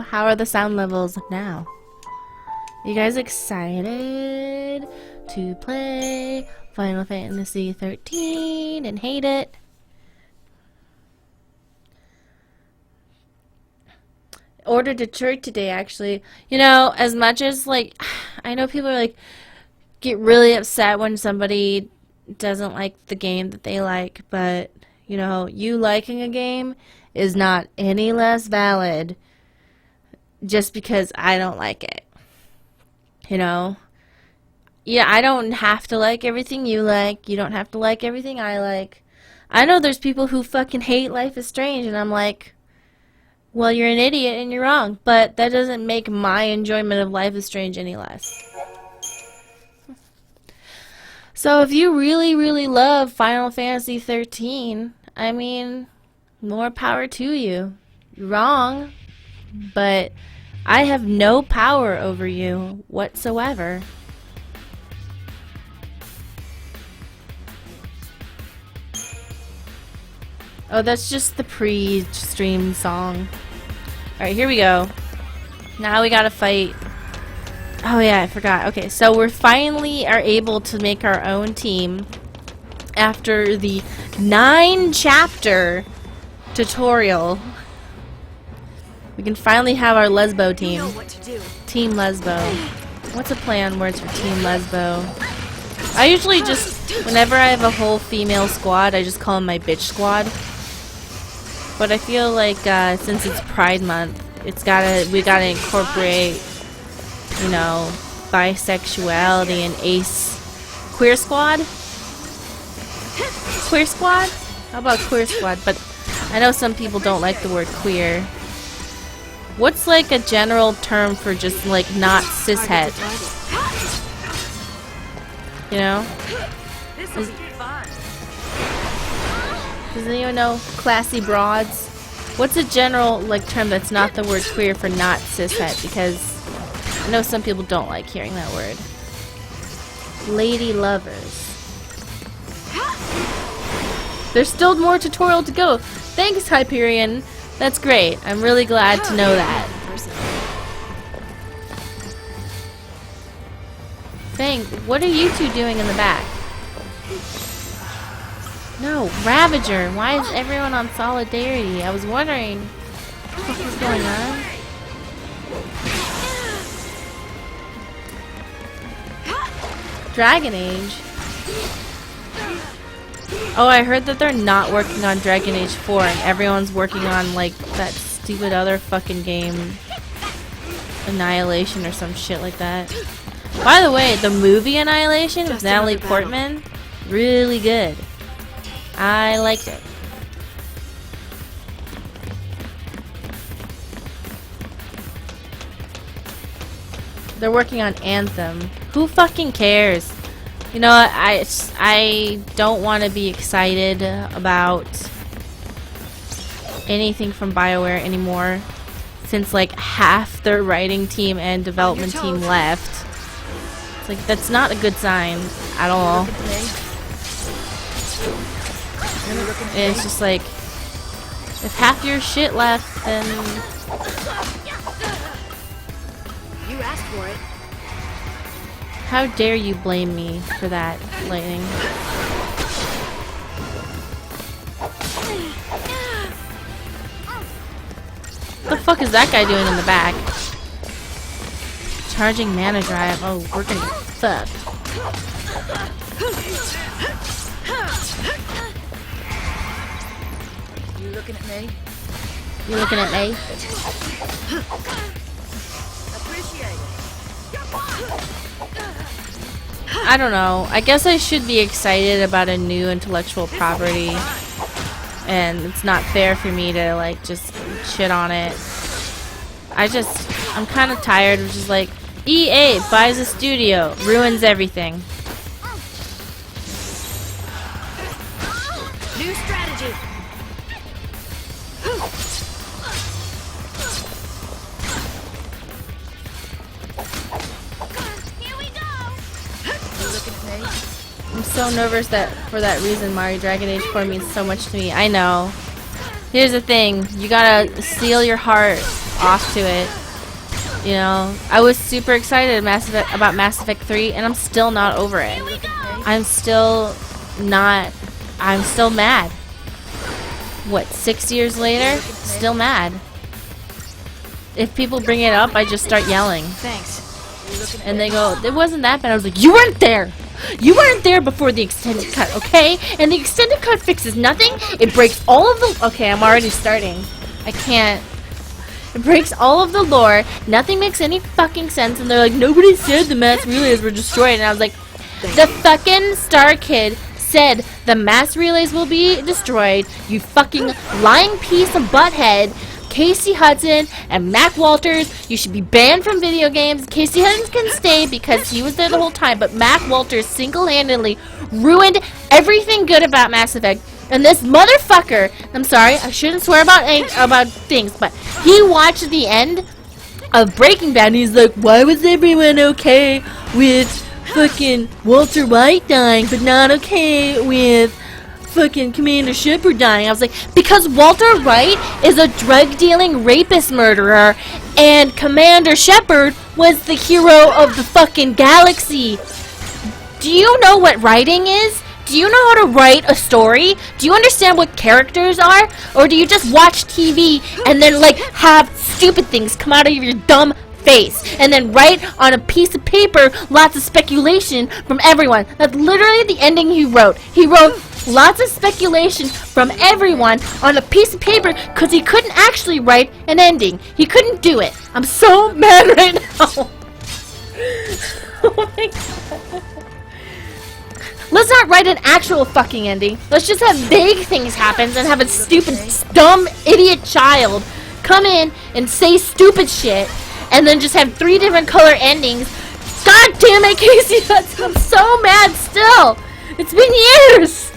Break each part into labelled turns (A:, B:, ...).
A: How are the sound levels now? You guys excited to play Final Fantasy 13 and hate it? Ordered Detroit today, actually. You know, as much as, like, I know people are, like, get really upset when somebody doesn't like the game that they like, but, you know, you liking a game is not any less valid just because I don't like it. You know? Yeah, I don't have to like everything you like. You don't have to like everything I like. I know there's people who fucking hate Life is Strange, and I'm like, well, you're an idiot and you're wrong, but that doesn't make my enjoyment of Life is Strange any less. So if you really, really love Final Fantasy 13, I mean, more power to you. You're wrong, but I have no power over you whatsoever. Oh, that's just the pre-stream song. Alright, here we go. Now we gotta fight. Oh yeah, I forgot. Okay, so we're finally are able to make our own team after the 9-chapter tutorial. We can finally have our Lesbo team. Team Lesbo. What's a play on words for Team Lesbo? I usually just, whenever I have a whole female squad, I just call them my bitch squad. But I feel like since it's Pride Month, we gotta incorporate, you know, bisexuality and ace. Queer squad? Queer squad? How about queer squad? But I know some people don't like the word queer. What's like a general term for just like not cishet? You know? Does anyone know classy broads? What's a general like term that's not the word queer for not cishet? Because I know some people don't like hearing that word. Lady lovers. There's still more tutorial to go. Thanks, Hyperion. That's great. I'm really glad to know that. What are you two doing in the back? No, Ravager. Why is everyone on Solidarity? I was wondering what was going on. Dragon Age. Oh, I heard that they're not working on Dragon Age 4 and everyone's working on like that stupid other fucking game, Annihilation or some shit like that. By the way, the movie Annihilation with Natalie Portman, really good. I liked it. They're working on Anthem. Who fucking cares? You know, I don't want to be excited about anything from Bioware anymore, since like half their writing team and development team left. It's like, that's not a good sign at all. And it's just like, if half your shit left, then
B: you asked for it.
A: How dare you blame me for that, Lightning? What the fuck is that guy doing in the back? Charging mana drive. Oh, we're gonna get fucked.
B: You looking at me?
A: You looking at me?
B: Appreciate it.
A: I don't know. I guess I should be excited about a new intellectual property. And it's not fair for me to like just shit on it. I'm kind of tired of just like, EA buys a studio, ruins everything.
B: New strategy. Here we go. You looking at me?
A: I'm so nervous that for that reason Mario Dragon Age 4 means so much to me. I know. Here's the thing. You gotta seal your heart off to it. You know, I was super excited about Mass Effect 3, and I'm still not over it. I'm still not. I'm still mad. What, 6 years later? Still mad. If people bring it up, I just start yelling.
B: Thanks.
A: And they go, it wasn't that bad. I was like, you weren't there! You weren't there before the extended cut, okay? And the extended cut fixes nothing. It breaks all of the... Okay, I'm already starting. I can't... It breaks all of the lore. Nothing makes any fucking sense. And they're like, nobody said the mass relays were destroyed. And I was like, the fucking Star Kid said the mass relays will be destroyed. You fucking lying piece of butthead. Casey Hudson and Mac Walters, you should be banned from video games. Casey Hudson can stay because he was there the whole time, but Mac Walters single-handedly ruined everything good about Mass Effect. And this motherfucker, I'm sorry, I shouldn't swear about things, but he watched the end of Breaking Bad and he's like, why was everyone okay with fucking Walter White dying, but not okay with fucking Commander Shepard dying? I was like, because Walter White is a drug-dealing rapist murderer, and Commander Shepard was the hero of the fucking galaxy. Do you know what writing is? Do you know how to write a story? Do you understand what characters are? Or do you just watch TV and then, like, have stupid things come out of your dumb face and then write on a piece of paper lots of speculation from everyone? That's literally the ending he wrote. He wrote lots of speculation from everyone on a piece of paper because he couldn't actually write an ending. He couldn't do it. I'm so mad right now. Oh my god. Let's not write an actual fucking ending. Let's just have vague things happen and have a stupid, dumb, idiot child come in and say stupid shit and then just have 3 different color endings. God damn it, Casey Hudson. I'm so mad still. It's been years.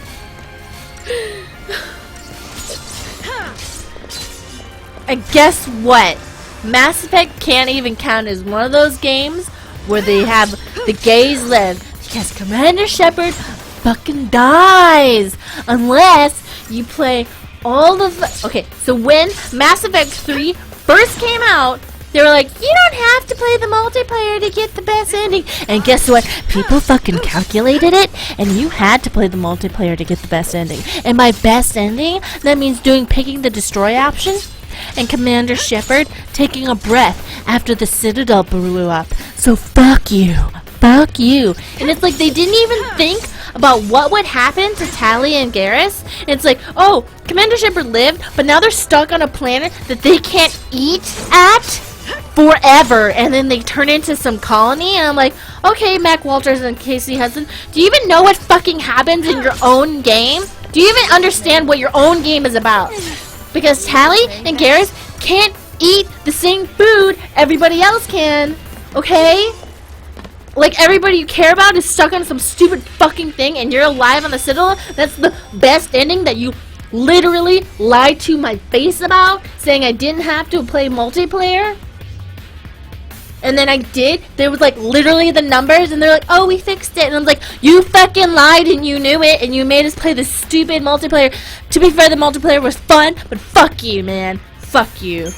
A: And guess what? Mass Effect can't even count as one of those games where they have the gays live. Because Commander Shepard fucking dies unless you play all the... Okay, so when Mass Effect 3 first came out, they were like, you don't have to play the multiplayer to get the best ending. And guess what? People fucking calculated it, and you had to play the multiplayer to get the best ending. And by best ending, that means picking the destroy option, and Commander Shepard taking a breath after the Citadel blew up. So fuck you. Fuck you. And it's like they didn't even think about what would happen to Tali and Garrus. It's like, oh, Commander Shepard lived, but now they're stuck on a planet that they can't eat at forever, and then they turn into some colony, and I'm like, okay, Mac Walters and Casey Hudson, do you even know what fucking happens in your own game? Do you even understand what your own game is about? Because Tali and Garrus can't eat the same food everybody else can, okay? Like, everybody you care about is stuck on some stupid fucking thing, and you're alive on the Citadel. That's the best ending that you literally lied to my face about, saying I didn't have to play multiplayer. And then I did. There was, like, literally the numbers, and they're like, oh, we fixed it. And I'm like, you fucking lied, and you knew it, and you made us play this stupid multiplayer. To be fair, the multiplayer was fun, but fuck you, man. Fuck you.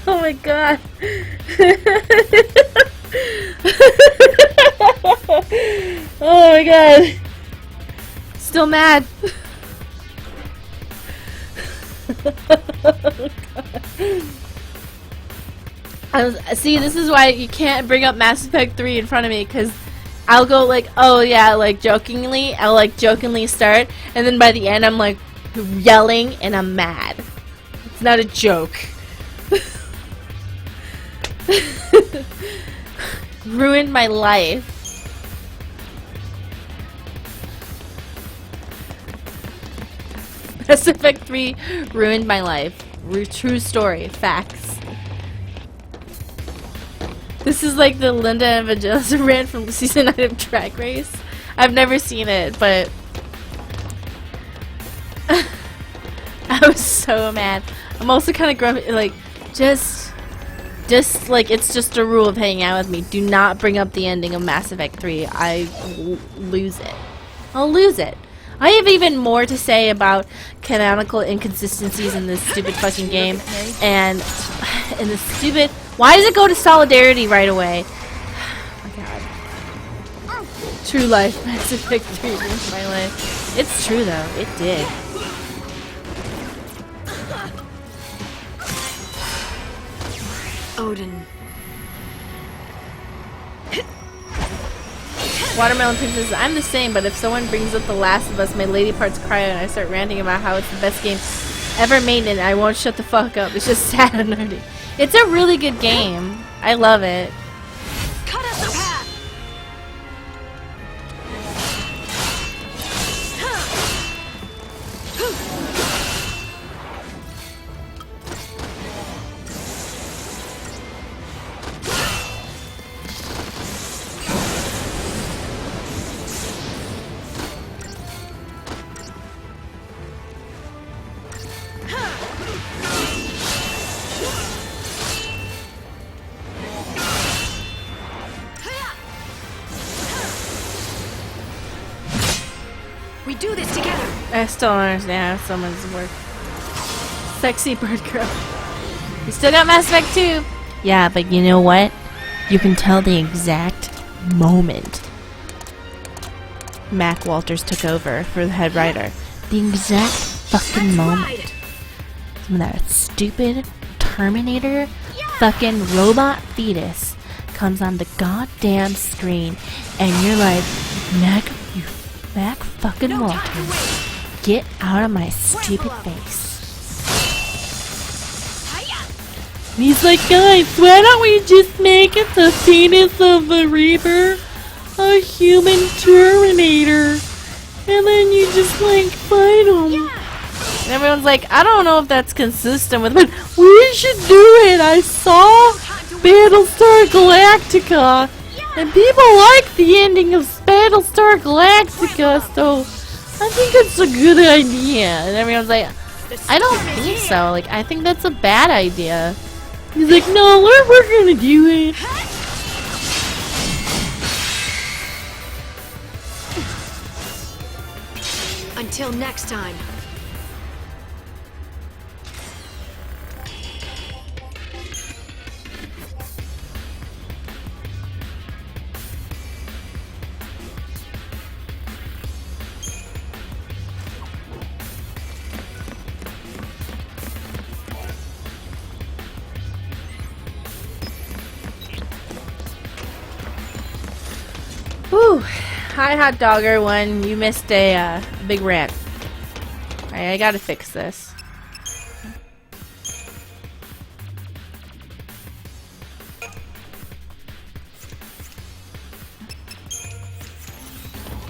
A: Oh my god. Oh my god. Still mad. See, this is why you can't bring up Mass Effect 3 in front of me, because I'll go like, oh yeah, like jokingly, I'll like jokingly start, and then by the end I'm like yelling and I'm mad. It's not a joke. Ruined my life. Mass Effect 3 ruined my life. True story. Facts. This is like the Linda Evangelista rant from season 9 of Drag Race. I've never seen it, but I was so mad. I'm also kind of grumpy, like, just Just, like, it's just a rule of hanging out with me. Do not bring up the ending of Mass Effect 3. I lose it. I'll lose it. I have even more to say about canonical inconsistencies in this stupid fucking game. And in this stupid... Why does it go to Solidarity right away? Oh my god. True life. Mass Effect 3 ruined my life. It's true though. It did.
B: Odin.
A: Watermelon Princess, I'm the same, but if someone brings up The Last of Us, my lady parts cry and I start ranting about how it's the best game ever made and I won't shut the fuck up. It's just sad and nerdy. It's a really good game. I love it.
B: Cut us a path. We do this together.
A: I still don't understand how someone's work. Sexy bird girl. You still got Mass Effect 2. Yeah, but you know what? You can tell the exact moment Mac Walters took over for the head writer. The exact fucking moment. When that stupid Terminator fucking robot fetus comes on the goddamn screen and you're like, Mac fucking Walters, get out of my stupid face. And he's like, guys, why don't we just make it the fetus of the Reaper a human Terminator? And then you just, like, fight him. And everyone's like, I don't know if that's consistent with it. We should do it. I saw Battlestar Galactica. And people like the ending of Battlestar Galactica, so I think it's a good idea. And everyone's like, I don't think so. Like, I think that's a bad idea. He's like, no, we're gonna do it.
B: Until next time.
A: Whew. Hi, Hot Dogger 1. You missed a big rant. Alright, I gotta fix this.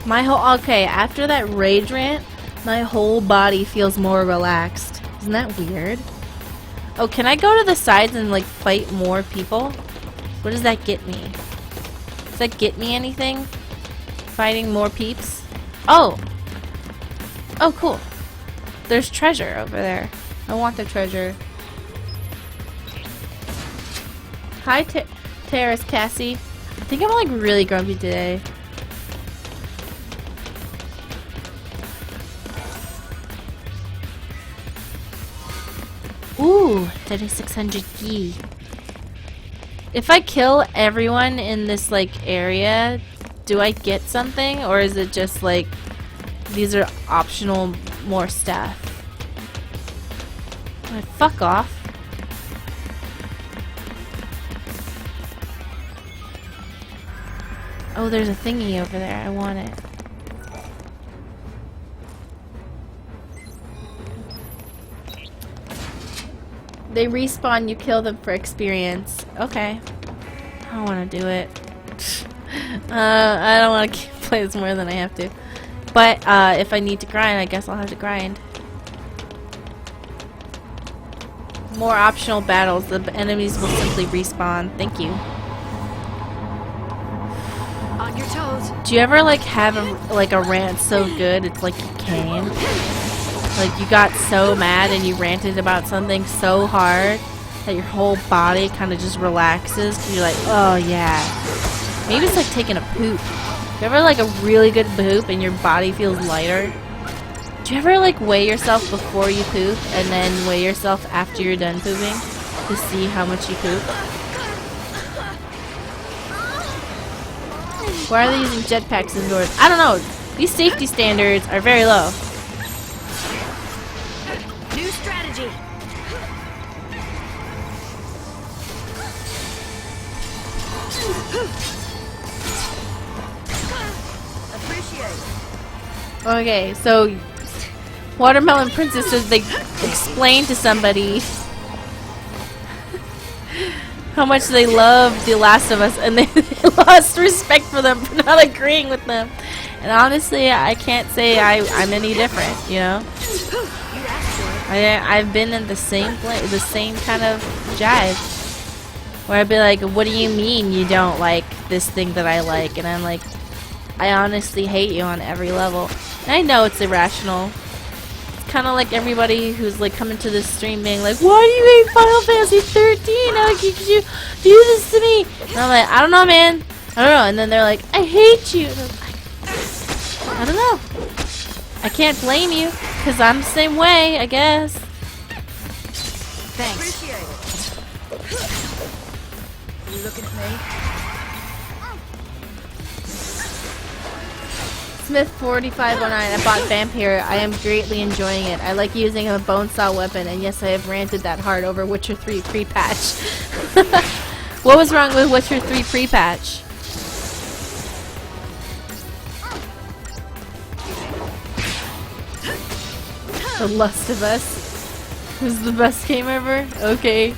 A: My whole... Okay, after that rage rant, my whole body feels more relaxed. Isn't that weird? Oh, can I go to the sides and, like, fight more people? What does that get me? Does that get me anything? Fighting more peeps? Oh! Oh, cool. There's treasure over there. I want the treasure. Hi, Terrace Cassie. I think I'm, like, really grumpy today. Ooh, 3600 Yi. If I kill everyone in this, like, area, do I get something? Or is it just, like, these are optional more stuff? Fuck off. Oh, there's a thingy over there. I want it. They respawn, you kill them for experience. Okay. I don't want to do it. I don't want to play this more than I have to. But if I need to grind, I guess I'll have to grind. More optional battles. The enemies will simply respawn. Thank you.
B: On your toes.
A: Do you ever like have a rant so good it's like you came? Like you got so mad and you ranted about something so hard that your whole body kind of just relaxes. 'Cause you're like, oh yeah. Maybe it's like taking a poop. You ever like a really good poop and your body feels lighter? Do you ever like weigh yourself before you poop and then weigh yourself after you're done pooping to see how much you poop? Why are they using jetpacks indoors? I don't know. These safety standards are very low.
B: New strategy. Appreciate.
A: Okay, so Watermelon Princess says they explain to somebody how much they love The Last of Us and they lost respect for them for not agreeing with them. And honestly, I can't say I'm any different, you know? I've been in the same kind of jive. Where I'd be like, what do you mean you don't like this thing that I like? And I'm like, I honestly hate you on every level. And I know it's irrational. It's kind of like everybody who's like coming to this stream being like, why do you hate Final Fantasy 13? How could you do this to me? And I'm like, I don't know, man. I don't know. And then they're like, I hate you. And I'm like, I don't know. I can't blame you, because I'm the same way, I guess.
B: Thanks. Appreciate it. You looking at me?
A: Smith4509, I bought Vampire. I am greatly enjoying it. I like using a bone saw weapon, and yes, I have ranted that hard over Witcher 3 pre-patch. What was wrong with Witcher 3 pre-patch? The Last of Us was the best game ever? Okay.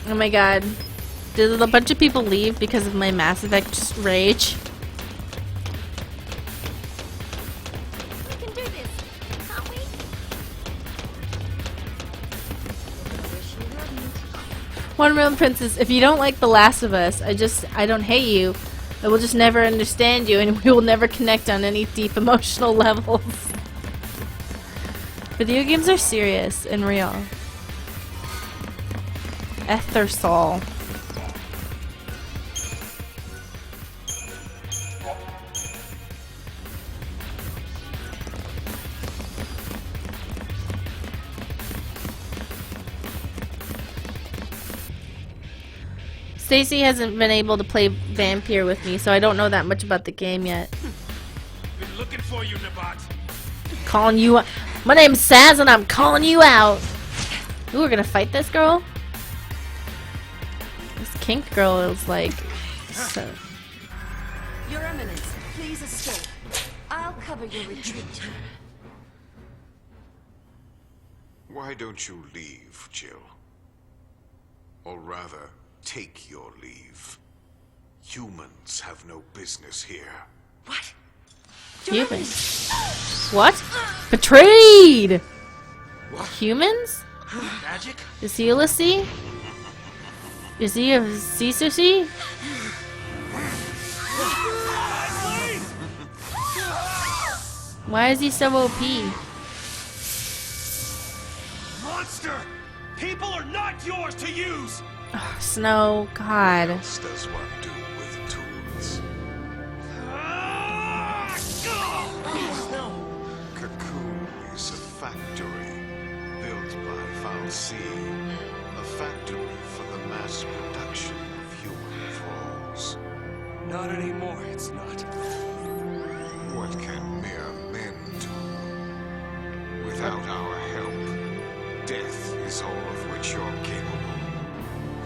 A: Oh my god. Did a bunch of people leave because of my Mass Effect rage?
B: We can do this, can't we?
A: Watermelon Princess, if you don't like The Last of Us, I don't hate you. I will just never understand you and we will never connect on any deep emotional levels. Video games are serious and real. Ethersol. Stacy hasn't been able to play Vampire with me, so I don't know that much about the game yet.
C: Been looking for you, Nabat.
A: Calling you out. My name's Saz and I'm calling you out. Ooh, we're gonna fight this girl? This kink girl is like so.
B: Your Eminence, please escape. I'll cover your retreat.
D: Why don't you leave, Jill? Or rather, take your leave. Humans have no business here.
B: What?
A: Humans? What? Betrayed!
C: What?
A: Humans?
C: Magic?
A: Is he Ulysses? Is he a Caesar? Why is he so OP?
C: Monster! People are not yours to use!
A: Oh, Snow, God.
D: What does one do with tools? Cocoon is a factory built by Valsea. A factory for the mass production of human thralls.
C: Not anymore, it's not.
D: What can mere men do? Without our help, death is all of which you're capable.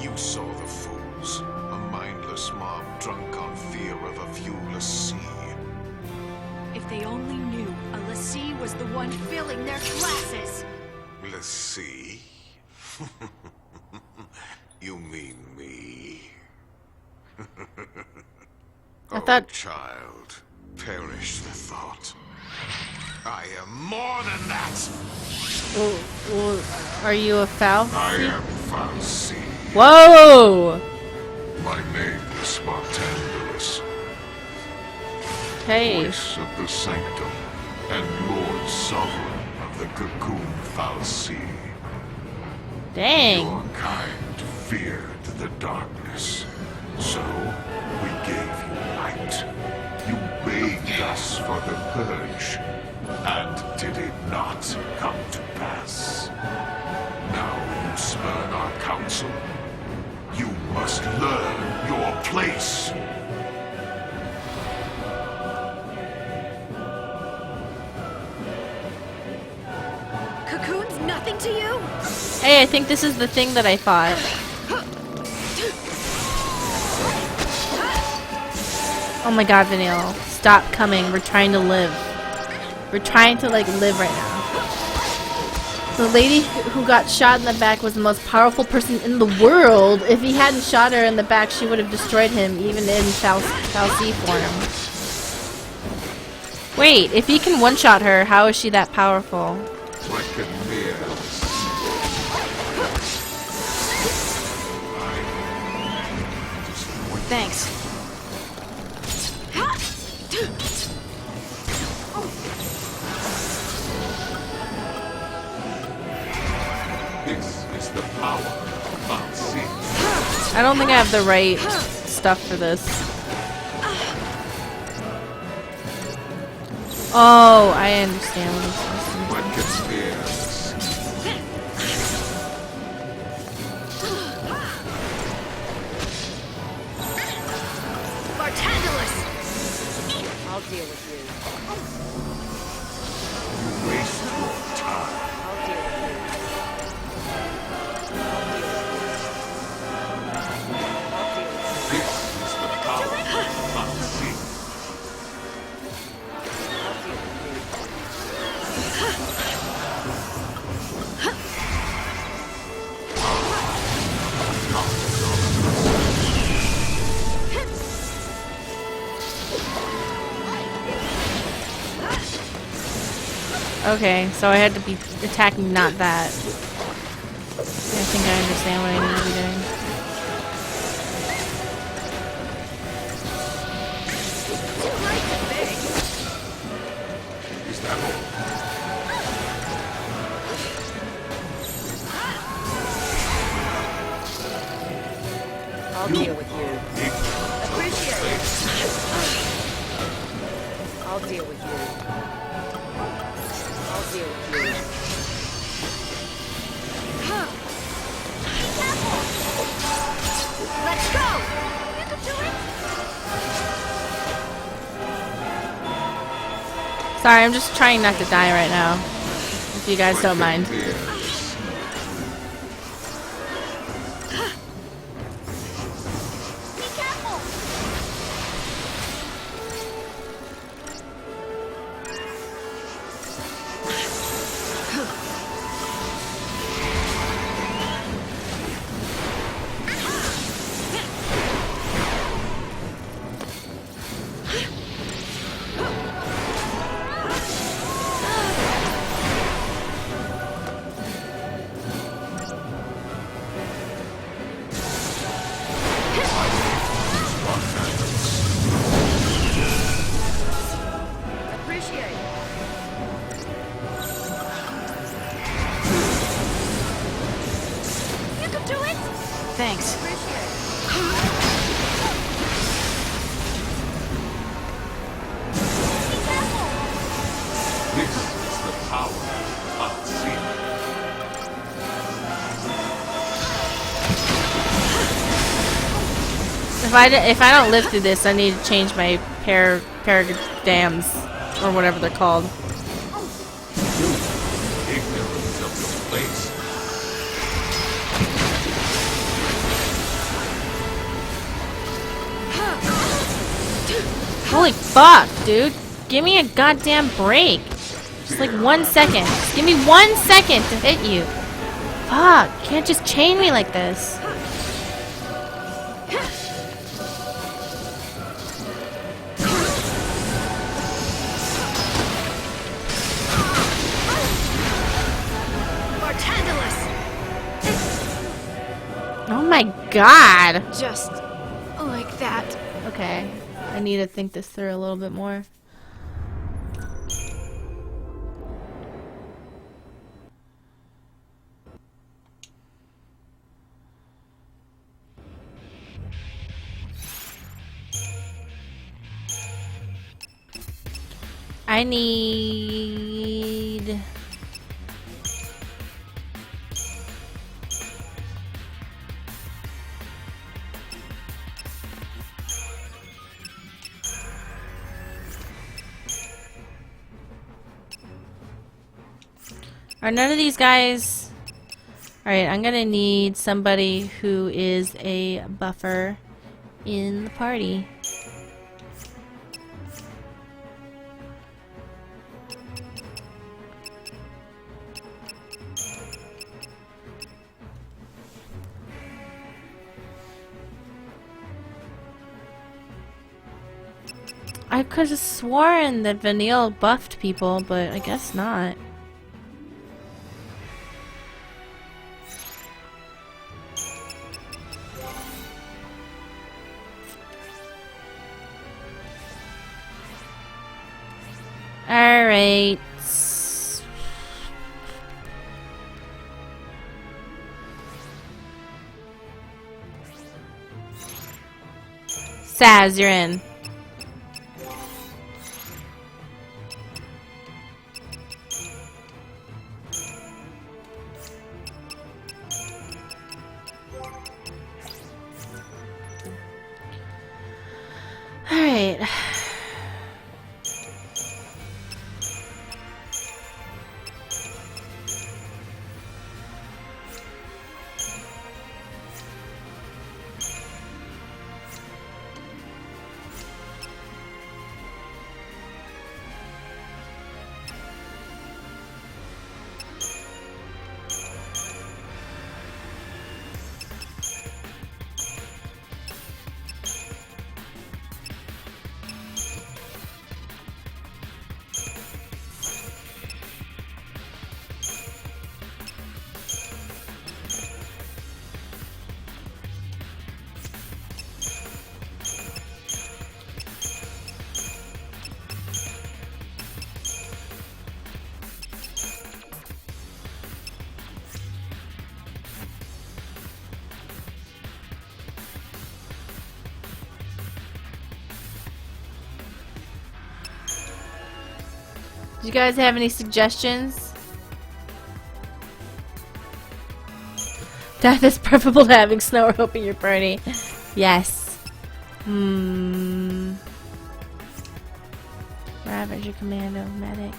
D: You saw the fools, a mindless mob drunk on fear of a viewless sea.
B: If If they only knew a lassie was the one filling their glasses.
D: Let's see. You mean me?
A: I thought-
D: Child, perish the thought. I am more than that.
A: Well, are you a foul?
D: I am Falsi.
A: Whoa!
D: My name is Spartanulus,
A: Hey.
D: voice of the Sanctum, and Lord Sovereign of the Cocoon Falsi.
A: Dang.
D: Your kind feared the darkness, so we gave you light. You begged us for the purge, and did it not come to pass? Now you spurn our counsel? You must learn your place.
B: Cocoon's nothing to you?
A: Hey, I think this is the thing that I thought. Oh my god, Vanille. Stop coming. We're trying to live. We're trying to, like, live right now. The lady who got shot in the back was the most powerful person in the world. If he hadn't shot her in the back, she would have destroyed him, even in Falsi form. Wait, if he can one-shot her, how is she that powerful?
B: Thanks.
D: This is the power of Falsi.
A: I don't think I have the right stuff for this. Oh, I understand what he's supposed to do.
D: What can fear?
B: Spartanulus! I'll deal with you.
D: You waste your time.
B: I'll deal with you.
D: This is the power of Falsi.
A: Okay, so I had to be attacking not that. I think I understand what I need to be doing.
D: Is that all?
B: I'll deal with you. Appreciate it. I'll deal with you. I'll deal with you. Let's go! You can do it!
A: Sorry, I'm just trying not to die right now. If you guys don't mind.
B: Appreciate it. You can do it! Thanks. Appreciate it.
D: This is the power of Falsi.
A: If I don't live through this, I need to change my paragams or whatever they're called.
D: Ignorance of your place.
A: Holy fuck, dude! give me a goddamn break. Just like 1 second. Just give me 1 second to hit you. Fuck, you can't just chain me like this. Oh my god.
B: Just like that.
A: Okay, I need to think this through a little bit more. I need... Are none of these guys... Alright, I'm gonna need somebody who is a buffer in the party. I could have sworn that Vanille buffed people, but I guess not. Alright. Saz, you're in. Alright. Do you guys have any suggestions? Death is preferable to having snow or hope in your party. Yes. Ravager, Commando, Medic.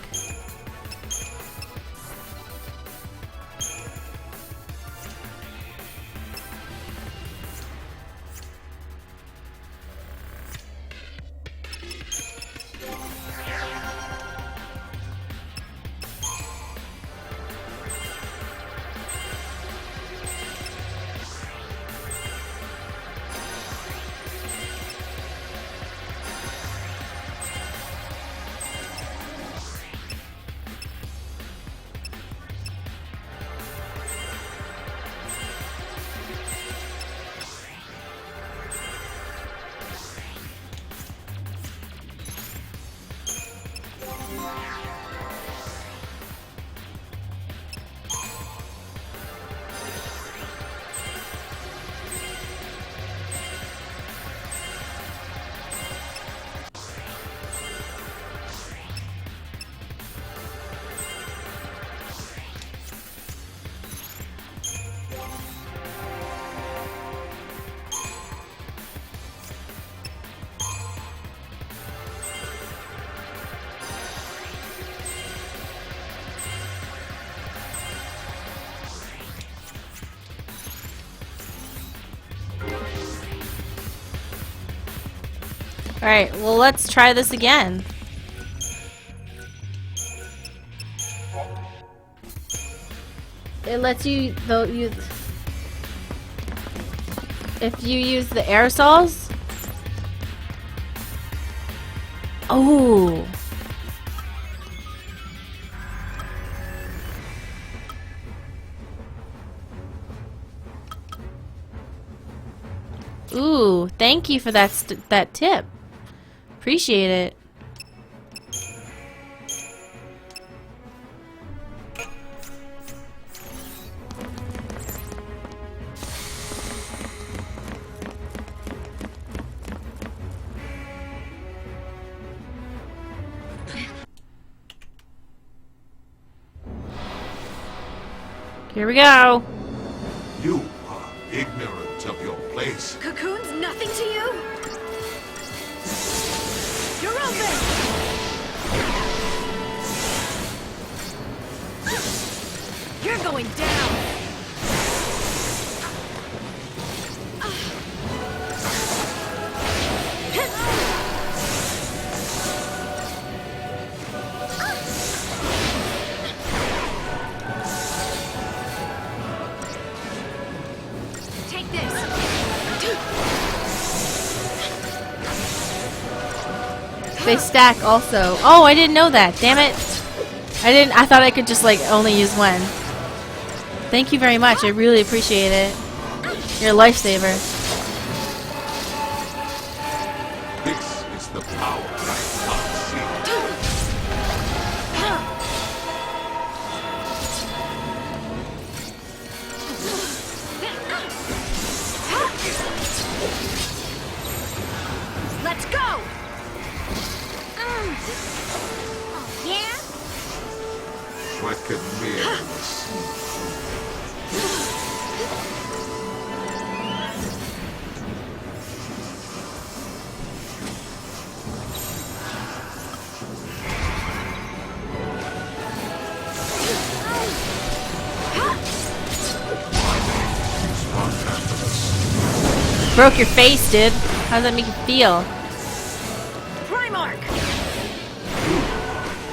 A: Alright, well let's try this again. it lets you though you if you use the aerosols. Oh. Ooh, thank you for that tip. Appreciate it. Here we go.
D: You are ignorant of your place.
B: Cocoon's nothing to you? You're open! You're going down! Take this!
A: They stack also. Oh, I didn't know that. Damn it. I thought I could just like only use one. Thank you very much. I really appreciate it. You're a lifesaver.
D: This is the power I can't see.
B: Let's go! Yeah?
D: What can mere see?
A: Broke your face, dude. How does that make you feel?
B: Primarch!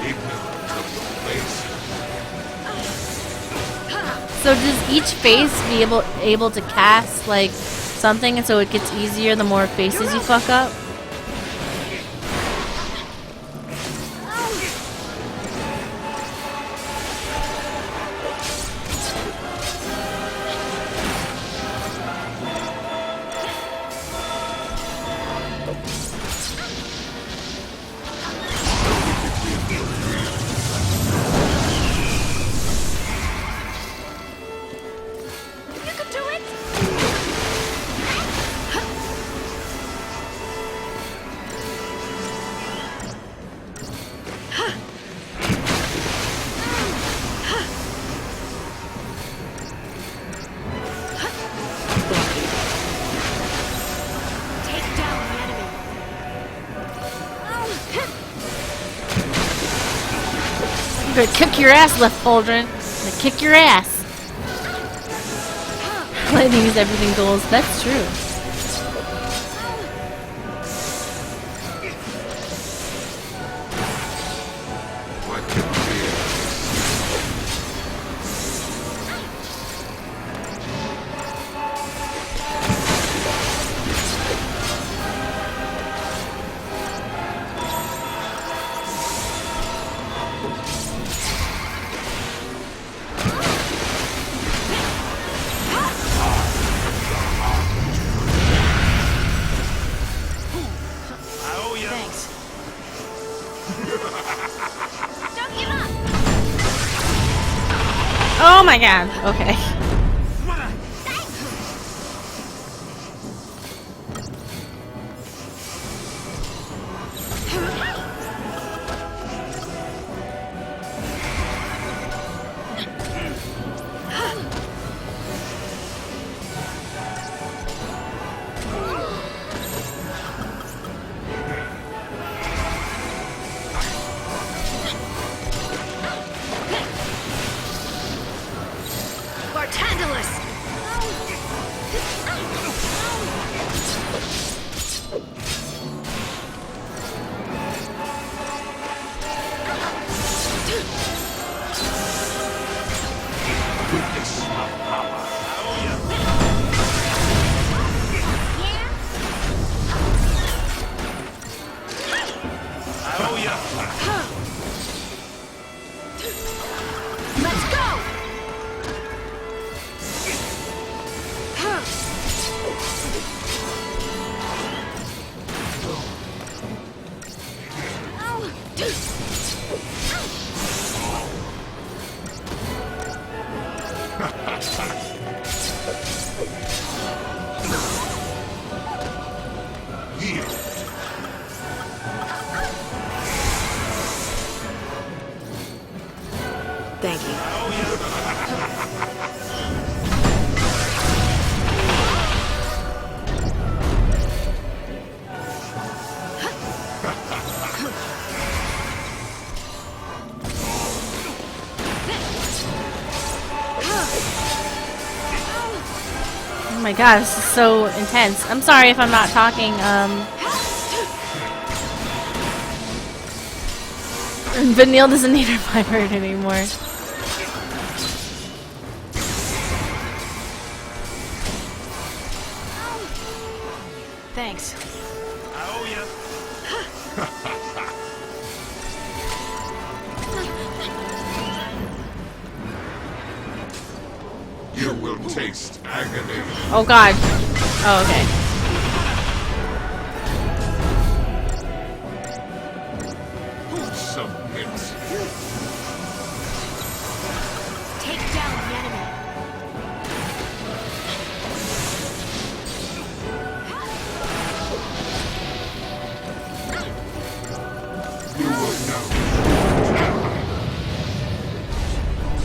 D: Ignorant of your place.
A: So does each face be able to cast like something, and so it gets easier the more faces you fuck up?
B: You can do it! Take down the enemy.
A: I'm gonna kick your ass, Left Pauldron. I'm gonna kick your ass. Lightning is everything goals. That's true.
D: What can mere
C: I owe you.
B: Thanks. Don't give up!
A: Oh my god. Okay.
D: Yield.
B: Thank you.
A: Oh my god, this is so intense. I'm sorry if I'm not talking, Vanille doesn't need her vibrate anymore.
B: Thanks.
C: I owe ya.
D: You will taste agony.
A: Oh god. Oh, okay.
D: Submit.
B: Take down the enemy.
D: You will know.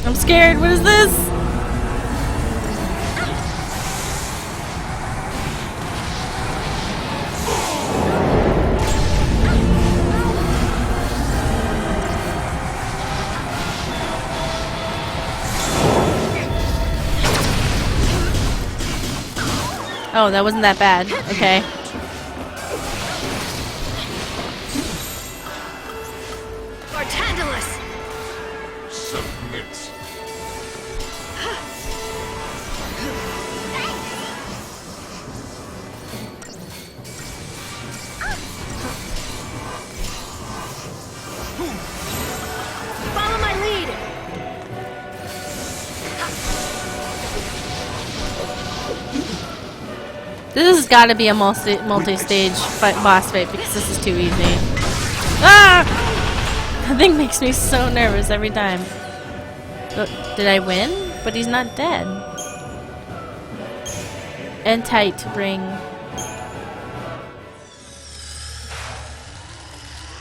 A: I'm scared. What is this? Oh, that wasn't that bad. Okay.
B: Bartandalus!
D: Submit.
B: Follow my lead!
A: This has got to be a multi-stage boss fight because this is too easy. Ah! That thing makes me so nervous every time. Did I win? But he's not dead. Entite ring.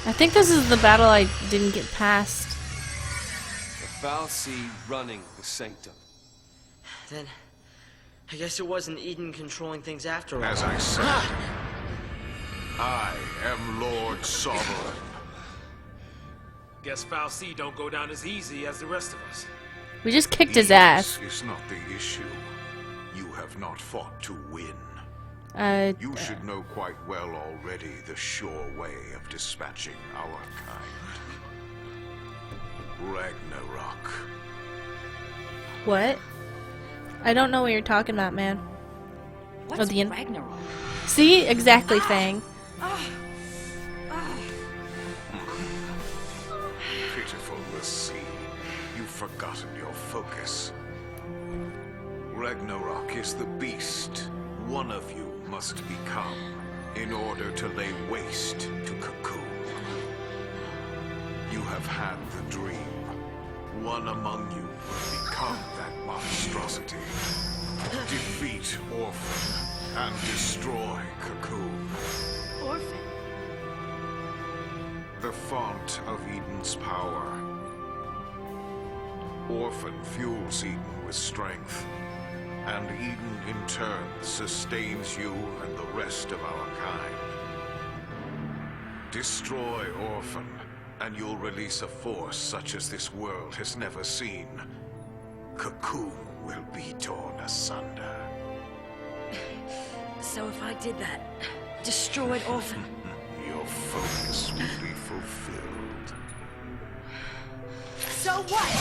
A: I think this is the battle I didn't get past.
E: The foul seed running the sanctum.
F: Then, I guess it wasn't Eden controlling things after all.
D: As I said, I am Lord Sovereign.
C: Guess Foul C don't go down as easy as the rest of us.
A: We just kicked his ass.
D: This is not the issue. You have not fought to win. You should know quite well already the sure way of dispatching our kind. Ragnarok.
A: What? I don't know what you're talking about, man.
B: What's
A: the
B: Ragnarok?
A: See? Exactly, Fang.
D: Pitiful the sea. You've forgotten your focus. Ragnarok is the beast one of you must become in order to lay waste to Cocoon. You have had the dream. One among you will become that monstrosity. Defeat Orphan and destroy Cocoon.
B: Orphan.
D: The font of Eden's power. Orphan fuels Eden with strength, and Eden in turn sustains you and the rest of our kind. Destroy Orphan, and you'll release a force such as this world has never seen. Cocoon will be torn asunder.
B: So if I did that, destroyed Orphan,
D: Your focus will be fulfilled.
B: so what?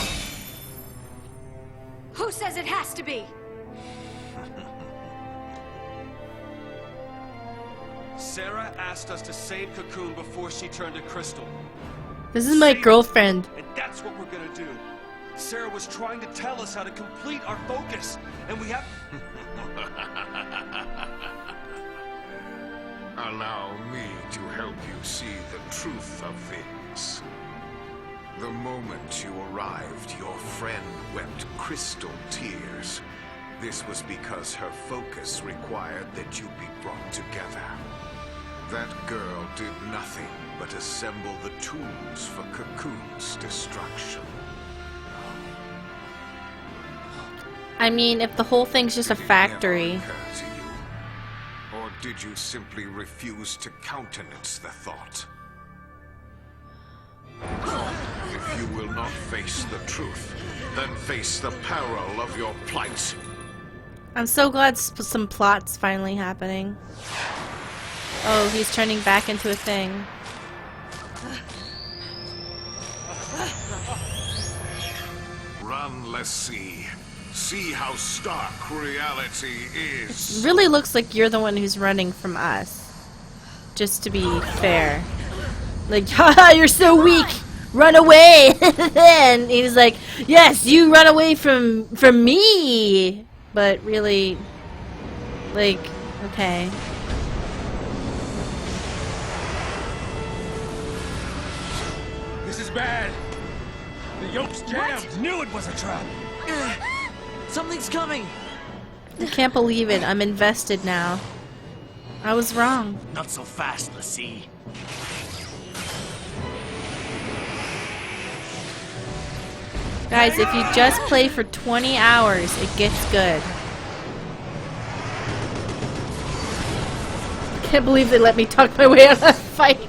B: Who says it has to be?
E: Sarah asked us to save Cocoon before she turned to Crystal.
A: This is my girlfriend.
E: And that's what we're gonna do. Sarah was trying to tell us how to complete our focus, and we have...
D: Allow me to help you see the truth of things. The moment you arrived, your friend wept crystal tears. This was because her focus required that you be brought together. That girl did nothing but assemble the tools for Cocoon's destruction.
A: I mean, if the whole thing's just a
D: Did it
A: factory.
D: never occur to you? Or did you simply refuse to countenance the thought? If you will not face the truth, then face the peril of your plight.
A: I'm so glad some plot's finally happening. Oh, he's turning back into a thing.
D: Run, let's see. See how stark reality is.
A: Really looks like you're the one who's running from us. Just to be fair. Like, haha, you're so weak! Run away! And he's like, yes, you run away from me! But really, like, okay.
E: This is bad. The yoke's jammed. Knew it was a trap.
F: Something's coming!
A: I can't believe it. I'm invested now. I was wrong.
C: Not so fast, Lassie.
A: Guys, if you just play for 20 hours, it gets good. I can't believe they let me talk my way out of that fight.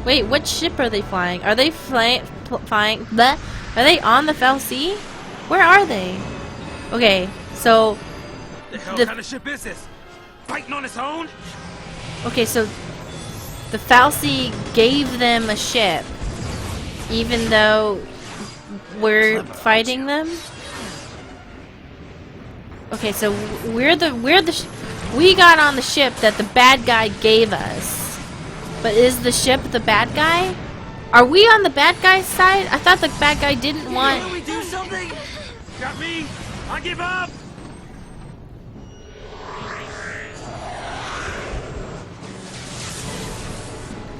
A: Wait, what ship are they flying? Are they flying? Bleh? Are they on the Fal'Cie? Where are they? Okay, so
E: The hell kind of ship is this? Fighting on its own?
A: okay, so the Fal'Cie gave them a ship, even though we're fighting them. Okay, so we got on the ship that the bad guy gave us. But is the ship the bad guy? Are we on the bad guy's side? I thought the bad guy didn't want.
F: Can we do something?
E: Got me? I give up!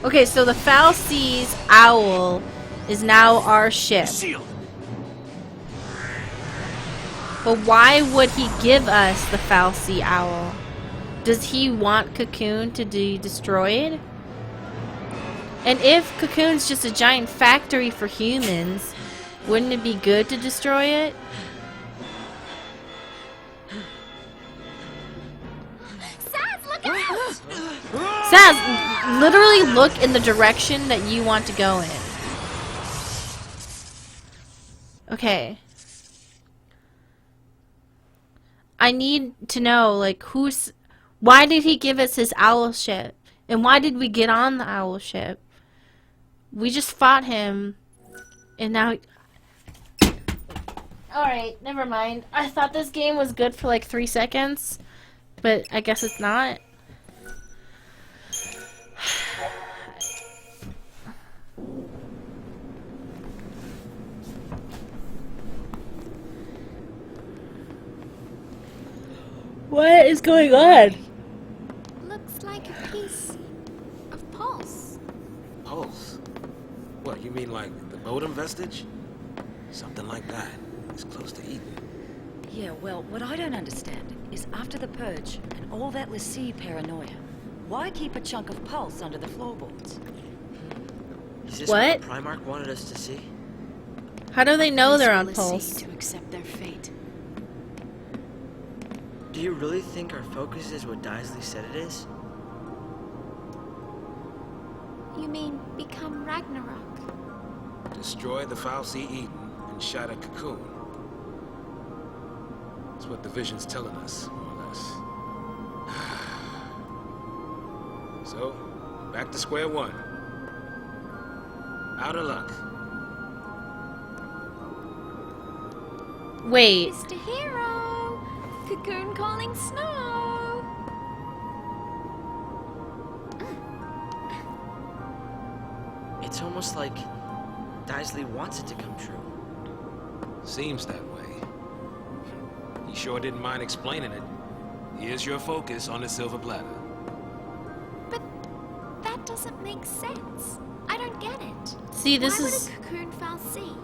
A: Okay, so the Fal'Cie's owl is now our ship.
C: Shield.
A: But why would he give us the Fal'Cie owl? Does he want Cocoon to be destroyed? And if Cocoon's just a giant factory for humans, wouldn't it be good to destroy it?
B: Saz, look out!
A: Saz, literally look in the direction that you want to go in. Okay. I need to know, like, why did he give us his owl ship? And why did we get on the owl ship? We just fought him, and now... Alright, never mind. I thought this game was good for like 3 seconds, but I guess it's not. What is going on?
B: Looks like a piece of pulse.
G: Pulse? What, you mean like the modem vestige? Something like that. It's close to Eden.
H: Yeah, well, what I don't understand is after the purge and all that Lassie paranoia, why keep a chunk of pulse under the floorboards?
F: Is this
A: What?
F: what Primarch wanted us to see?
A: How do they know they're on
H: Please for
A: Pulse?
H: Lassie to accept their fate.
F: Do you really think our focus is what Daisley said it is?
B: You mean become Ragnarok?
G: Destroy the Fal'Cie Eden and shatter Cocoon. That's what the vision's telling us, more or less. So, back to square one. Out of luck.
A: Wait.
B: Mr. Hero! Cocoon calling snow!
F: It's almost like Daisley wants it to come true.
G: Seems that way. You sure didn't mind explaining it. Here's your focus on the silver platter.
B: But that doesn't make sense. I don't get it.
A: See, this
B: Why
A: is...
B: would a cocoon Fal'Cie?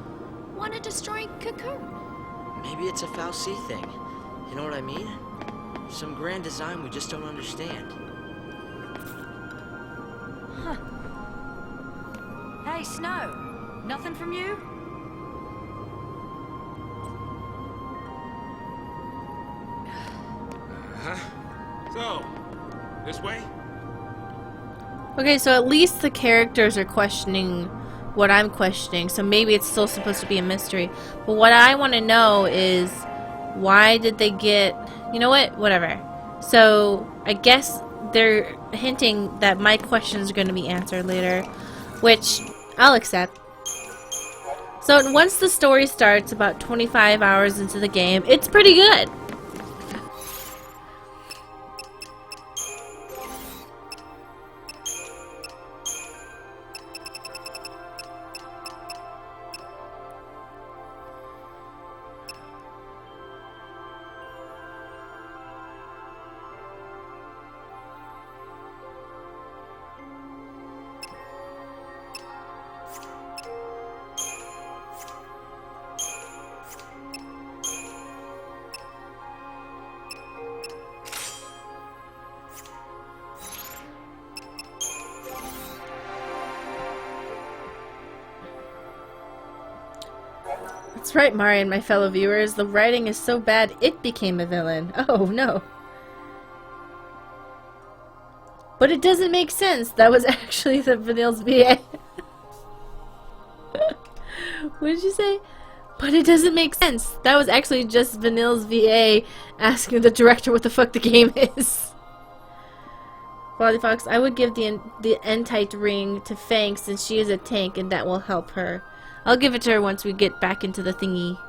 B: Want to destroy Cocoon?
F: Maybe it's a Fal'Cie thing. You know what I mean? Some grand design we just don't understand.
H: Huh. Hey, Snow. Nothing from you?
G: So, this way?
A: Okay, so at least the characters are questioning what I'm questioning, so maybe it's still supposed to be a mystery. But what I want to know is, why did they get... You know what? Whatever. So, I guess they're hinting that my questions are going to be answered later, which I'll accept. So, once the story starts, about 25 hours into the game, it's pretty good. That's right, Mari and my fellow viewers. The writing is so bad it became a villain. Oh, no. But it doesn't make sense. That was actually the Vanille's VA. What did you say? But it doesn't make sense. That was actually just Vanille's VA asking the director what the fuck the game is. Folly Fox, I would give the Entite ring to Fang since she is a tank and that will help her. I'll give it to her once we get back into the thingy.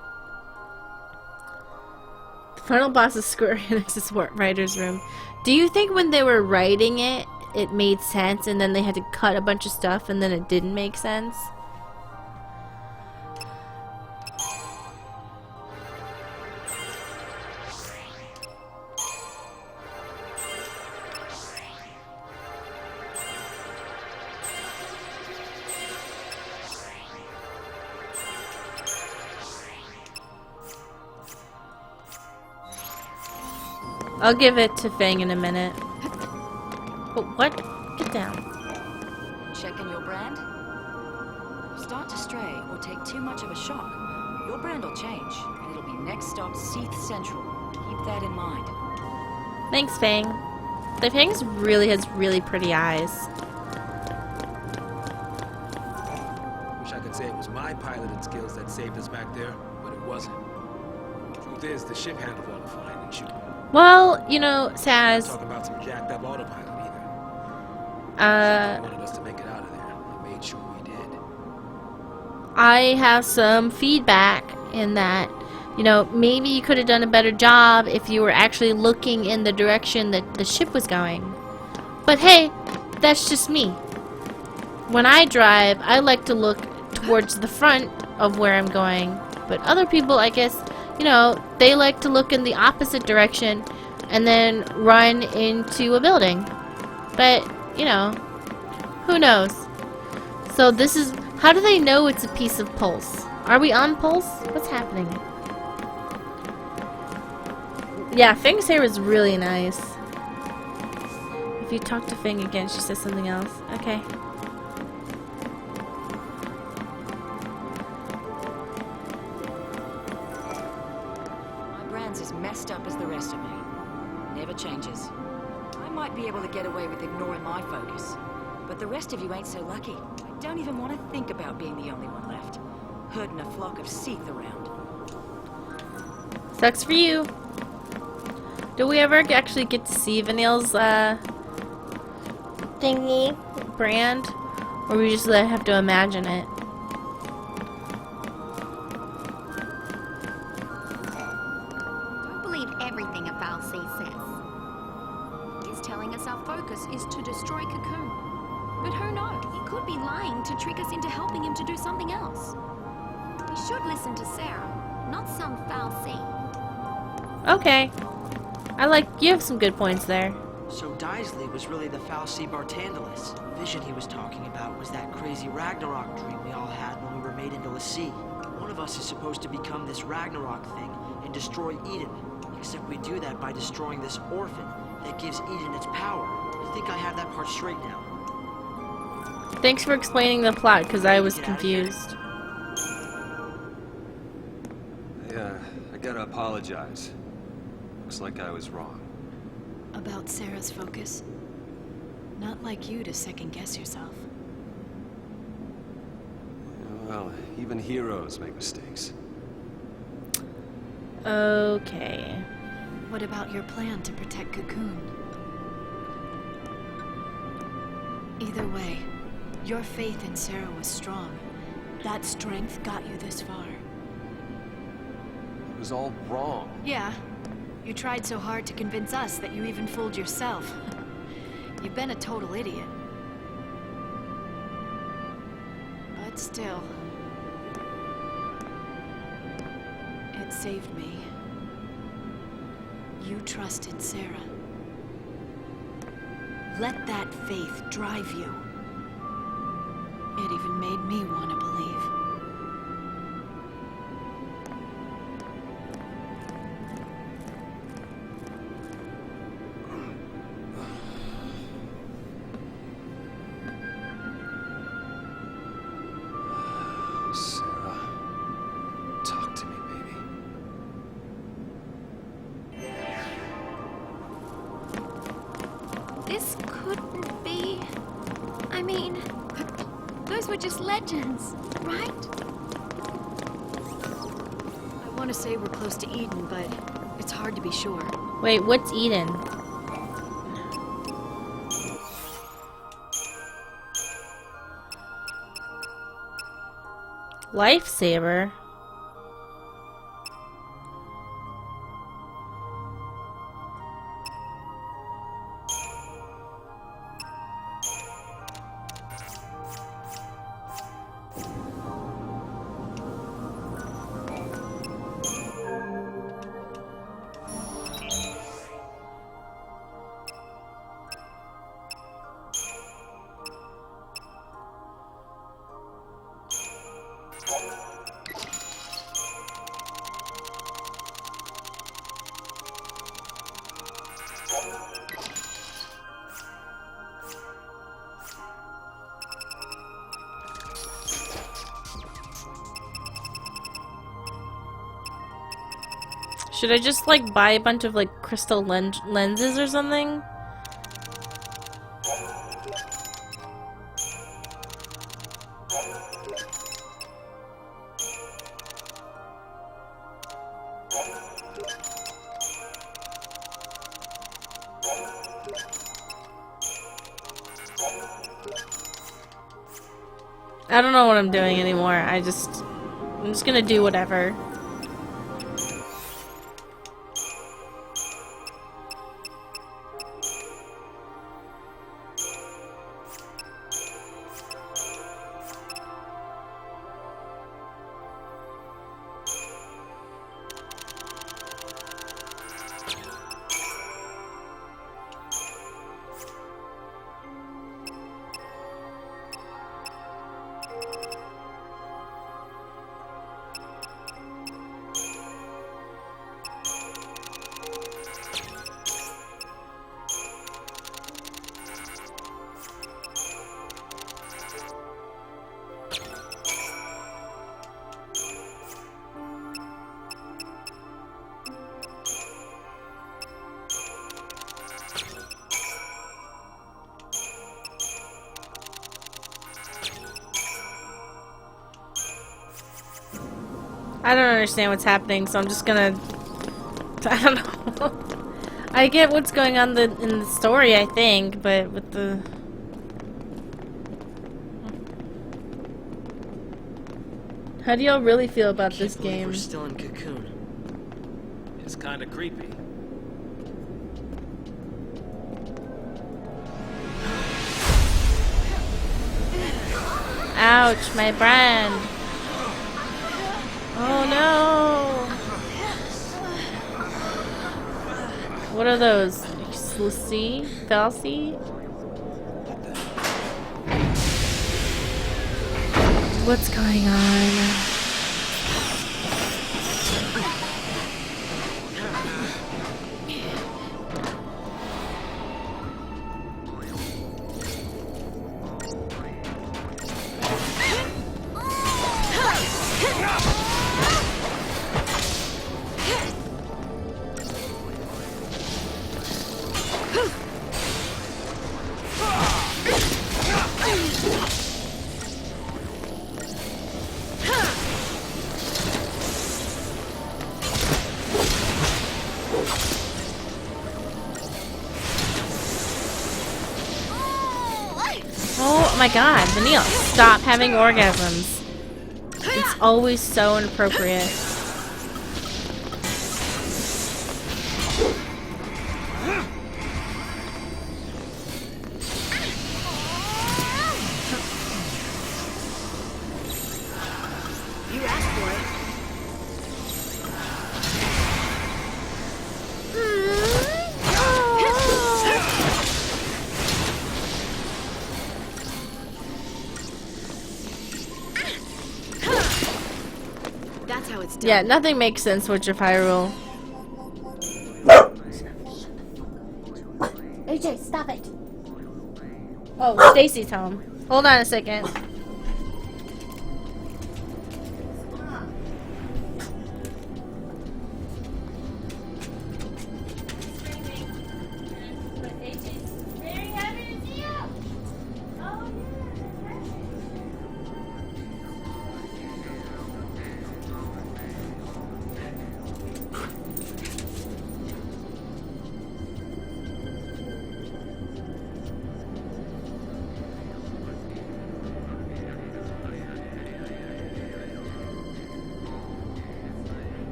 A: The final boss is Square Enix's writer's room. Do you think when they were writing it, it made sense and then they had to cut a bunch of stuff and then it didn't make sense? I'll give it to Fang in a minute. Oh, what? Get down.
H: Checking your brand? Start to stray or take too much of a shock. Your brand will change, and it'll be next stop Seath Central. Keep that in mind.
A: Thanks, Fang. The Fang really has really pretty eyes.
G: Wish I could say it was my piloting skills that saved us back there, but it wasn't. Truth is, the ship handled all the flying and shooting.
A: Well, you know, Saz,
G: Talking about some jacked up autopilot either. They wanted us to make it out of there. They made sure we did.
A: I have some feedback in that, you know, maybe you could have done a better job if you were actually looking in the direction that the ship was going. But hey, that's just me. When I drive, I like to look towards the front of where I'm going. But other people, I guess, you know, they like to look in the opposite direction and then run into a building. But, you know, who knows? So this is... How do they know it's a piece of Pulse? Are we on Pulse? What's happening? Yeah, Fang's hair is really nice. If you talk to Fang again, she says something else. Okay.
H: As messed up as the rest of me. Never changes. I might be able to get away with ignoring my focus, but the rest of you ain't so lucky. I don't even want to think about being the only one left. Herding a flock of Seath around.
A: Sucks for you. Do we ever actually get to see Vanille's thingy brand? Or we just have to imagine it?
B: Everything a Fal'Cie says. He's telling us our focus is to destroy Cocoon. But who knows? He could be lying to trick us into helping him to do something else. We should listen to Sarah, not some Fal'Cie.
A: Okay. You have some good points there.
F: So Daisley was really the Fal'Cie Bartandalus. The vision he was talking about was that crazy Ragnarok dream we all had when we were made into a sea. One of us is supposed to become this Ragnarok thing and destroy Eden. Except we do that by destroying this orphan that gives Eden its power. I think I have that part straight now.
A: Thanks for explaining the plot, because I was confused.
E: I gotta apologize. Looks like I was wrong.
B: About Sarah's focus? Not like you to second-guess yourself.
E: Well, even heroes make mistakes.
A: Okay.
B: What about your plan to protect Cocoon? Either way, your faith in Sarah was strong. That strength got you this far.
E: It was all wrong.
B: Yeah. You tried so hard to convince us that you even fooled yourself. You've been a total idiot. But still... it saved me. You trusted Sarah. Let that faith drive you. It even made me want to believe.
E: Sarah, talk to me, baby.
B: This couldn't be... I mean, those were just legends, right? I want to say we're close to Eden, but it's hard to be sure.
A: Wait, what's Eden? Lifesaver? Should I just like buy a bunch of like crystal lenses or something? I don't know what I'm doing anymore. I'm just gonna do whatever. I don't understand what's happening, so I'm just gonna... I don't know. I get what's going on in the story, I think, but with the... How do y'all really feel about this game?
F: We're still in Cocoon.
G: It's kind of creepy.
A: Ouch, my brand. Oh no! What are those? Stacy? What's going on? Oh my god, Vanille, stop having orgasms. It's always so inappropriate.
H: You asked for it.
B: That's how it's done.
A: Yeah, nothing makes sense with your fire rule. AJ, stop it. Oh, Stacy's home. Hold on a second.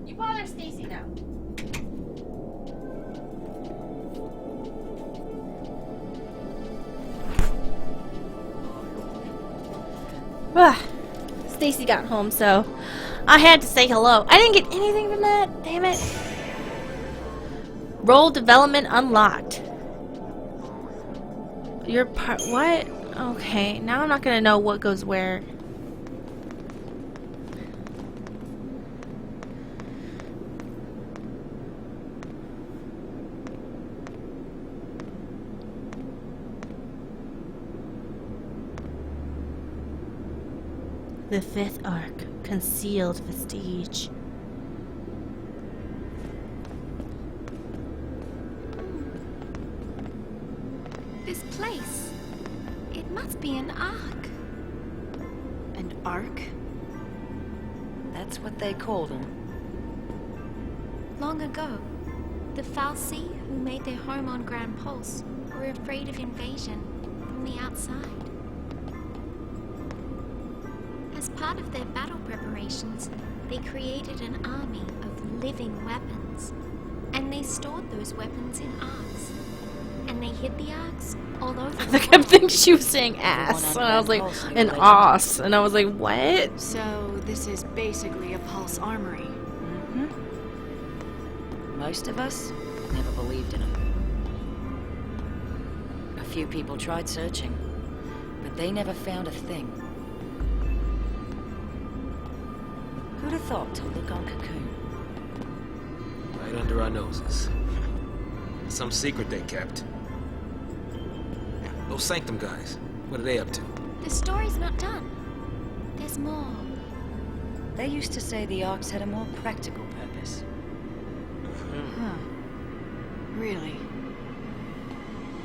A: You bother Stacy now. Stacy got home, so I had to say hello. I didn't get anything from that. Damn it. Role development unlocked. Your part. What? Okay, now I'm not gonna know what goes where. The fifth arc, concealed vestige.
B: This place. It must be an ark.
H: An ark? That's what they called them.
B: Long ago, the Fal'Cie who made their home on Grand Pulse were afraid of invasion from the outside. As part of their battle preparations, they created an army of living weapons. And they stored those weapons in arks. And they hid the arks all over the
A: I kept
B: world.
A: thinking she was saying ass, and I was like, an ass, and I was like, what?
I: So this is basically a pulse armory.
H: Mm-hmm. Most of us never believed in them. A few people tried searching, but they never found a thing. Who'd have thought to look on Cocoon?
G: Right under our noses. Some secret they kept. Those Sanctum guys, what are they up to?
B: The story's not done. There's more.
H: They used to say the Arks had a more practical purpose.
I: Huh. Really?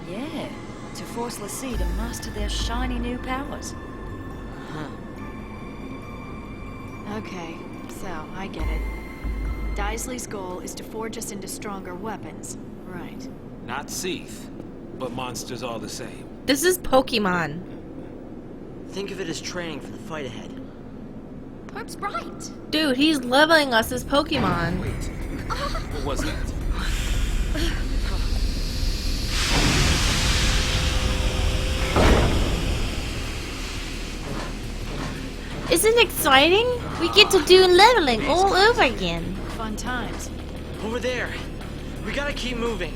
H: Yeah, to force Lassie to master their shiny new powers.
I: Okay, so I get it. Daisley's goal is to forge us into stronger weapons. Right.
G: Not Seath, but monsters all the same.
A: This is Pokemon.
F: Think of it as training for the fight ahead.
B: Hope's right.
A: Dude, he's leveling us as Pokemon.
G: Wait, what was that?
A: Isn't it exciting? We get to do leveling all over again.
I: Fun times.
F: Over there. We gotta keep moving.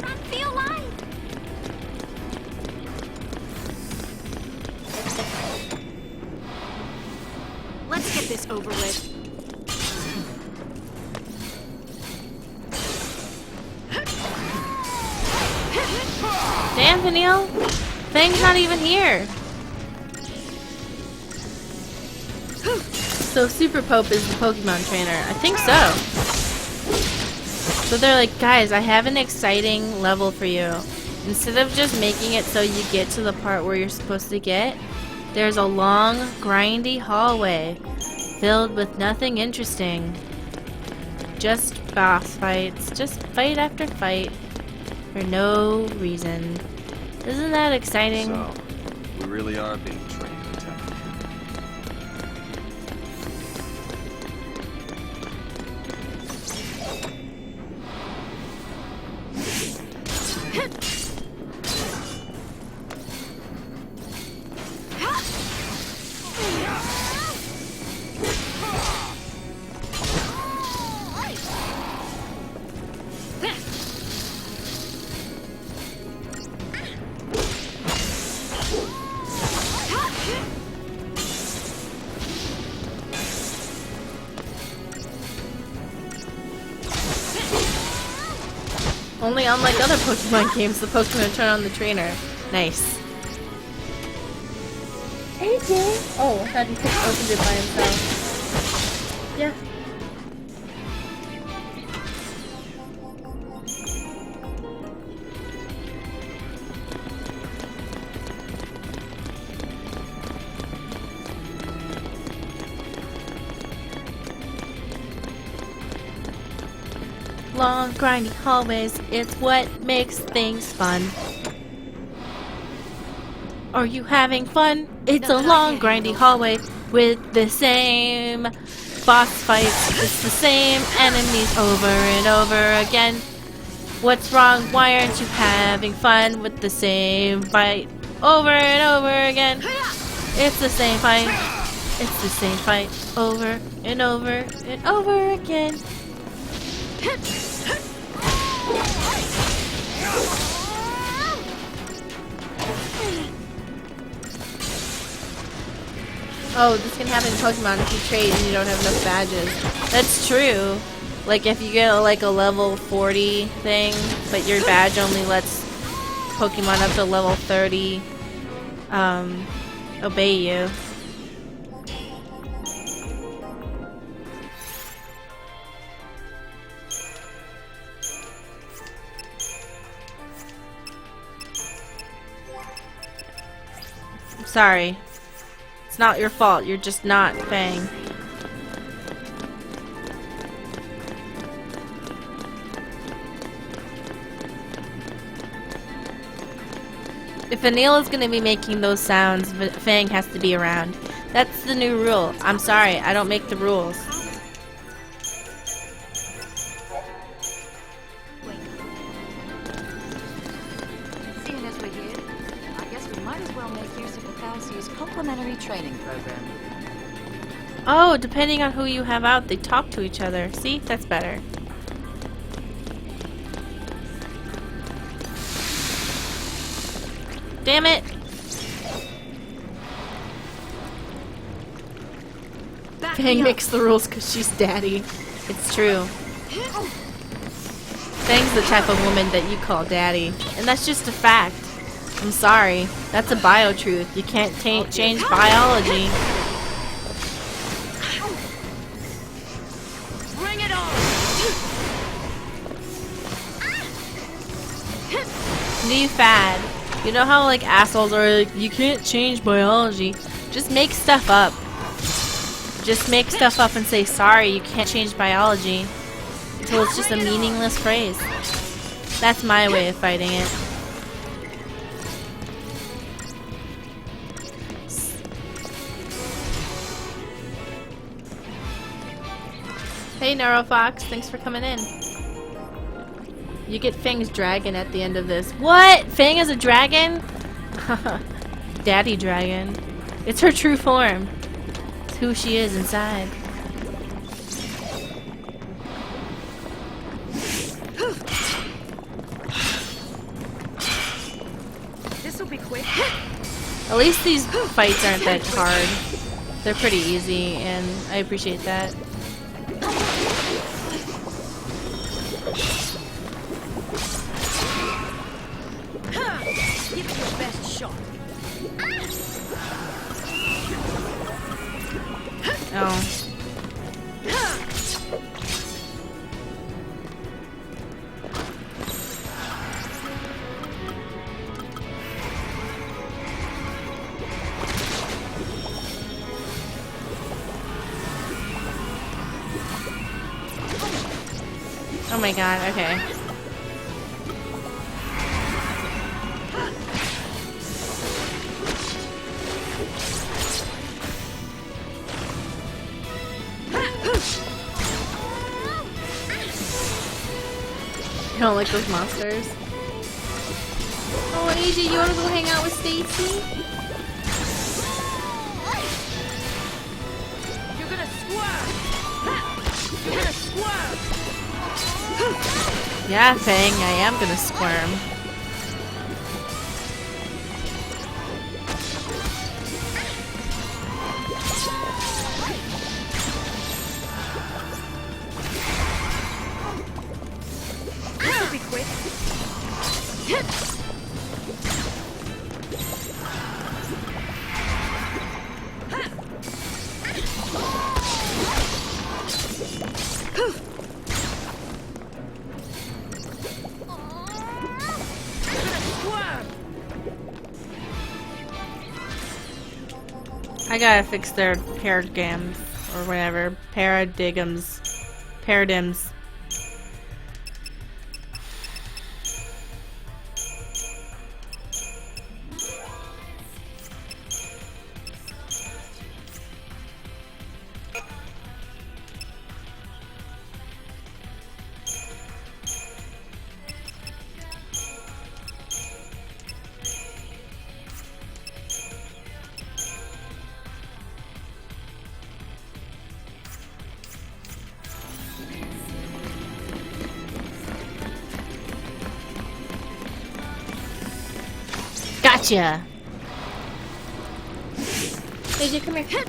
B: Run for your life.
I: Let's get this over with.
A: Damn, Vanille. Fang's not even here. So Super Pope is the Pokemon trainer. I think so. So they're like, guys, I have an exciting level for you. Instead of just making it so you get to the part where you're supposed to get, there's a long, grindy hallway filled with nothing interesting. Just boss fights. Just fight after fight for no reason. Isn't that exciting?
E: So, we really are being trained in temple.
A: Only unlike other Pokemon games, the Pokemon turn on the trainer. Nice. AJ! Oh, I thought he opened it by himself. Yeah. Long, grindy hallways, it's what makes things fun. Are you having fun? It's a long, grindy hallway with the same boss fights. It's the same enemies over and over again. What's wrong? Why aren't you having fun with the same fight over and over again? It's the same fight. It's the same fight over and over and over again. Oh, this can happen in Pokemon if you trade and you don't have enough badges. That's true. Like if you get like a level 40 thing, but your badge only lets Pokemon up to level 30 obey you. I'm sorry. It's not your fault. You're just not Fang. If Vanille is going to be making those sounds, Fang has to be around. That's the new rule. I'm sorry, I don't make the rules.
H: Seeing as we're here, I guess we might as well make use of the Falsi's complimentary training program.
A: Oh, depending on who you have out, they talk to each other. See? That's better. Damn it! Fang makes the rules because she's daddy. It's true. Fang's the type of woman that you call daddy. And that's just a fact. I'm sorry. That's a bio-truth. You can't change biology.
I: Bring it on!
A: New fad. You know how like assholes are like, you can't change biology. Just make stuff up. Just make stuff up and say, sorry, you can't change biology. Until it's just a meaningless phrase. That's my way of fighting it. Hey Neurofox, thanks for coming in. You get Fang's dragon at the end of this. What? Fang is a dragon? Daddy dragon. It's her true form. It's who she is inside.
I: This'll be quick.
A: At least these fights aren't that hard. They're pretty easy, and I appreciate that.
H: Give it your best shot.
A: Oh. Oh my god, okay. You don't like those monsters? Oh, AJ, you wanna go hang out with Stacy?
H: You're gonna squirm. You're gonna squirm.
A: Yeah, Fang, I am gonna squirm.
H: This'll be quick.
A: I gotta fix their paradigms, or whatever. Paradigms. Paradigms. Gotcha! AJ, come here.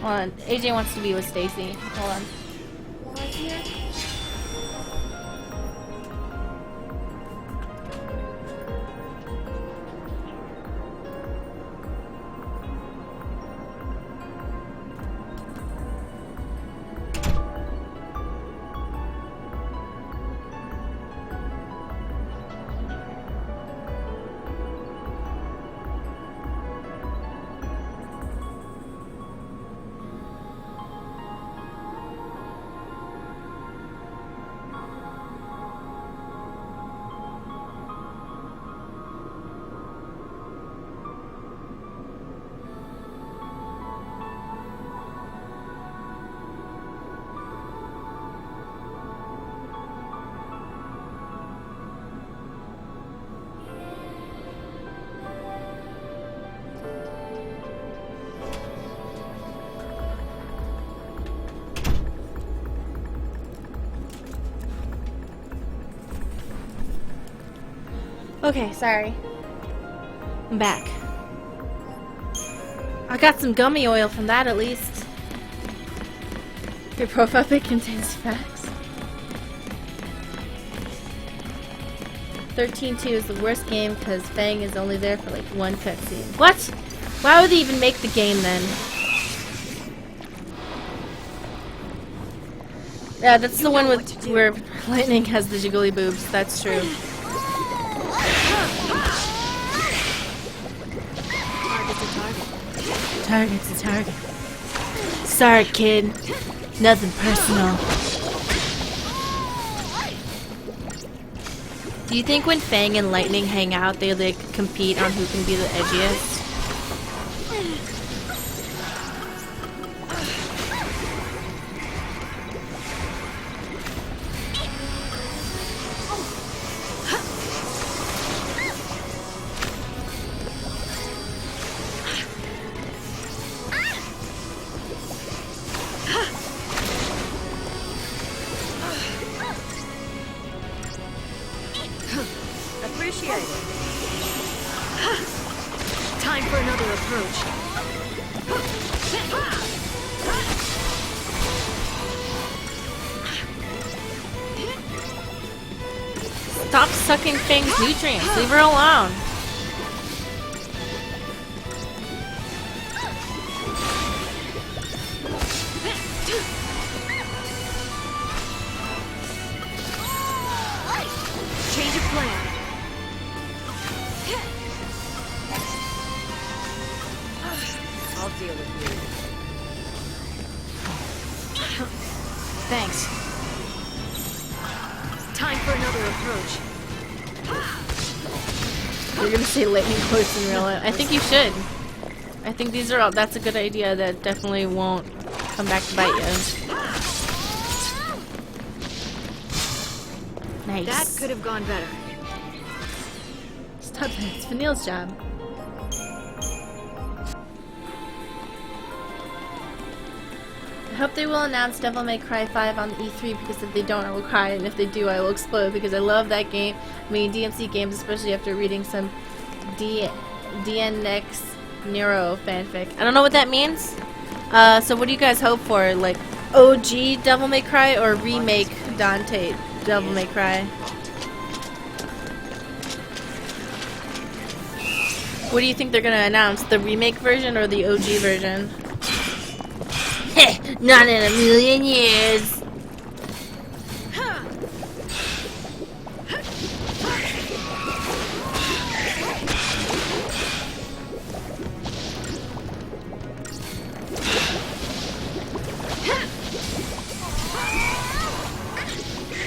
A: Hold on. AJ wants to be with Stacy. Hold on. Okay, sorry. I'm back. I got some gummy oil from that at least. Your profile pic contains facts. 13-2 is the worst game because Fang is only there for like one cutscene. What? Why would they even make the game then? Yeah, that's the one with where Lightning has the jiggly boobs. That's true. Target's a target. Sorry, kid. Nothing personal. Do you think when Fang and Lightning hang out, they like compete on who can be the edgiest? sucking Fang's nutrients. Leave her alone.
B: Change of plan.
H: I'll deal with you.
I: Thanks.
B: Time for another approach.
A: You're gonna say lightning quotes in real life. I think you should. I think these are all. That's a good idea. That definitely won't come back to bite you. Nice.
B: That could have gone better.
A: Stop it. It's Vanille's job. I hope they will announce Devil May Cry 5 on the E3 because if they don't, I will cry, and if they do, I will explode because I love that game. I mean, DMC games, especially after reading some DNX Nero fanfic. I don't know what that means. So what do you guys hope for? Like OG Devil May Cry or remake Dante Devil May Cry? What do you think they're gonna announce? The remake version or the OG version? Not in a million years.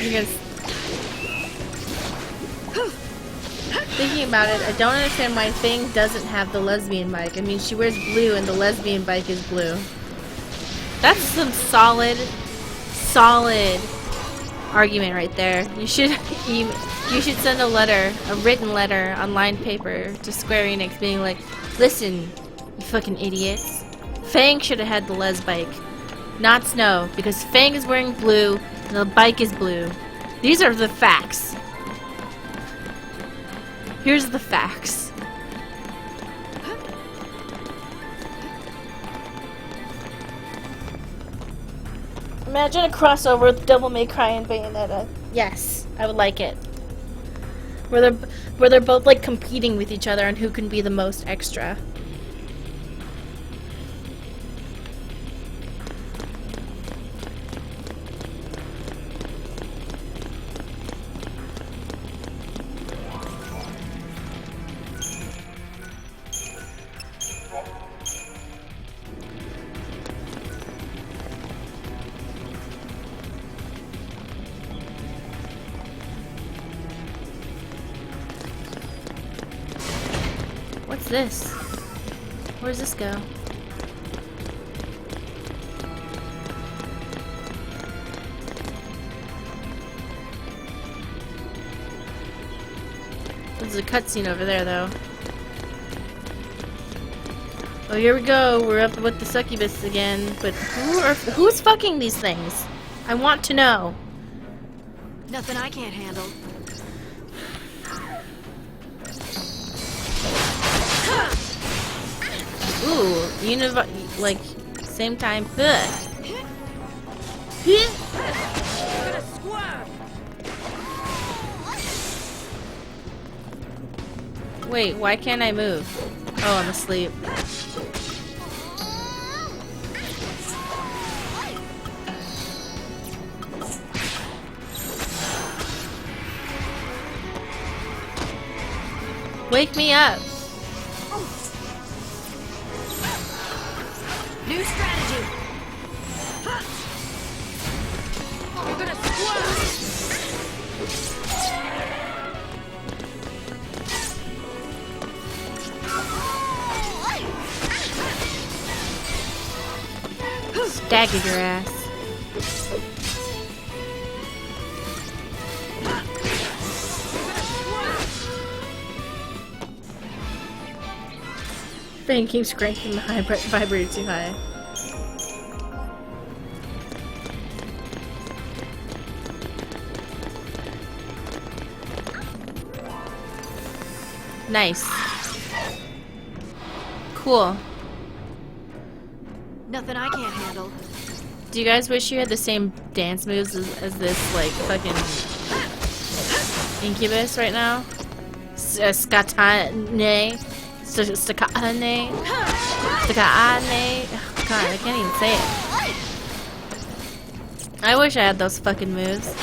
A: Because thinking about it, I don't understand why Fang doesn't have the lesbian bike. I mean, she wears blue and the lesbian bike is blue. That's some solid argument right there. You should send a letter, a written letter on lined paper to Square Enix being like, listen, you fucking idiots. Fang should have had the les bike, not Snow, because Fang is wearing blue and the bike is blue. These are the facts. Here's the facts. Imagine a crossover with Devil May Cry and Bayonetta. Yes, I would like it. Where they're both like competing with each other on who can be the most extra. What's this? Where does this go? There's a cutscene over there, though. Oh, here we go. We're up with the succubus again. But who's fucking these things? I want to know.
B: Nothing I can't handle.
A: Ooh, like, same time. Wait, why can't I move? Oh, I'm asleep. Wake me up.
B: New strategy. You're gonna squirm.
A: Stagger your ass. Fang keeps cranking the vibrator too high. Nice. Cool.
B: Nothing I can't handle.
A: Do you guys wish you had the same dance moves as this, like, fucking Incubus right now. Skatane. Stakane. Stakane. Oh, God, I can't even say it. I wish I had those fucking moves.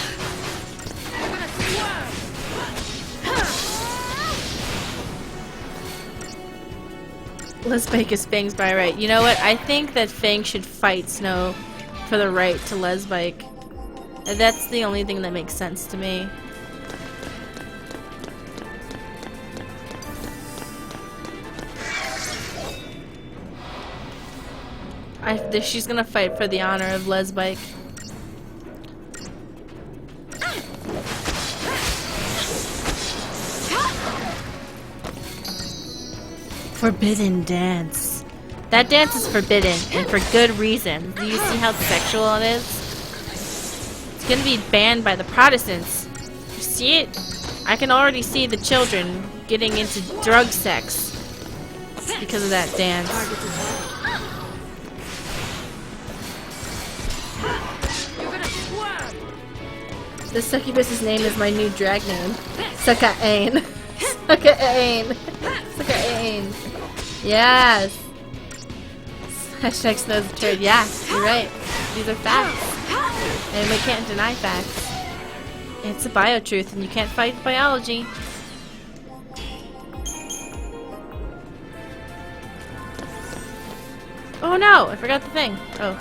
A: Let's make his Fang's by right. You know what? I think that Fang should fight Snow for the right to Lesbike. That's the only thing that makes sense to me. She's gonna fight for the honor of Lesbike. Forbidden dance. That dance is forbidden, and for good reason. Do you see how sexual it is? It's gonna be banned by the Protestants. You see it? I can already see the children getting into drug sex because of that dance. The succubus's name is my new drag name. Sucka-ain. Sucka-ain. Sucka-ain. Yes. Hashtag Snow's a turd. Yeah, you're right. These are facts. And we can't deny facts. It's a bio-truth and you can't fight biology. Oh no! I forgot the thing. Oh.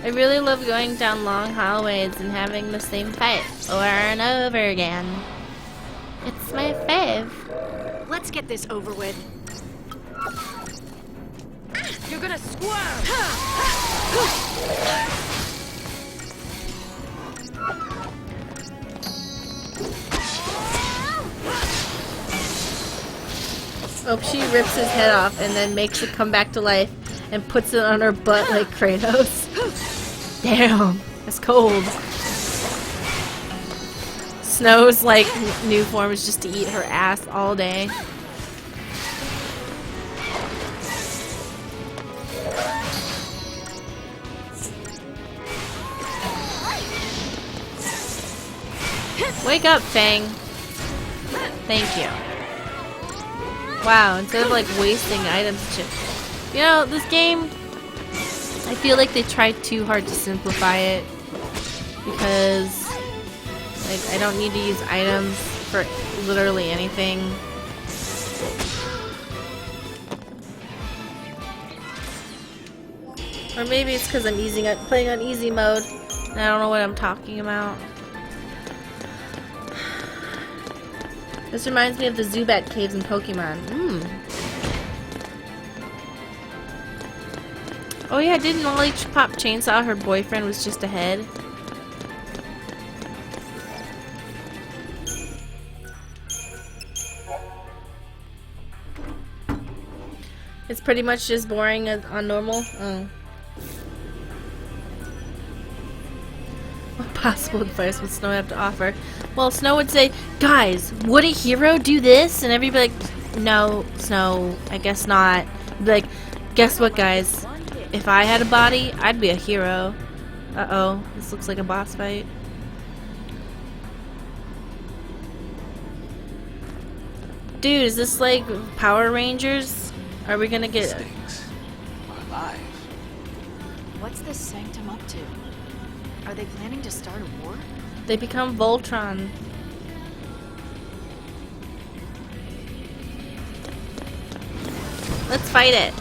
A: I really love going down long hallways and having the same fight over and over again. It's my fave.
I: Let's get this over with.
H: You're gonna squirm!
A: Oh, she rips his head off and then makes it come back to life and puts it on her butt like Kratos. Damn, that's cold. Snow's like new form is just to eat her ass all day. Wake up, Fang. Thank you. Wow, instead of like wasting items and shit. You know, this game, I feel like they tried too hard to simplify it. Because, like, I don't need to use items for literally anything. Or maybe it's because I'm playing on easy mode and I don't know what I'm talking about. This reminds me of the Zubat caves in Pokemon. Oh yeah, didn't Lollipop Chainsaw her boyfriend was just ahead? It's pretty much just boring on normal. Oh. What possible advice would Snow have to offer? Well, Snow would say, guys, would a hero do this? And everybody be like, no, Snow, I guess not. Be like, guess what, guys? If I had a body, I'd be a hero. Uh-oh, this looks like a boss fight. Dude, is this like Power Rangers? Are we gonna get...
E: Things are alive.
I: What's this sanctum up to? Are they planning to start a war?
A: They become Voltron. Let's fight it.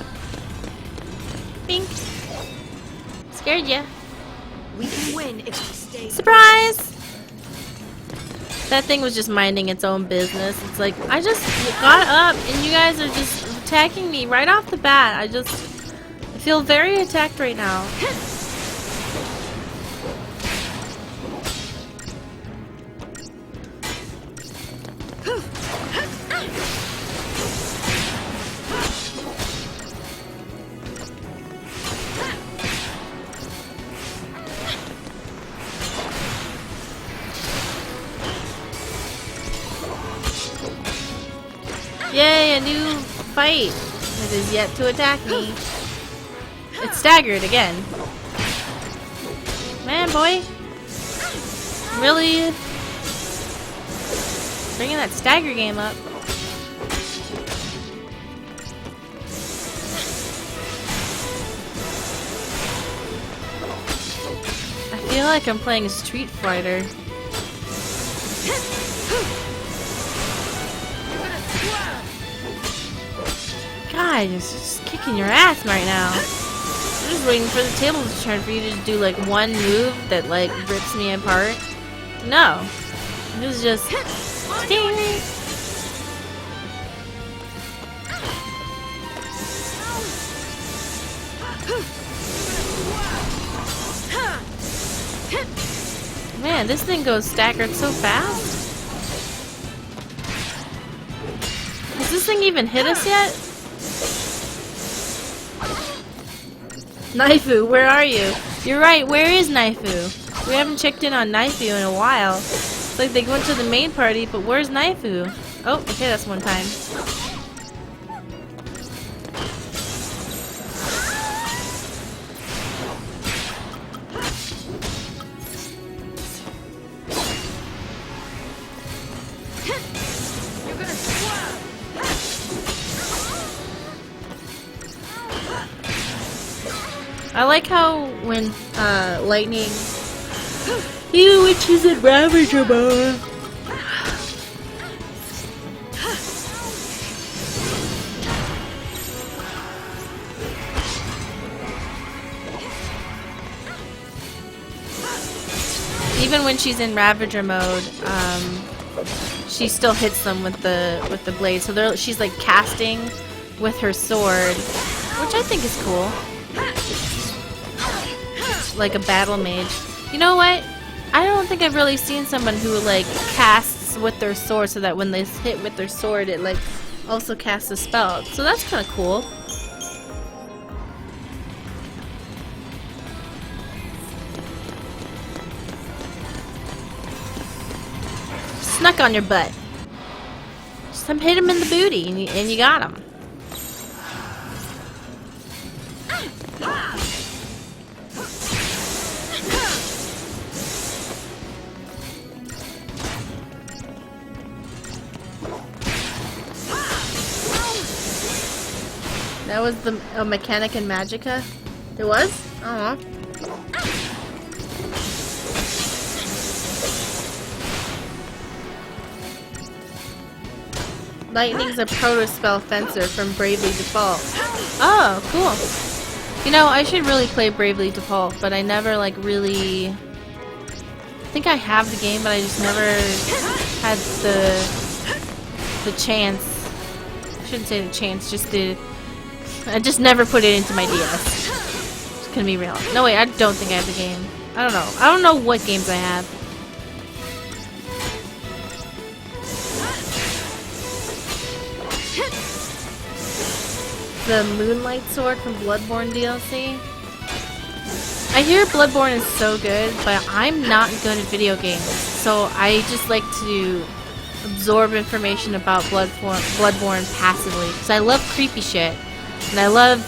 A: Bink. Scared ya.
I: We can win if we stay.
A: Surprise! That thing was just minding its own business. It's like, I just got up and you guys are just attacking me right off the bat. I feel very attacked right now. Yay, a new fight that is yet to attack me. it's staggered again. Man, boy. Really bringing that stagger game up. I feel like I'm playing Street Fighter. God, it's just kicking your ass right now. I'm just waiting for the table to turn for you to just do like one move that like rips me apart. No. This is just ding. Man, this thing goes staggered so fast. Has this thing even hit us yet? Naifu, where are you? You're right, where is Naifu? We haven't checked in on Naifu in a while. It's like they went to the main party, but where's Naifu? Oh, okay, that's one time. I like how when lightning even when she's in Ravager mode. Even when she's in Ravager mode, she still hits them with the blade. So she's like casting with her sword, which I think is cool. Like a battle mage. You know what? I don't think I've really seen someone who like casts with their sword so that when they hit with their sword it like also casts a spell. So that's kind of cool. Snuck on your butt. Just hit him in the booty and you got him. That was the mechanic in Magica? It was? I don't know. Lightning's a proto-spell fencer from Bravely Default. Oh, cool. You know, I should really play Bravely Default, but I never, like, really... I think I have the game, but I just never had the chance. I shouldn't say the chance, just the... I just never put it into my DS. Just gonna be real. No, wait, I don't think I have the game. I don't know. I don't know what games I have. The Moonlight Sword from Bloodborne DLC. I hear Bloodborne is so good, but I'm not good at video games. So I just like to absorb information about Bloodborne passively. Because I love creepy shit. And I love,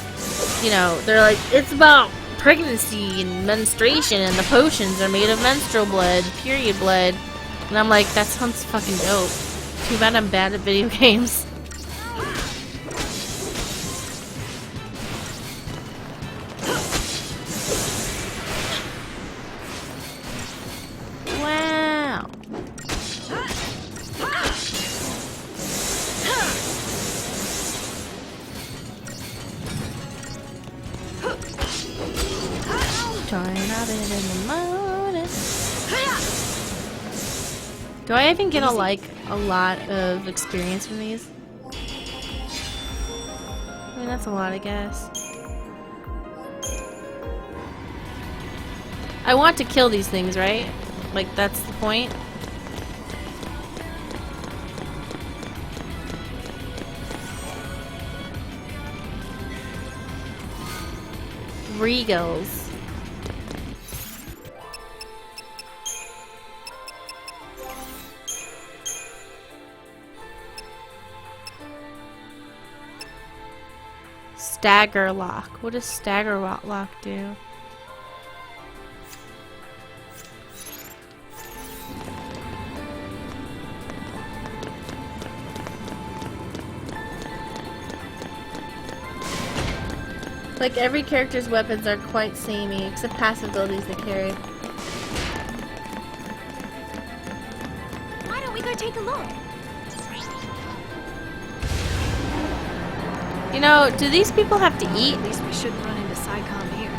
A: you know, they're like, it's about pregnancy and menstruation and the potions are made of menstrual blood, period blood. And I'm like, that sounds fucking dope. Too bad I'm bad at video games. Wow. Turn out in the morning. Do I even get a lot of experience from these? I mean, that's a lot, I guess. I want to kill these things, right? Like, that's the point. Regals. Stagger lock. What does stagger lock do? Like, every character's weapons are quite samey, except passive abilities they carry.
B: Why don't we go take a look?
A: You know, do these people have to eat?
I: At least we shouldn't run into SciComm here.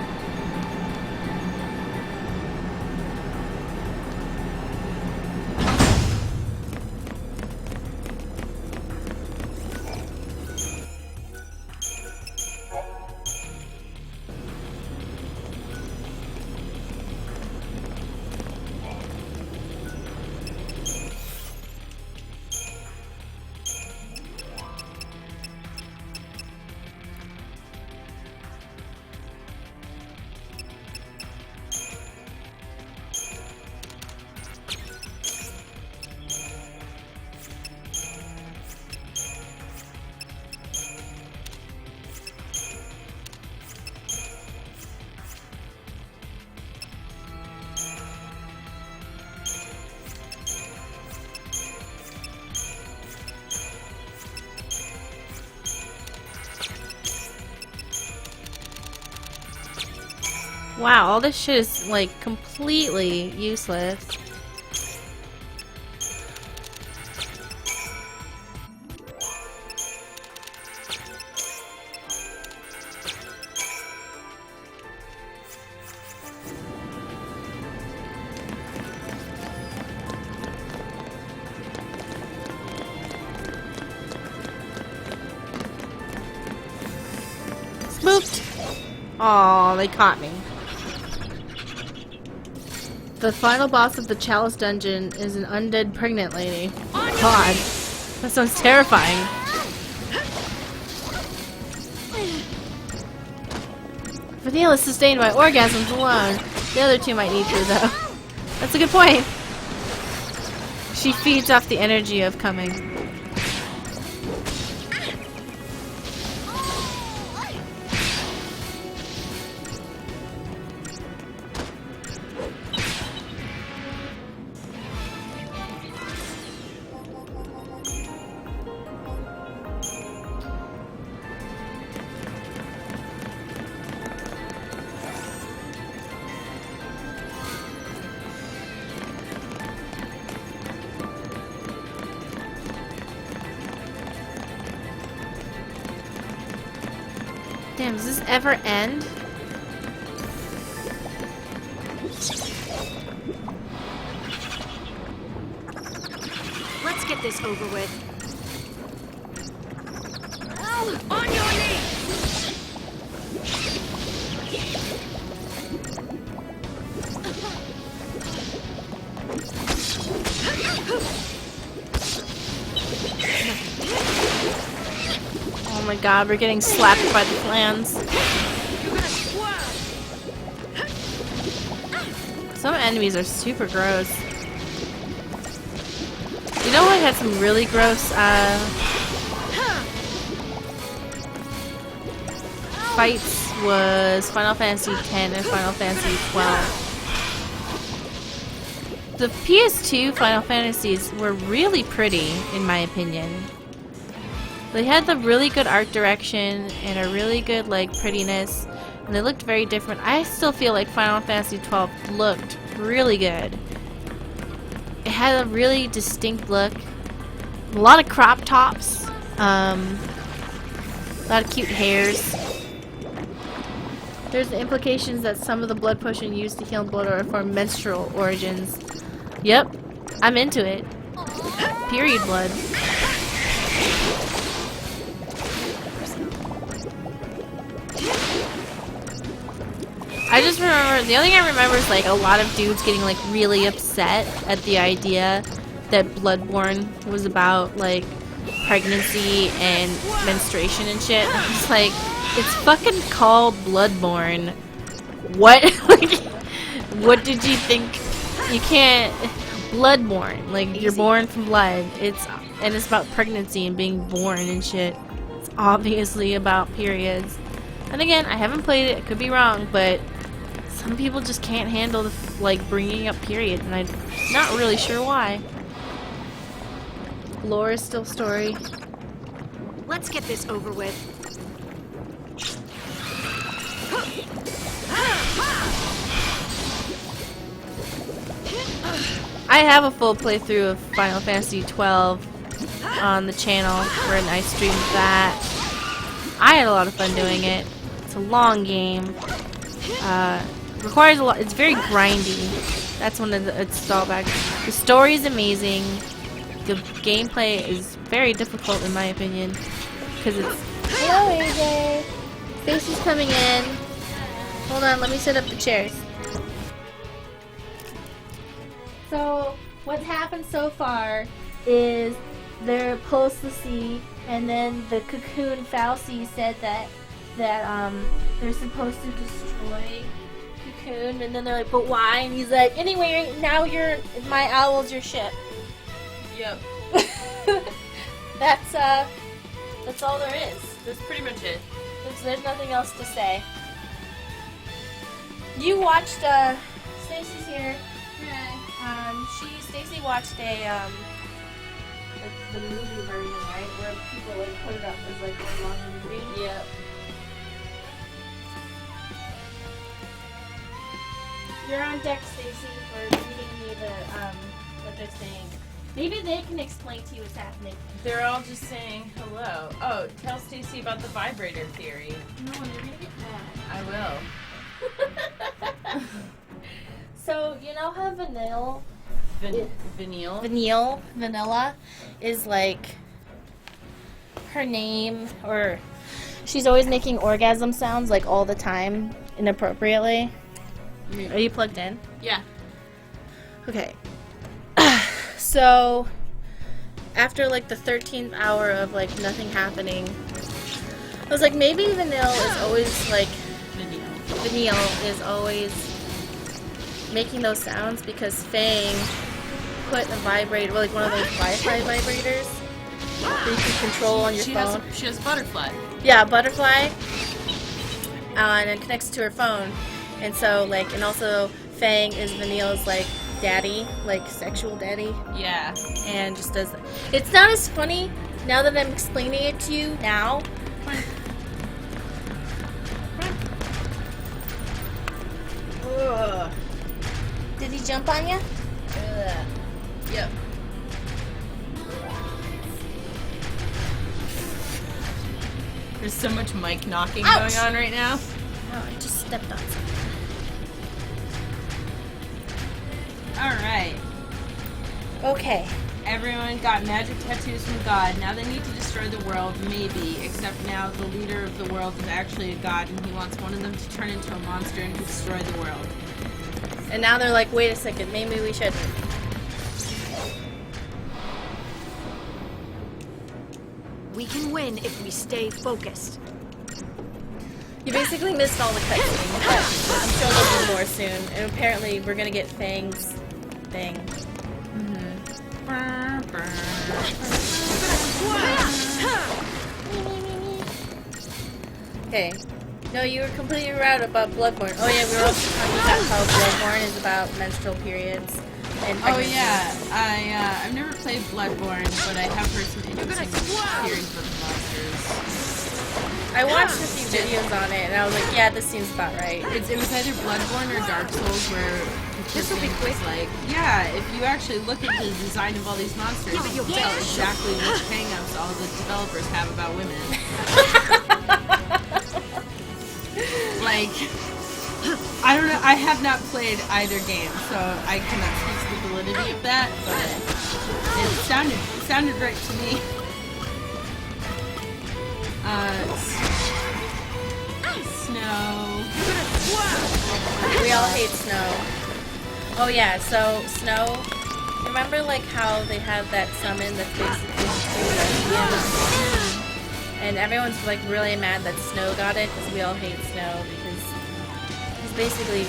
A: Wow, all this shit is like completely useless. Spooked! Aw, they caught me. The final boss of the Chalice Dungeon is an undead pregnant lady. God, that sounds terrifying. Vanilla is sustained by orgasms alone. The other two might need to, though. That's a good point. She feeds off the energy of coming. Damn, does this ever end?
I: Let's get this over with.
B: On your knees!
A: Oh my god, we're getting slapped by the clans. Some enemies are super gross. You know what had some really gross fights was Final Fantasy X and Final Fantasy XII. The PS2 Final Fantasies were really pretty, in my opinion. They had the really good art direction and a really good like prettiness, and they looked very different. I still feel like Final Fantasy XII looked really good. It had a really distinct look. A lot of crop tops. A lot of cute hairs. There's the implications that some of the blood potion used to heal blood are from menstrual origins. Yep, I'm into it. Period blood. I just remember, the only thing I remember is like a lot of dudes getting like really upset at the idea that Bloodborne was about like pregnancy and menstruation and shit. I was like, it's fucking called Bloodborne. What? Like, what did you think? You can't. Bloodborne. Like, you're born from blood. And it's about pregnancy and being born and shit. It's obviously about periods. And again, I haven't played it. I could be wrong, but some people just can't handle the, like, bringing up period, and I'm not really sure why. Lore is still story.
I: Let's get this over with.
A: I have a full playthrough of Final Fantasy XII on the channel where I streamed that. I had a lot of fun doing it. It's a long game. Requires a lot. It's very grindy. That's one of its drawbacks. The story is amazing. The gameplay is very difficult in my opinion because it's. Hello, AJ. Stacy's coming in. Hold on, let me set up the chairs. So, what's happened so far is they're post the sea, and then the cocoon Falsey said that they're supposed to destroy cocoon, and then they're like, but why? And he's like, anyway, now my owl's your ship.
J: Yep.
A: That's all there is.
J: That's pretty much it.
A: There's nothing else to say. You watched, Stacy's here. Stacy watched the movie version, right? Where people like put it up as like a long movie.
J: Yep.
A: You're on deck, Stacy, for reading me what they're saying. Maybe they can explain to you what's happening.
J: They're all just saying hello. Oh, tell Stacy about the vibrator theory.
A: No, you're gonna get mad.
J: I will.
A: So, you know how Vanilla is like her name, or she's always making orgasm sounds like all the time, inappropriately. Are you plugged in?
J: Yeah.
A: Okay. So, after like the 13th hour of like nothing happening, I was like, maybe Vanille is always like Vanille is always making those sounds because Fang put a vibrator, like one of those Wi-Fi vibrators that you can control on your phone.
J: She has Butterfly.
A: Yeah, Butterfly. And it connects to her phone. And so, like, and also Fang is Vanille's, like, daddy, like, sexual daddy.
J: Yeah.
A: And just does. It's not as funny now that I'm explaining it to you now. Ugh. Did he jump on you?
J: Yep. There's so much mic knocking
A: Ouch!
J: going on right now.
A: Oh, I just stepped on something.
J: Alright.
A: Okay.
J: Everyone got magic tattoos from God. Now they need to destroy the world, maybe. Except now the leader of the world is actually a god, and he wants one of them to turn into a monster and destroy the world.
A: And now they're like, wait a second, maybe we shouldn't.
I: We can win if we stay focused.
A: You basically missed all the cutscenes, but I'm sure there'll be more soon. And apparently we're gonna get Fang's thing. Okay. No, you were completely right about Bloodborne. Oh yeah, we were also talking about how Bloodborne is about menstrual periods. And
J: Oh yeah, I've never played Bloodborne, but I have heard some interesting theories about the monsters.
A: I watched a few videos on it, and I was like, yeah, this seems about right.
J: It was either Bloodborne or Dark Souls, where this will be quick. Like, yeah, if you actually look at the design of all these monsters, you can tell exactly which hang-ups all the developers have about women. Like, I don't know. I have not played either game, so I cannot speak to the validity of that. But it sounded right to me. Snow.
A: We all hate Snow. Oh yeah, so Snow. Remember like how they have that summon that's basically lesbian? And everyone's like really mad that Snow got it because we all hate Snow because he's basically a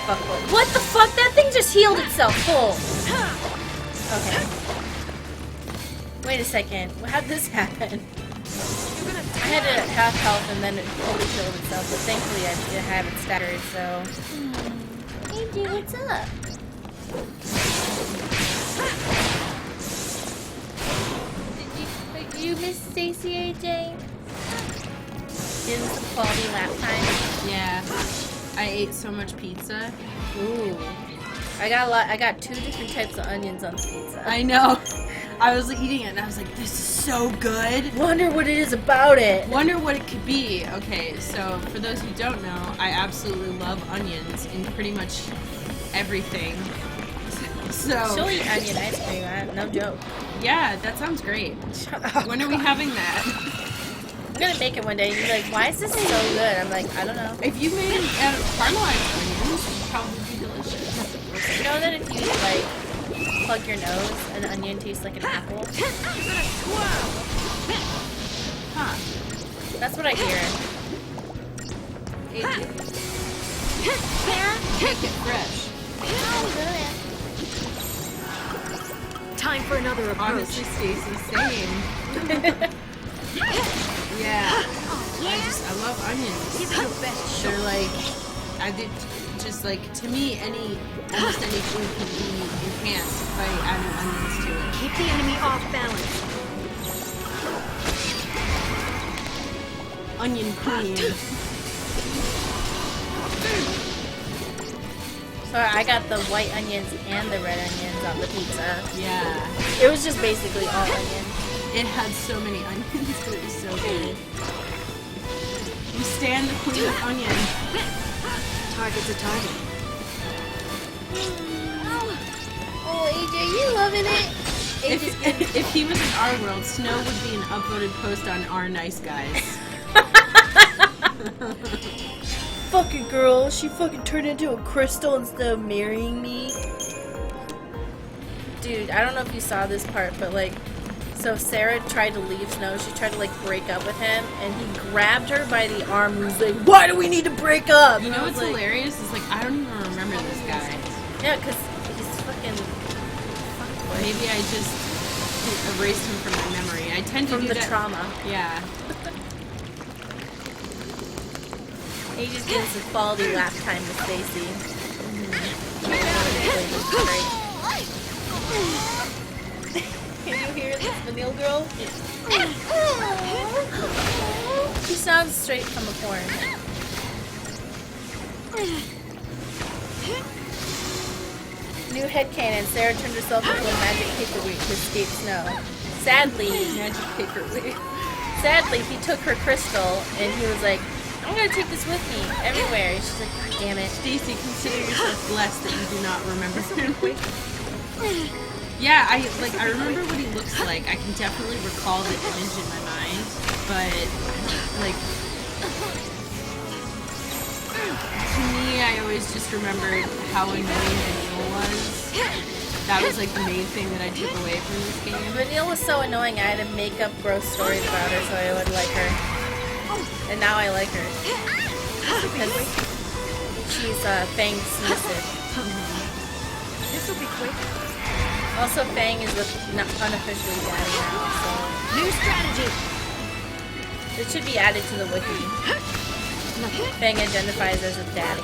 A: fuckboy. What the fuck? That thing just healed itself full. Okay. Wait a second. How'd this happen? had it at half health and then it fully killed itself, but thankfully I didn't have it staggered, so... Hey dude, what's up? Did you miss Stacy, AJ? Getting some quality lap time?
J: Yeah. I ate so much pizza.
A: Ooh. I got 2 different types of onions on the pizza.
J: I know. I was eating it and I was like, this is so good.
A: Wonder what it is about it.
J: Wonder what it could be. Okay, so for those who don't know, I absolutely love onions in pretty much everything. So
A: She'll eat onion ice cream, no joke.
J: yeah, that sounds great.
A: Shut up.
J: When are we having that?
A: I'm gonna make it one day and you're like, why is this so good? I'm like, I don't know.
J: If you made it out of caramelized onions, it would probably be delicious.
A: You know that if you like plug your nose, an onion tastes like an apple?
J: Huh.
A: That's what I hear.
J: Make it fresh.
H: Time for another approach.
J: Honestly, Stacy, same. Yeah. I love onions.
H: Give it your best shot.
J: They're like, just like, to me, almost any food can be enhanced by adding onions to it.
H: Keep the enemy off balance.
J: Onion queen.
A: So I got the white onions and the red onions on the pizza.
J: Yeah.
A: It was just basically all onion.
J: It had so many onions, but it was so good. You stand the queen of onion.
H: Target's a target.
A: Oh, AJ, you loving it?
J: If he was in our world, Snow would be an upvoted post on our nice guys.
A: Fucking girl, she fucking turned into a crystal instead of marrying me. Dude, I don't know if you saw this part, but like, so Sarah tried to leave Snow. She tried to like break up with him, and he grabbed her by the arm and was like, "Why do we need to break up?"
J: You know what's hilarious is like, I don't even remember this guy.
A: Yeah, because he's fucking.
J: Maybe I just erased him from my memory. I tend to
A: From
J: do
A: the
J: that.
A: trauma.
J: Yeah.
A: He just gives some quality lap time to Stacy. Can you hear this vanilla girl? She sounds straight from a porn. New headcanon. Sarah turned herself into a magic paperweight to escape Snow. Sadly,
J: Magic paperweight.
A: Sadly, he took her crystal and he was like, I'm gonna take this with me everywhere. And she's like, God damn it.
J: Stacy, consider yourself blessed that you do not remember him. Yeah, I remember what he looks like. I can definitely recall the image in my mind, but like to me, I always just remembered how annoying Vanille was. That was like the main thing that I took away from this game.
A: Vanille was so annoying. I had to make up gross stories about her so I would like her. And now I like her. Because she's Fang's submissive.
H: This'll be quick.
A: Also, Fang is unofficially daddy now, so
H: New strategy.
A: it should be added to the wiki. Fang identifies as a daddy.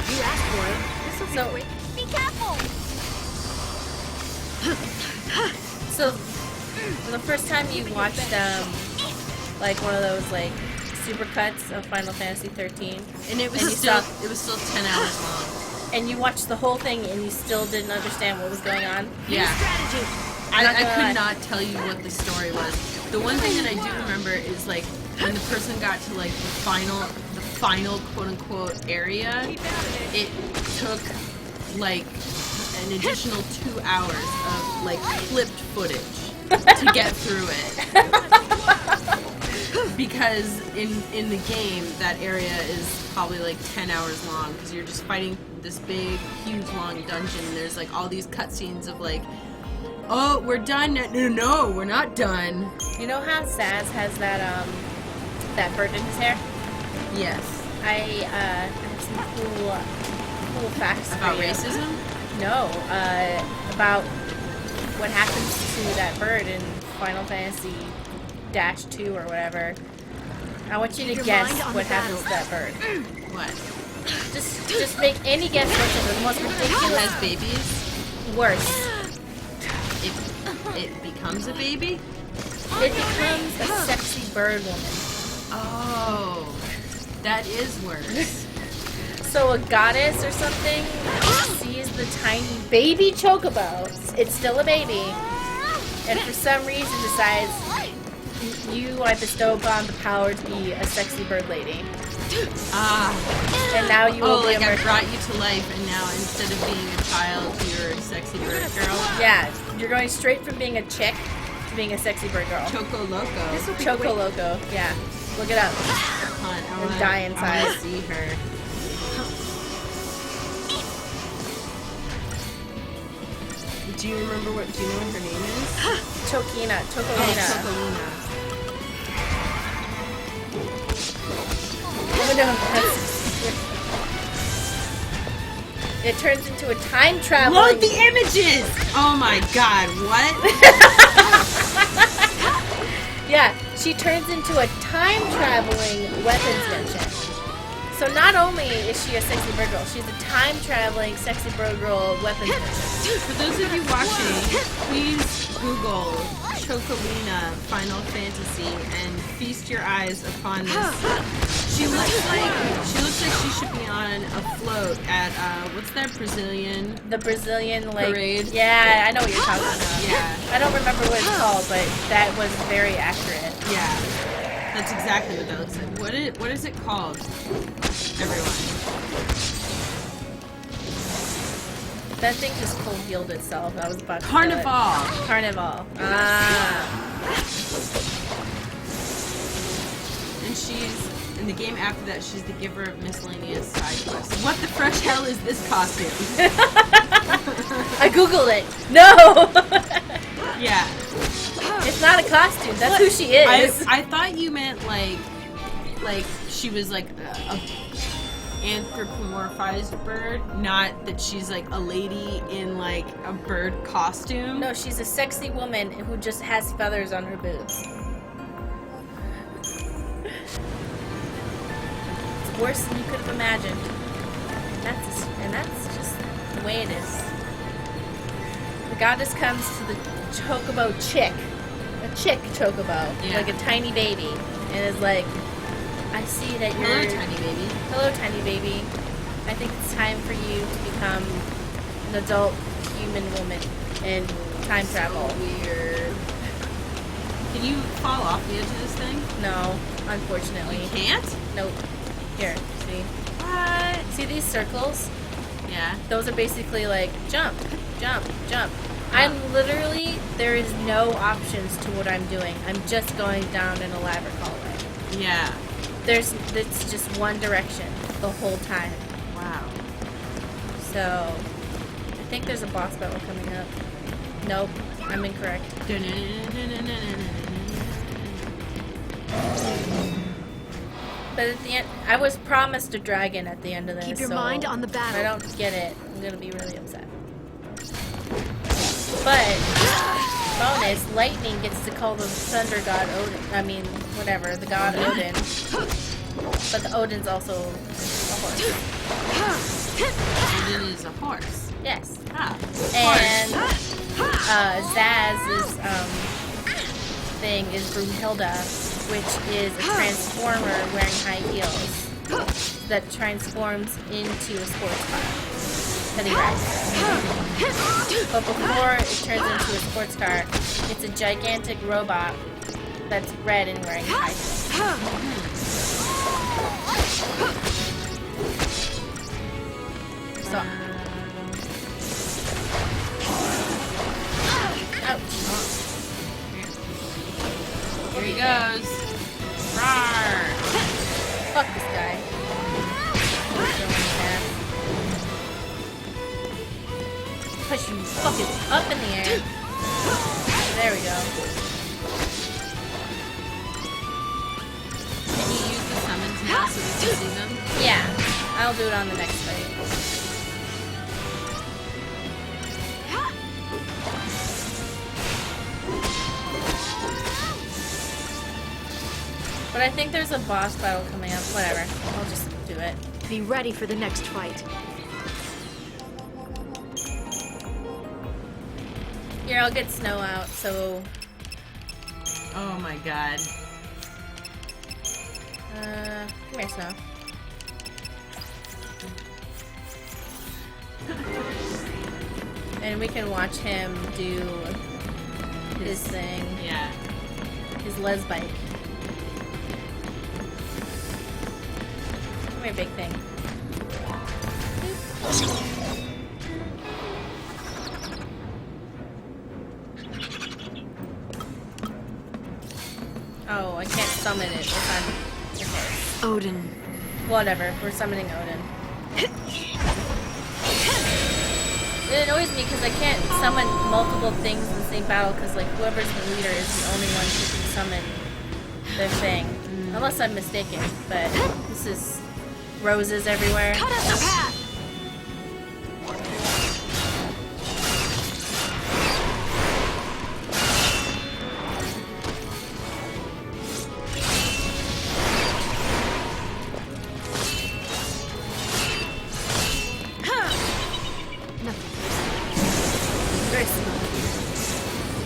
H: You asked for it. This'll be
A: So,
H: quick.
B: Be careful!
A: so the first time you watched like one of those like supercuts of Final Fantasy 13,
J: And it was
A: And you
J: still
A: saw-
J: it was still 10 hours long.
A: and you watched the whole thing and you still didn't understand what was going on.
J: Yeah.
H: Strategy.
J: I
A: not gonna lie.
J: could not tell you what the story was. The one thing that I do remember is like when the person got to like the final quote unquote area, it took like an additional 2 hours of like clipped footage to get through it. Because in the game that area is probably like 10 hours long because you're just fighting this big, huge, long dungeon. And there's like all these cutscenes of like, oh, we're done. No, we're not done.
A: You know how Saz has that bird in his hair?
J: Yes.
A: I have some cool facts
J: About
A: for you.
J: racism?
A: No, about what happens to that bird in Final Fantasy -2 or whatever. I want you to guess what happens to that bird.
J: What?
A: Just make any guess whatsoever. The most
J: It
A: ridiculous.
J: has babies?
A: Worse.
J: It becomes a baby?
A: It becomes a sexy bird woman.
J: Oh. That is worse.
A: So a goddess or something sees the tiny baby chocobo. It's still a baby. And for some reason decides you I bestow upon the power to be a sexy bird lady.
J: Ah.
A: And now you will be
J: like
A: a
J: I brought you to life, and now instead of being a child, you're a sexy bird girl.
A: Yeah, you're going straight from being a chick to being a sexy bird girl.
J: Choco Loco.
A: Choco Loco, yeah. Look it up.
J: I
A: die inside.
J: wanna see her. Do you know what her name is?
A: Chocolina. Oh no, it turns into a time travel.
J: Load the images! Oh my god, what?
A: Yeah, she turns into a time traveling weapons ninja. So not only is she a sexy bird girl, she's a time traveling sexy bird girl weapons ninja.
J: For those of you watching, please Google Chocolina Final Fantasy and feast your eyes upon this. She looks like she should be on a float at what's that Brazilian?
A: The Brazilian like
J: parade.
A: Yeah, I know what you're talking about.
J: Yeah.
A: I don't remember what it's called, but that was very accurate.
J: Yeah. That's exactly what that looks like. What is it called? Everyone.
A: That thing just full healed itself. I was about to
J: Carnival.
A: Carnival. Ah.
J: And she's in the game after that. She's the giver of miscellaneous side quests. What the fresh hell is this costume?
A: I googled it. No.
J: Yeah.
A: It's not a costume. That's who she is.
J: I thought you meant like she was like a anthropomorphized bird, not that she's like a lady in like a bird costume.
A: No, she's a sexy woman who just has feathers on her boobs. It's worse than you could have imagined. And that's just the way it is. The goddess comes to the chocobo chick. A chick chocobo.
J: Yeah.
A: Like a tiny baby. And is like, I see that you're...
J: Hello, tiny baby.
A: Hello, tiny baby. I think it's time for you to become an adult human woman and time travel.
J: Weird. Can you fall off the edge of this thing?
A: No, unfortunately.
J: You can't?
A: Nope. Here, see?
J: What?
A: See these circles?
J: Yeah.
A: Those are basically like jump, jump, jump. I'm literally, there is no options to what I'm doing. I'm just going down an elaborate hallway.
J: Yeah.
A: It's just one direction the whole time.
J: Wow.
A: So, I think there's a boss battle coming up. Nope, I'm incorrect. But at the end, I was promised a dragon at the end of this.
B: Keep your
A: so
B: mind on the battle.
A: If I don't get it, I'm gonna be really upset. But bonus, lightning gets to call the thunder god Odin. I mean, whatever, the god Odin. But the Odin's also a horse.
J: Odin is a horse.
A: Yes.
J: Ah.
A: And Zaz's thing is Broomhilda, which is a transformer wearing high heels that transforms into a sports car that he rides. But before it turns into a sports car, it's a gigantic robot that's red and wearing high heels. So, ouch.
J: Here he goes. Rawr.
A: Fuck this guy. Push him fucking up in the air. There we go.
J: Can you use the summons now so we can see them?
A: Yeah, I'll do it on the next fight. But I think there's a boss battle coming up. Whatever. I'll just do it.
I: Be ready for the next fight.
A: Here, I'll get Snow out, so...
J: Oh my god.
A: Come here, Snow. And we can watch him do his thing.
J: Yeah.
A: His les bike. Come here, big thing. Oh, I can't summon it if I'm... Okay.
I: Odin.
A: Whatever, we're summoning Odin. It annoys me because I can't summon multiple things in the same battle because, like, whoever's the leader is the only one who can summon their thing. Unless I'm mistaken, but this is roses everywhere.
I: Cut us a path!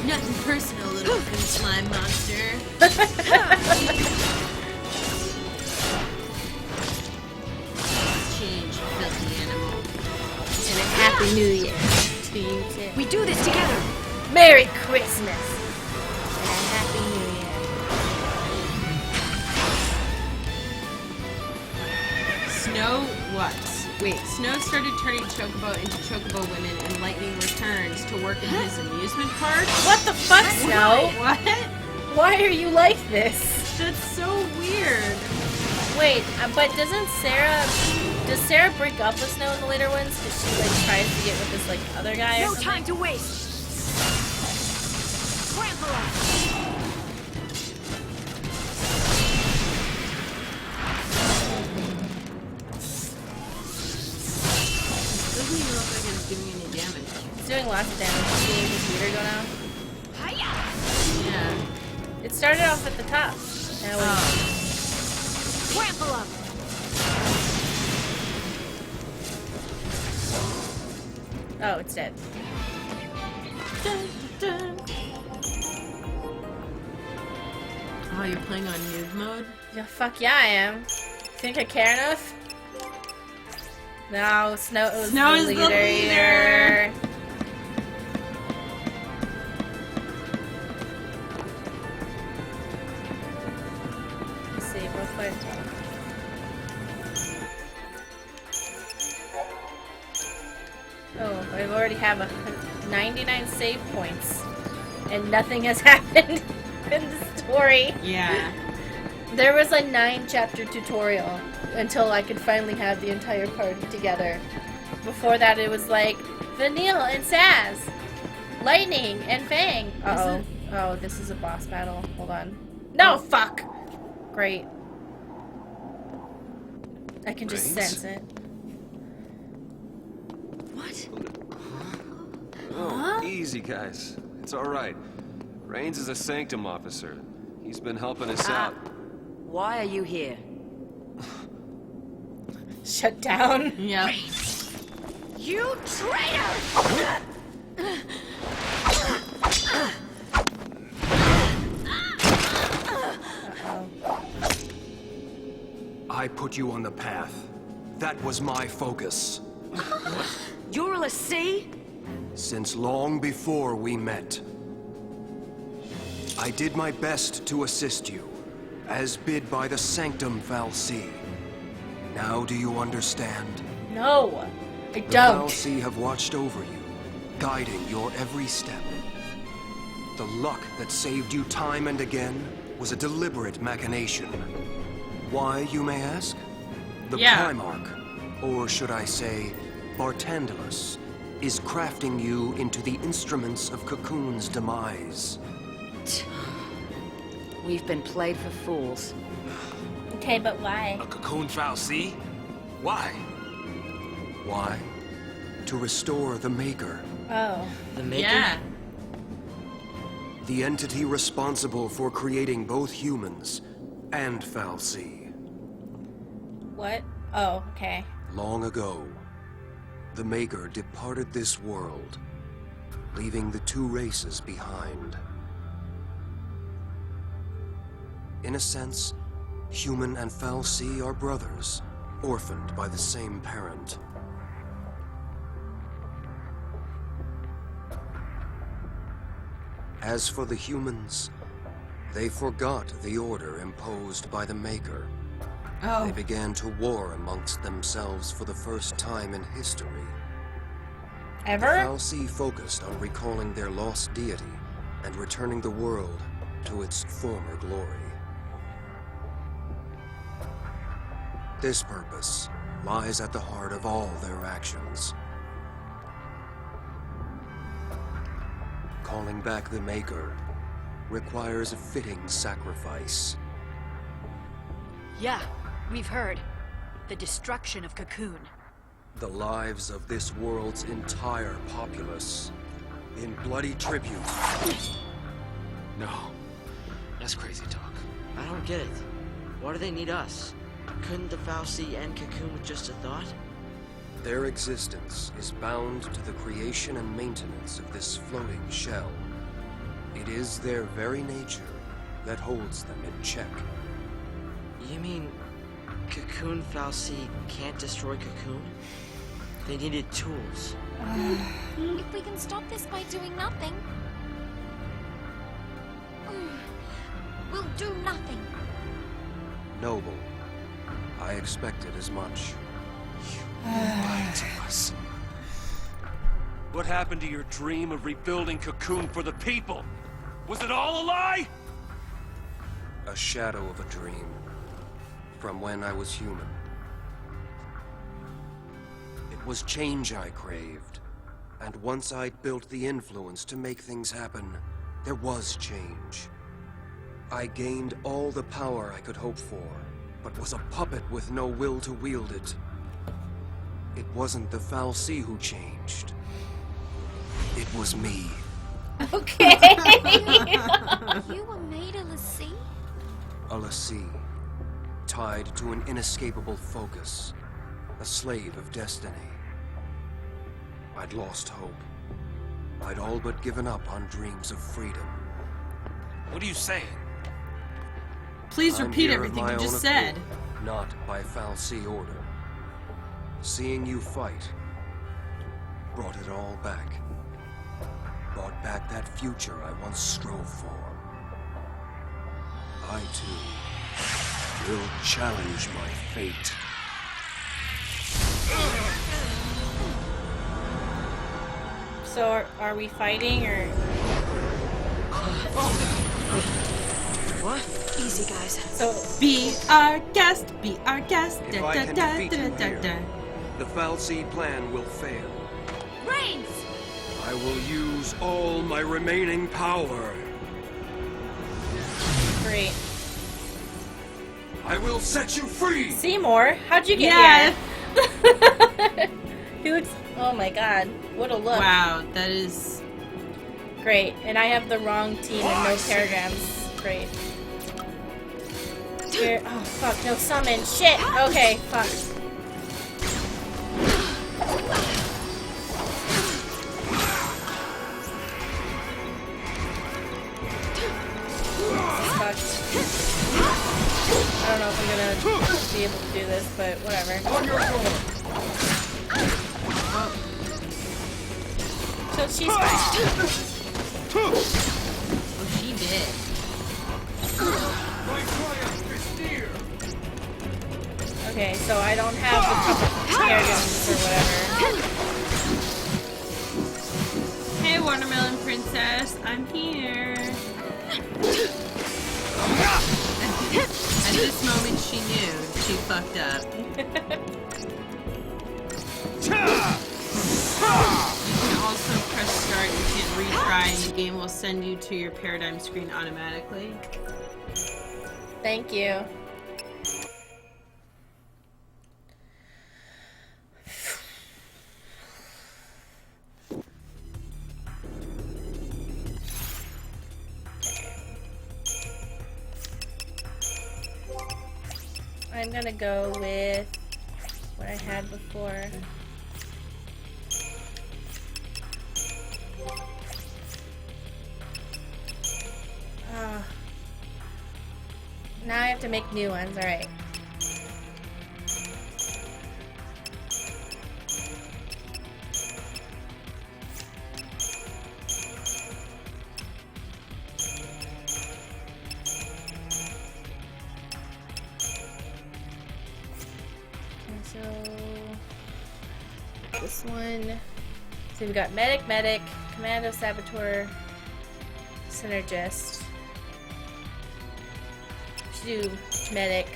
J: Nothing personal, little food slime monster. Change, filthy animal.
A: And a Happy New Year to you too.
I: We do this together!
A: Merry Christmas! And a Happy New Year.
J: Snow what? Wait, Snow started turning Chocobo into Chocobo women and Lightning returns to work in his amusement park?
A: What the fuck, Snow?
J: What?
A: Why are you like this?
J: That's so weird.
A: Wait, but does Sarah break up with Snow in the later ones? Because she, like, tries to get with this, like, other guy or
I: No
A: something?
I: time to waste! Trample us!
J: Doesn't even look like it's giving any damage.
A: It's doing lots of damage. You see his meter go down?
J: Yeah.
A: It started off at the top. Now
I: Trample up!
A: oh, it's dead.
J: Dun, dun. Oh, you're playing on noob mode?
A: Yeah, fuck yeah, I am. Think I care enough? No, Snow is the leader. Here. Let's see, real quick. Oh, I already have 99 save points, and nothing has happened in the story.
J: Yeah.
A: There was a 9-chapter tutorial until I could finally have the entire party together. Before that, it was like Vanille and Saz, Lightning and Fang. Uh-oh. Oh, this is a boss battle. Hold on. No, fuck! Great. I can just sense it.
I: What?
E: Oh, easy, guys. It's all right. Rains is a Sanctum officer. He's been helping us out.
H: Why are you here?
A: Shut down.
J: Yep.
I: You traitor!
C: I put you on the path. That was my focus.
H: You're a Lassie?
C: Since long before we met. I did my best to assist you, as bid by the Sanctum Valsi. Now do you understand?
A: No, I
C: The
A: don't.
C: Valsi have watched over you, guiding your every step. The luck that saved you time and again was a deliberate machination. Why, you may ask? The
J: Yeah.
C: Primarch, or should I say, Bartandalus, is crafting you into the instruments of Cocoon's demise.
H: We've been played for fools.
A: Okay, but why?
G: A cocoon Fal'Cie? Why?
C: Why? To restore the Maker,
A: Oh.
H: The Maker?
J: Yeah.
C: the entity responsible for creating both humans and Fal'Cie.
A: What? Oh, okay.
C: Long ago, the Maker departed this world, leaving the two races behind. In a sense, human and Fal'Cie are brothers, orphaned by the same parent. As for the humans, they forgot the order imposed by the Maker.
J: Oh.
C: They began to war amongst themselves for the first time in history. The
A: Ever?
C: Fal'Cie focused on recalling their lost deity and returning the world to its former glory. This purpose lies at the heart of all their actions. Calling back the Maker requires a fitting sacrifice.
I: Yeah, we've heard. The destruction of Cocoon.
C: The lives of this world's entire populace in bloody tribute.
G: No. That's crazy talk.
F: I don't get it. Why do they need us? Couldn't the Fal'Cie end Cocoon with just a thought?
C: Their existence is bound to the creation and maintenance of this floating shell. It is their very nature that holds them in check.
F: You mean Cocoon Fal'Cie can't destroy Cocoon? They needed tools.
B: If we can stop this by doing nothing, we'll do nothing.
C: Noble, I expected as much.
E: Lied to us. What happened to your dream of rebuilding Cocoon for the people? Was it all a lie?
C: A shadow of a dream. From when I was human. It was change I craved. And once I'd built the influence to make things happen, there was change. I gained all the power I could hope for, but was a puppet with no will to wield it. It wasn't the Fal'Cie who changed. It was me.
A: Okay.
B: You were made a lassie?
C: A lassie, tied to an inescapable focus, a slave of destiny. I'd lost hope. I'd all but given up on dreams of freedom.
E: What are you saying?
J: Please
C: I'm
J: repeat
C: here of
J: everything
C: my
J: you
C: own
J: just said.
C: accord, not by Fal'Cie order. Seeing you fight brought it all back. Brought back that future I once strove for. I, too, will challenge my fate.
A: So are we fighting or?
F: What?
I: Easy, guys.
A: So
J: Be our guest, be our guest.
C: If I can defeat you here, the Fal'Cie plan will fail.
B: Brains!
C: I will use all my remaining power.
A: great.
C: I will set you free!
A: Seymour, how'd you get
J: Yeah.
A: here? He looks. Oh my god, what a look!
J: Wow, that is.
A: Great, and I have the wrong team and no paragrams. Great. Here. Oh fuck, no summon. Shit. Okay, fuck. I don't know if I'm gonna be able to do this, but whatever. So she's fine.
J: Oh, she did.
A: Okay, so I don't have the couple air guns or whatever.
J: Hey, Watermelon Princess, I'm here. At this moment, she knew she fucked up. You can also press start. You can't retry, and the game will send you to your paradigm screen automatically.
A: Thank you. I'm gonna go with what I had before. Now I have to make new ones, alright. This one. So we've got Medic, Commando, Saboteur, Synergist. We should do Medic.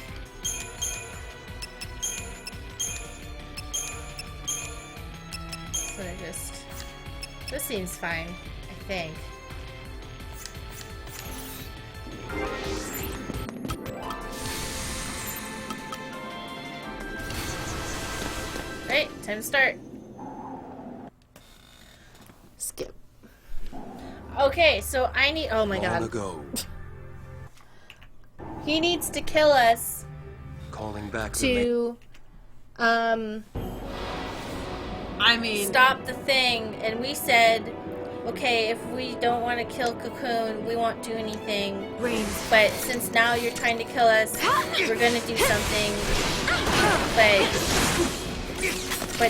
A: Synergist. This seems fine, I think. Alright, time to start. Skip. Okay, so I need. Oh my god.
C: Ago,
A: He needs to kill us
C: calling back
A: to,
J: I mean,
A: stop the thing, and we said, okay, if we don't want to kill Cocoon, we won't do anything. But since now you're trying to kill us, we're gonna do something. But we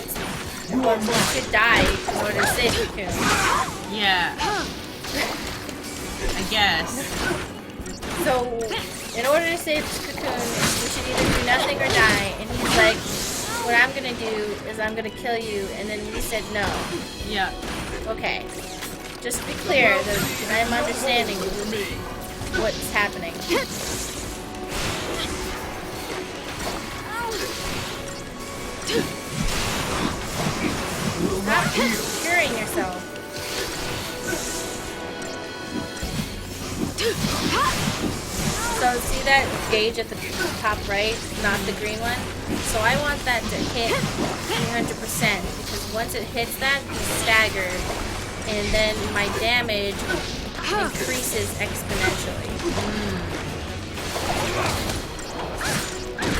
A: should die in order to save Cocoon.
J: yeah. I guess.
A: So, in order to save Cocoon, we should either do nothing or die. And he's like, what I'm gonna do is I'm gonna kill you. And then we said no.
J: Yeah.
A: Okay. Just to be clear, that I'm understanding what's happening. Stop curing yourself. So see that gauge at the top right, not the green one? So I want that to hit 300% because once it hits that, you stagger, and then my damage increases exponentially. But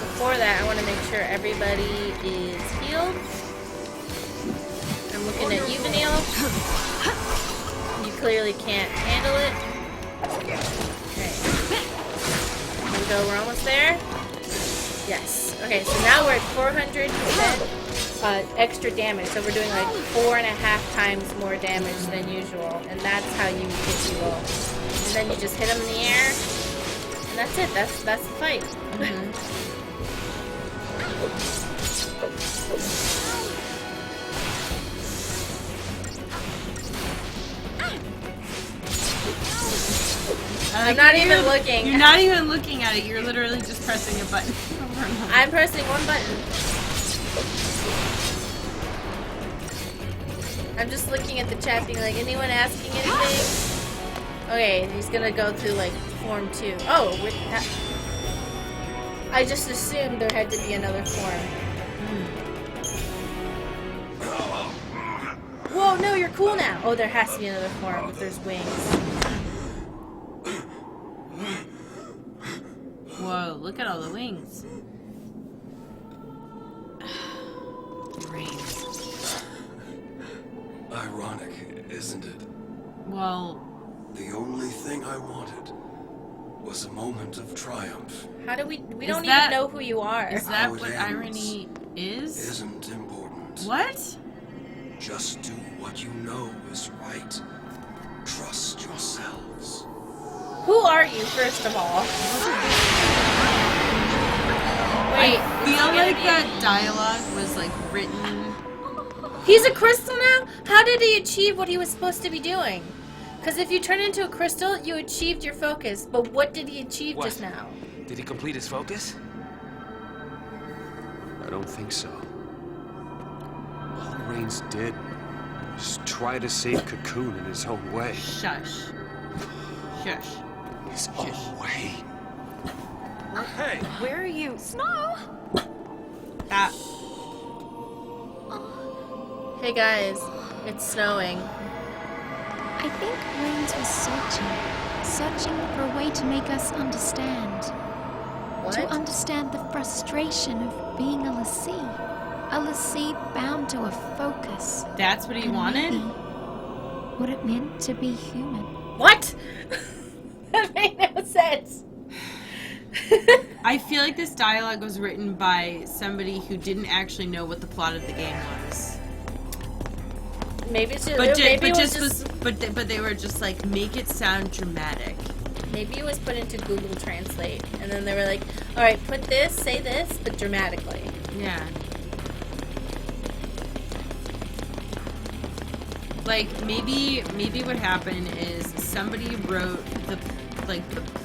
A: before that, I want to make sure everybody is healed. I'm looking at you, Vanille. You clearly can't handle it. Okay. Here we go, we're almost there. Yes. Okay, so now we're at 400% extra damage. So we're doing like 4.5 times more damage than usual. And that's how you hit people. And then you just hit them in the air. And that's it. That's the fight. I'm not even looking.
J: You're not even looking at it. You're literally just pressing a button.
A: I'm pressing one button. I'm just looking at the chat being like, anyone asking anything? Okay, he's gonna go through like form 2. Oh, with that. I just assumed there had to be another form. Whoa, no, you're cool now. Oh, there has to be another form if there's wings.
J: Whoa, look at all the wings. Brains.
C: Ironic, isn't it?
J: Well,
C: The only thing I wanted was a moment of triumph.
A: How do we don't even
J: that-
A: know who you are.
J: is that
C: How it
J: what
C: ends
J: irony is?
C: Isn't important.
J: What?
C: Just do what you know is right. Trust yourselves.
A: Who are you, first of all? Wait,
J: I feel like that dialogue was like written.
A: he's a crystal now? How did he achieve what he was supposed to be doing? Because if you turn into a crystal, you achieved your focus. But what did he achieve
G: What?
A: just now?
G: Did he complete his focus?
C: I don't think so.
E: All Reigns did was try to save Cocoon in his own way.
J: Shush. Shush.
C: His own way.
E: Hey!
I: Where are you?
B: Snow!
J: That.
A: Hey guys, it's snowing.
B: I think Reigns was searching for a way to make us understand.
A: What?
B: To understand the frustration of being a l'Cie. A l'Cie bound to a focus.
J: That's what he
B: And
J: wanted?
B: maybe what it meant to be human.
A: What? That made no sense.
J: I feel like this dialogue was written by somebody who didn't actually know what the plot of the game was.
A: Maybe it's just.
J: But
A: maybe it was just.
J: but they were just like, make it sound dramatic.
A: Maybe it was put into Google Translate, and then they were like, "All right, put this, say this, but dramatically."
J: Yeah. Like maybe what happened is somebody wrote the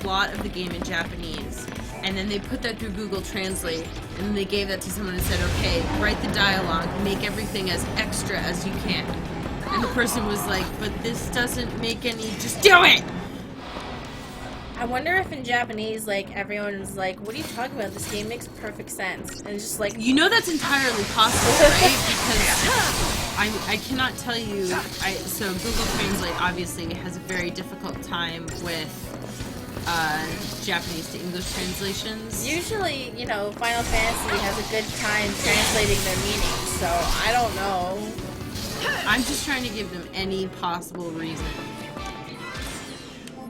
J: plot of the game in Japanese, and then they put that through Google Translate, and then they gave that to someone and said, "Okay, write the dialogue, make everything as extra as you can." And the person was like, "But this doesn't make any. Just do it."
A: I wonder if in Japanese, like, everyone was like, "What are you talking about? This game makes perfect sense," and it's just like,
J: You know that's entirely possible, right? Because I cannot tell you. So Google Translate obviously has a very difficult time with Japanese to English translations.
A: usually, you know, Final Fantasy has a good time translating their meanings, so I don't know.
J: I'm just trying to give them any possible reason.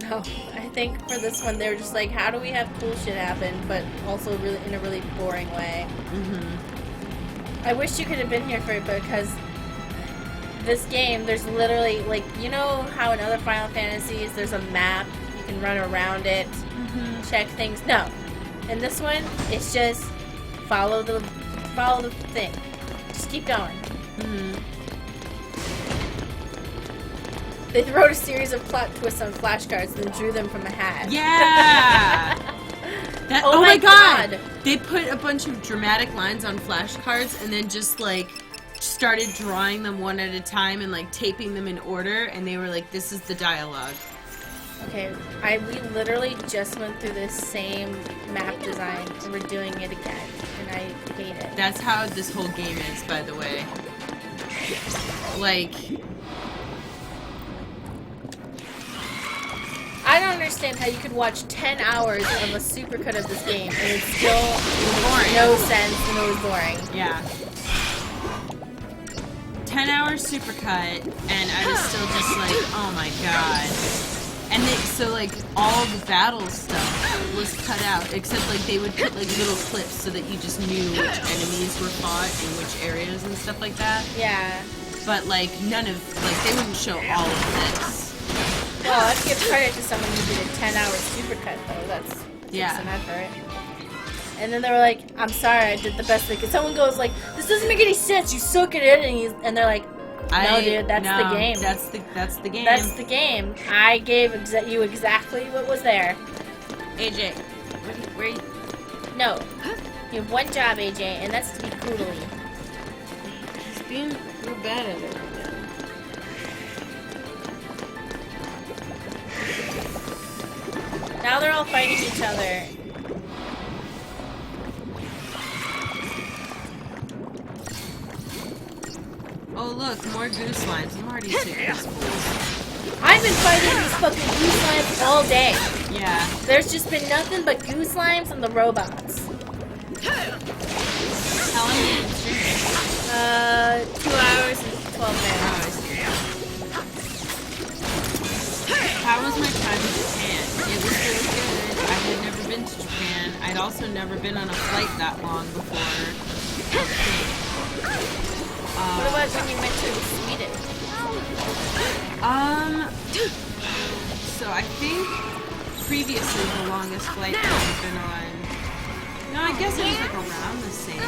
A: No, I think for this one, they were just like, how do we have cool shit happen, but also really in a really boring way. I wish you could have been here for it, because this game, there's literally, like, you know how in other Final Fantasies, there's a map, you can run around it, check things? No. In this one, it's just follow the thing. Just keep going. They wrote a series of plot twists on flashcards and then drew them from a hat.
J: Yeah!
A: Oh my God!
J: They put a bunch of dramatic lines on flashcards and then just like started drawing them one at a time and like taping them in order, and they were like, "This is the dialogue."
A: Okay, we literally just went through this same map design and we're doing it again, and I hate it.
J: That's how this whole game is, by the way. Like,
A: I don't understand how you could watch 10 hours of a supercut of this game and it still makes no sense and it was boring.
J: yeah. 10-hour supercut, and I was still just like, oh my god. And so like all the battle stuff was cut out, except like they would put like little clips so that you just knew which enemies were fought in which areas and stuff like that.
A: Yeah.
J: But like none of, like they wouldn't show all of this.
A: Well, I'd give credit to someone who did a 10-hour supercut though. That's some effort. And then they were like, "I'm sorry, I did the best I could." Someone goes like, "This doesn't make any sense. You suck at it," and they're like, "No, dude, that's the game.
J: That's the game.
A: That's the game. I gave you exactly what was there."
J: AJ, where you?
A: No, you have one job, AJ, and that's to be poodly.
J: He's being real bad at it right now.
A: Now they're all fighting each other.
J: Oh look, more goose slimes. I'm already sick of this fool.
A: I've been fighting these fucking goose slimes all day.
J: Yeah.
A: There's just been nothing but goose slimes and the robots.
J: How long have you been streaming?
A: 2 hours and 12 minutes.
J: How was my time in Japan? It was really good. I had never been to Japan. I'd also never been on a flight that long before.
A: What about when you went to Sweden?
J: So I think previously the longest flight that I've been on. No, I guess it was like around the same.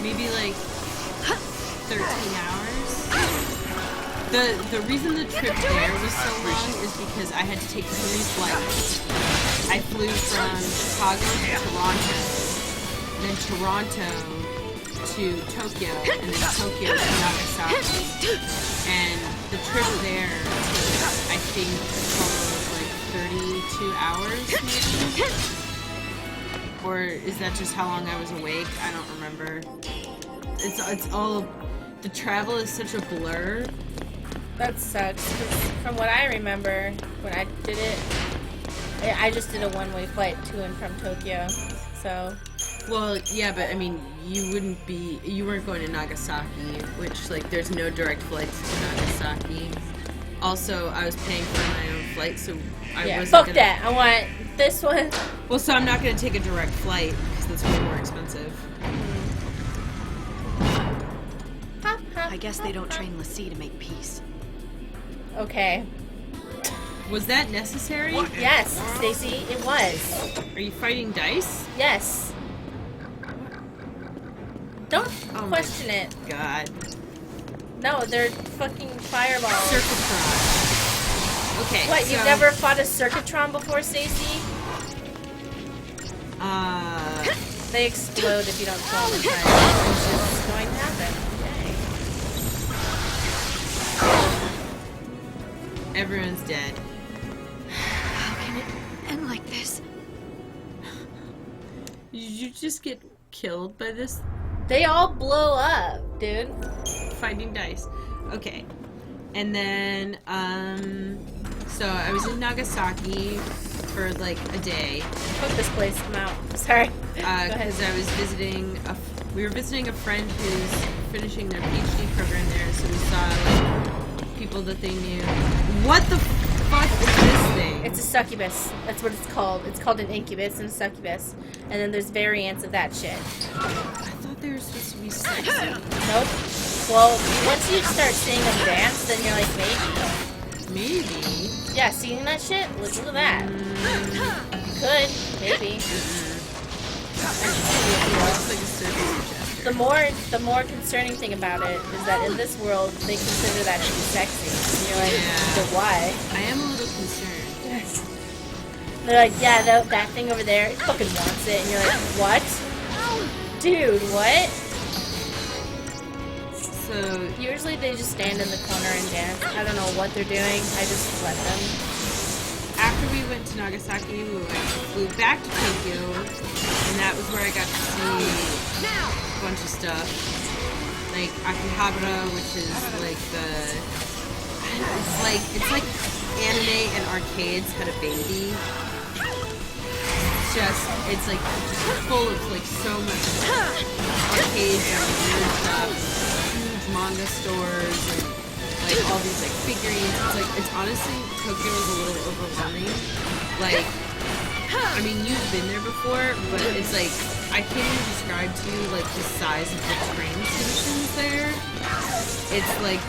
J: Maybe like 13 hours. The reason the trip there was so long is because I had to take 3 flights. I flew from Chicago to Toronto, then Toronto to Tokyo, and then Tokyo to Nagasaki. And the trip there took, I think, a total of like 32 hours, maybe? Or is that just how long I was awake? I don't remember. It's all, the travel is such a blur.
A: That sucks. 'Cause from what I remember, when I did it, I just did a one-way flight to and from Tokyo, so...
J: Well, yeah, but I mean, you weren't going to Nagasaki, which, like, there's no direct flights to Nagasaki. Also, I was paying for my own flight, so I wasn't
A: fuck
J: gonna...
A: that. I want this one.
J: Well, so I'm not going to take a direct flight, because that's way more expensive.
I: I guess they don't train Lassie to make peace.
A: Okay.
J: Was that necessary?
A: Yes, Stacy, it was.
J: Are you fighting dice?
A: Yes. Don't
J: Oh
A: question it.
J: God.
A: No, they're fucking fireballs.
J: Circuitron. Okay,
A: What,
J: so...
A: you've never fought a Circuitron before, Stacy? They explode if you don't kill them in time. Which is going to happen. Okay.
J: Everyone's dead.
B: How can it end like this?
J: Did you just get killed by this
A: They all blow up, dude.
J: fighting dice? Okay. And then, so I was in Nagasaki for like a day.
A: Fuck this place. I'm out. Sorry. Go ahead.
J: Because I was visiting we were visiting a friend who's finishing their PhD program there, so we saw like people that they knew. What the fuck is this thing?
A: It's a succubus. That's what it's called. It's called an incubus and a succubus. And then there's variants of that shit.
J: I thought they were supposed to be sexy.
A: Nope. Well, once you start seeing them dance, then you're like, maybe.
J: Maybe.
A: Yeah, seeing that shit? Look at that. You could. Maybe.
J: Looks like a circus adjuster.
A: The more concerning thing about it is that in this world, they consider that to be sexy. And you're like, but why?
J: I am a little concerned.
A: They're like, yeah, that thing over there, it fucking wants it. And you're like, what? Dude, what?
J: So
A: Usually they just stand in the corner and dance. I don't know what they're doing. I just let them.
J: after we went to Nagasaki, we flew back to Tokyo, and that was where I got to see a bunch of stuff. Like Akihabara, which is like it's like anime and arcades had a baby. It's like full of like so much arcades and weird stuff, huge manga stores, and like all these like figurines. It's honestly, Tokyo is a little overwhelming. Like, I mean, you've been there before, but it's like I can't even describe to you like the size of the train stations there. It's like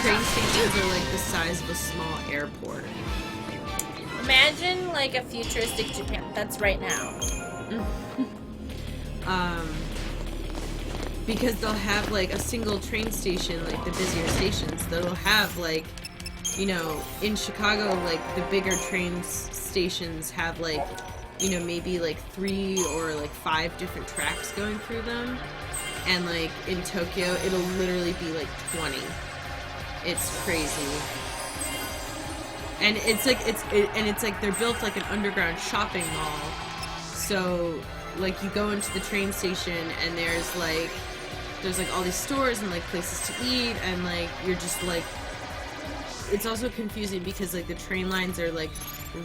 J: train stations are like the size of a small airport.
A: Imagine like a futuristic Japan. That's right now.
J: Because they'll have like a single train station, like the busier stations, they'll have like, you know, in Chicago, like the bigger train stations have like, you know, maybe like 3 or like 5 different tracks going through them. And like in Tokyo, it'll literally be like 20. It's crazy. And it's like they're built like an underground shopping mall. So like you go into the train station and there's like all these stores and like places to eat, and like you're just like, it's also confusing because like the train lines are like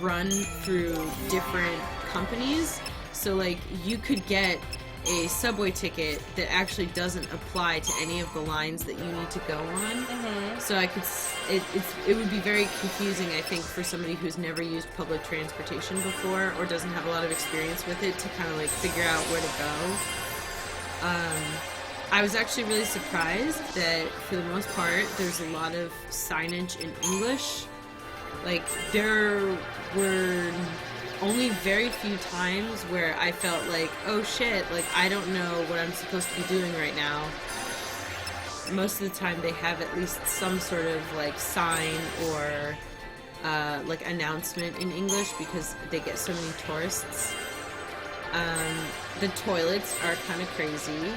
J: run through different companies. So like you could get a subway ticket that actually doesn't apply to any of the lines that you need to go on.
A: Mm-hmm.
J: So it would be very confusing, I think, for somebody who's never used public transportation before or doesn't have a lot of experience with it to kind of like figure out where to go. I was actually really surprised that for the most part there's a lot of signage in English. Like there were only very few times where I felt like, oh shit, like I don't know what I'm supposed to be doing right now. Most of the time they have at least some sort of like sign or like announcement in English because they get so many tourists. The toilets are kind of crazy.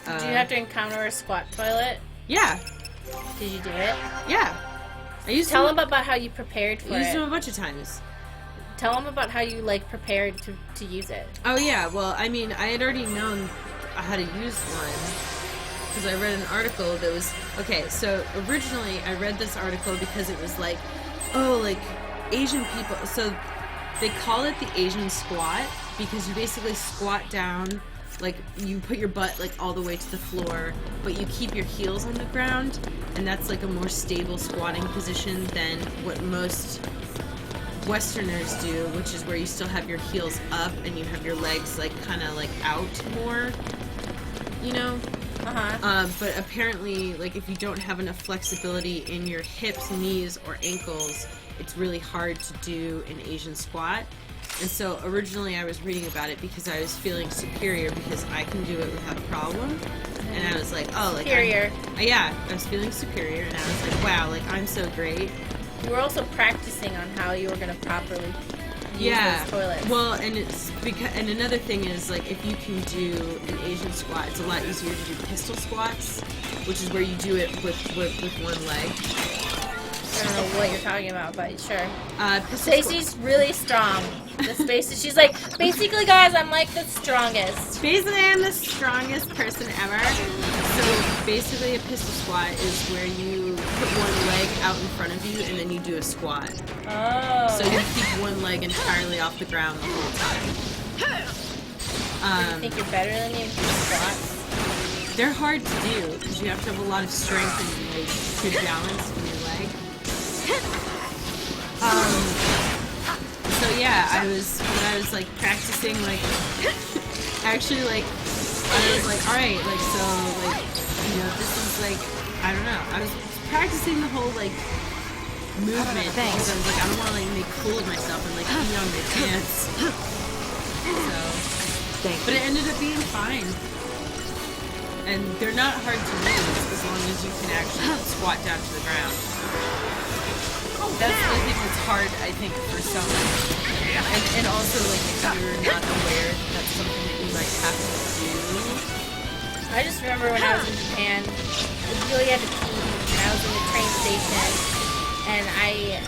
A: Did you have to encounter a squat toilet?
J: Yeah.
A: Did you do it?
J: Yeah.
A: Tell them about how you prepared for
J: I used
A: it.
J: them a bunch of times.
A: Tell them about how you like prepared to use it.
J: Oh yeah, well, I mean, I had already known how to use one because I read an article that was, okay, so originally I read this article because it was like, oh, like, Asian people, so they call it the Asian squat because you basically squat down, like you put your butt like all the way to the floor, but you keep your heels on the ground, and that's like a more stable squatting position than what most Westerners do, which is where you still have your heels up and you have your legs like kind of like out more, you know? But apparently, like if you don't have enough flexibility in your hips, knees, or ankles, it's really hard to do an Asian squat. And so originally I was reading about it because I was feeling superior because I can do it without a problem. And I was like, oh, like
A: Superior.
J: I was feeling superior, and I was like, wow, like I'm so great.
A: You were also practicing on how you were going to properly use those toilets.
J: Well, and it's because, and another thing is like if you can do an Asian squat, it's a lot easier to do pistol squats, which is where you do it with one leg.
A: I don't know what you're talking about, but sure.
J: Stacy's
A: really strong. The space, she's like, basically, guys, I'm like the strongest.
J: Basically, I'm the strongest person ever. So basically, a pistol squat is where you put one leg out in front of you and then you do a squat.
A: Oh.
J: So you keep one leg entirely off the ground the whole time.
A: Do you think you're better than me in squats?
J: They're hard to do because you have to have a lot of strength and like good balance in your leg. So yeah, when I was like practicing, like actually like I was like, all right, like so like this is like I don't know. I was practicing the whole like movement because I was like I don't want to like make a fool of myself and like pee on my pants. But it ended up being fine. And they're not hard to use as long as you can actually squat down to the ground. That's the thing that's hard, I think, for someone. And also, like, if you're not aware that's something that you might have to do.
A: I just remember when I was in Japan, I really had to pee, and I was in the train station, and I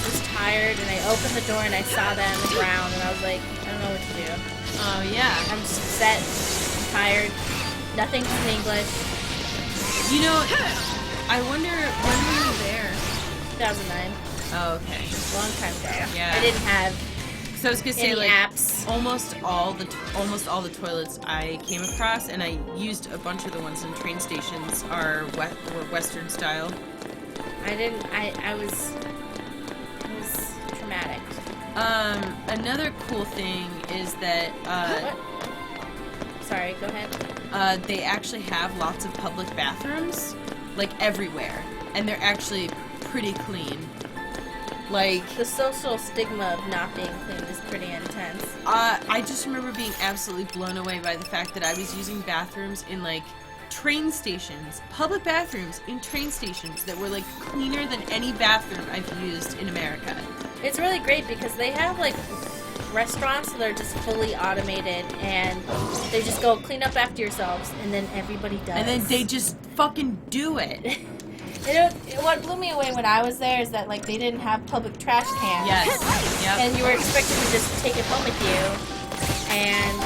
A: was tired, and I opened the door, and I saw that on the ground, and I was like, I don't know what to do.
J: Oh, yeah.
A: I'm just upset, I'm tired, nothing's in English.
J: You know, I wonder, when were you there?
A: 2009.
J: Oh, okay.
A: Long time ago.
J: Yeah.
A: I didn't have
J: So I was gonna say,
A: any
J: like,
A: apps.
J: almost all the toilets I came across, and I used a bunch of the ones in train stations were Western style.
A: It was traumatic.
J: Another cool thing is that
A: What? Sorry, go ahead.
J: they actually have lots of public bathrooms, like everywhere, and they're actually pretty clean. Like,
A: The social stigma of not being clean is pretty intense.
J: I just remember being absolutely blown away by the fact that I was using bathrooms in, like, train stations, public bathrooms in train stations that were, like, cleaner than any bathroom I've used in America.
A: It's really great because they have, like, restaurants that are just fully automated, and they just go clean up after yourselves, and then everybody does.
J: And then they just fucking do it.
A: What blew me away when I was there is that, like, they didn't have public trash cans.
J: Yes. Yep.
A: And you were expected to just take it home with you, and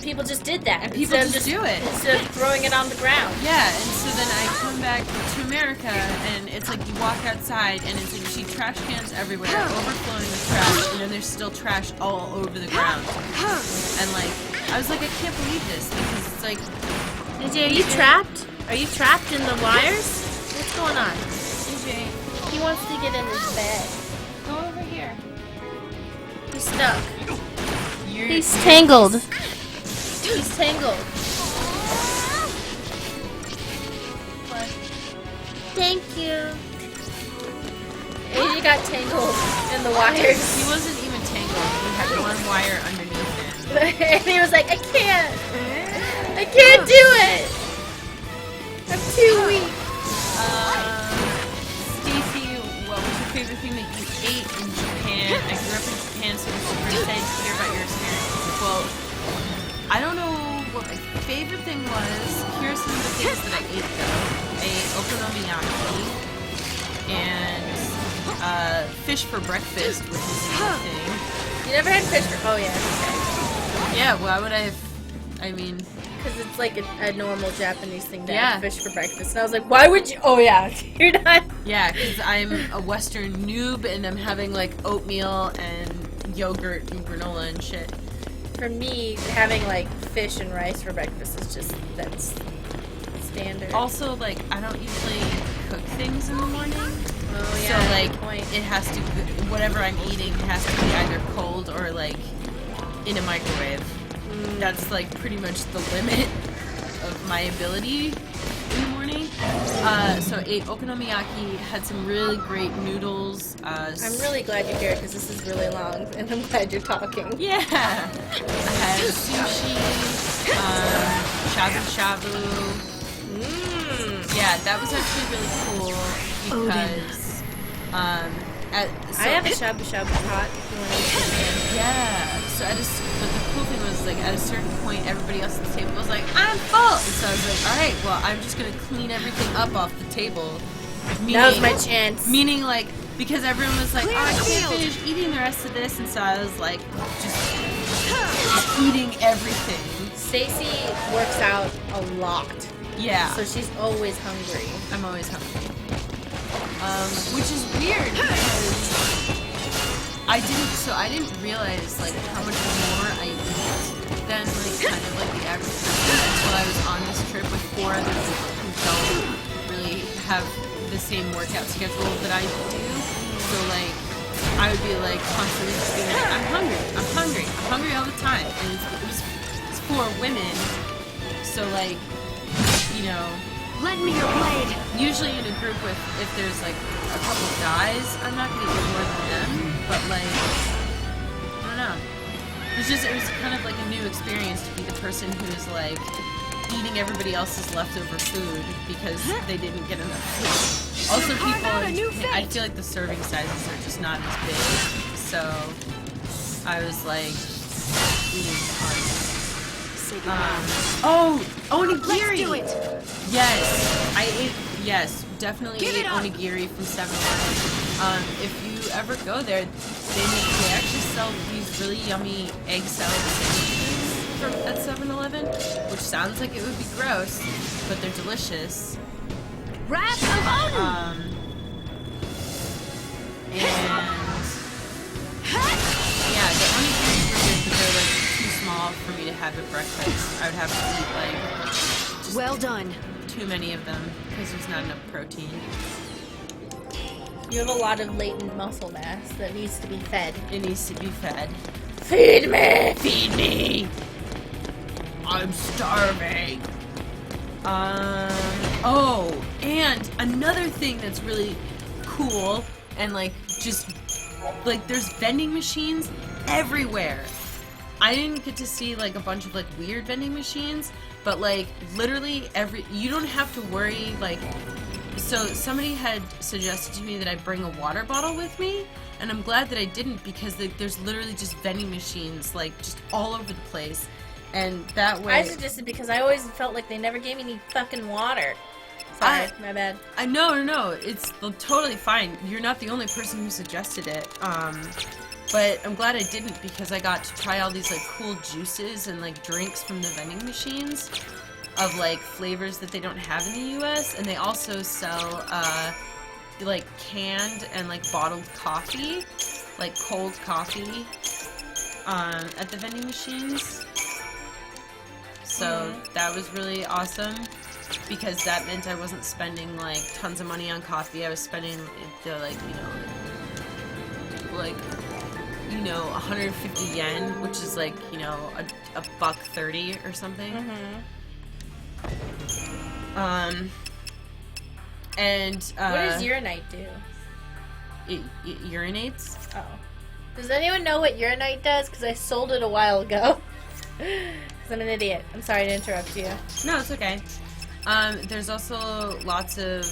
A: people just did that.
J: And people
A: instead of
J: just do it.
A: Instead of throwing it on the ground.
J: Yeah, and so then I come back to America, and it's like you walk outside, and it's like you see trash cans everywhere, overflowing with trash, and then there's still trash all over the ground. And, like, I was like, I can't believe this, because it's like...
A: AJ, are you trapped? Are you trapped in the wires? What's going on?
J: AJ,
A: He wants to get in his bed.
J: go over here.
A: He's stuck.
J: You're,
A: He's tangled. He's tangled. What? Thank you. AJ got tangled in the wires.
J: He wasn't even tangled. He had one wire underneath him.
A: And he was like, I can't do it. I'm too weak.
J: Stacy, what was your favorite thing that you ate in Japan? I grew up in Japan, so I'm super excited to hear about your experience. Well, I don't know what my favorite thing was. Here are some of the things that I ate, though. I ate okonomiyaki and fish for breakfast, which is a thing.
A: You never had fish for... Oh, yeah. Okay.
J: Yeah, why would I have... I mean...
A: because it's like a normal Japanese thing to
J: Yeah.
A: have fish for breakfast. And I was like, why would you? Oh yeah, you're not.
J: Yeah, because I'm a Western noob and I'm having like oatmeal and yogurt and granola and shit.
A: For me, having like fish and rice for breakfast is just that's standard.
J: Also, like, I don't usually cook things in the morning.
A: Oh yeah.
J: So, like,
A: good point.
J: it has to, whatever I'm eating has to be either cold or, like, in a microwave. That's, like, pretty much the limit of my ability in the morning. So I ate okonomiyaki, had some really great noodles.
A: I'm really glad you're here because this is really long, and I'm glad you're talking.
J: Yeah! I had sushi, shabu shabu. Yeah, that was actually really cool because,
A: I have a shabu shabu pot if you want to use it.
J: Yeah. So but the cool thing was like at a certain point, everybody else at the table was like, "I'm full," and so I was like, "All right, well, I'm just gonna clean everything up off the table."
A: Now's my chance.
J: Meaning, like, because everyone was like, "Oh, I can't finish eating the rest of this," and so I was like, just eating everything.
A: Stacy works out a lot.
J: Yeah.
A: So she's always hungry.
J: I'm always hungry. Which is weird because I didn't realize like how much more I eat than like kind of like the average person until I was on this trip with 4 other people who don't really have the same workout schedule that I do. So like I would be like constantly just being like, I'm hungry all the time, and it's for women. So like, you know,
B: Lend me your blade.
J: usually in a group with, if there's like a couple guys, I'm not gonna eat more than them, but like, I don't know. It was kind of like a new experience to be the person who's like eating everybody else's leftover food because they didn't get enough food. Also, people, I feel like the serving sizes are just not as big, so I was like eating tons. Onigiri!
B: Let's do it.
J: Yes, definitely ate onigiri from 7-Eleven. If you ever go there, they actually sell these really yummy egg salad sandwiches at 7-Eleven, which sounds like it would be gross, but they're delicious.
B: Wrath of Odin.
J: And yeah, the onigiri were good, but they're like too small for me to have at breakfast. I would have to eat like just
B: Well done.
J: too many of them because there's not enough protein.
A: You have a lot of latent muscle mass that needs to be fed.
J: It needs to be fed.
A: Feed me!
J: Feed me! I'm starving. Oh, and another thing that's really cool and like just like there's vending machines everywhere. I didn't get to see like a bunch of like weird vending machines, but like literally you don't have to worry like, so somebody had suggested to me that I bring a water bottle with me, and I'm glad that I didn't because there's literally just vending machines like just all over the place, and that way
A: I suggested because I always felt like they never gave me any fucking water. Sorry, my bad.
J: No, it's totally fine. You're not the only person who suggested it. But I'm glad I didn't because I got to try all these like cool juices and like drinks from the vending machines of like flavors that they don't have in the US, and they also sell like canned and like bottled coffee, like cold coffee at the vending machines. So that was really awesome because that meant I wasn't spending like tons of money on coffee. I was spending you know 150 yen, which is like, you know, a $1.30 or something. And
A: What does urinite do?
J: it urinates.
A: Oh. Does anyone know what urinite does? Because I sold it a while ago. Because I'm an idiot. I'm sorry to interrupt you.
J: No, it's okay. There's also lots of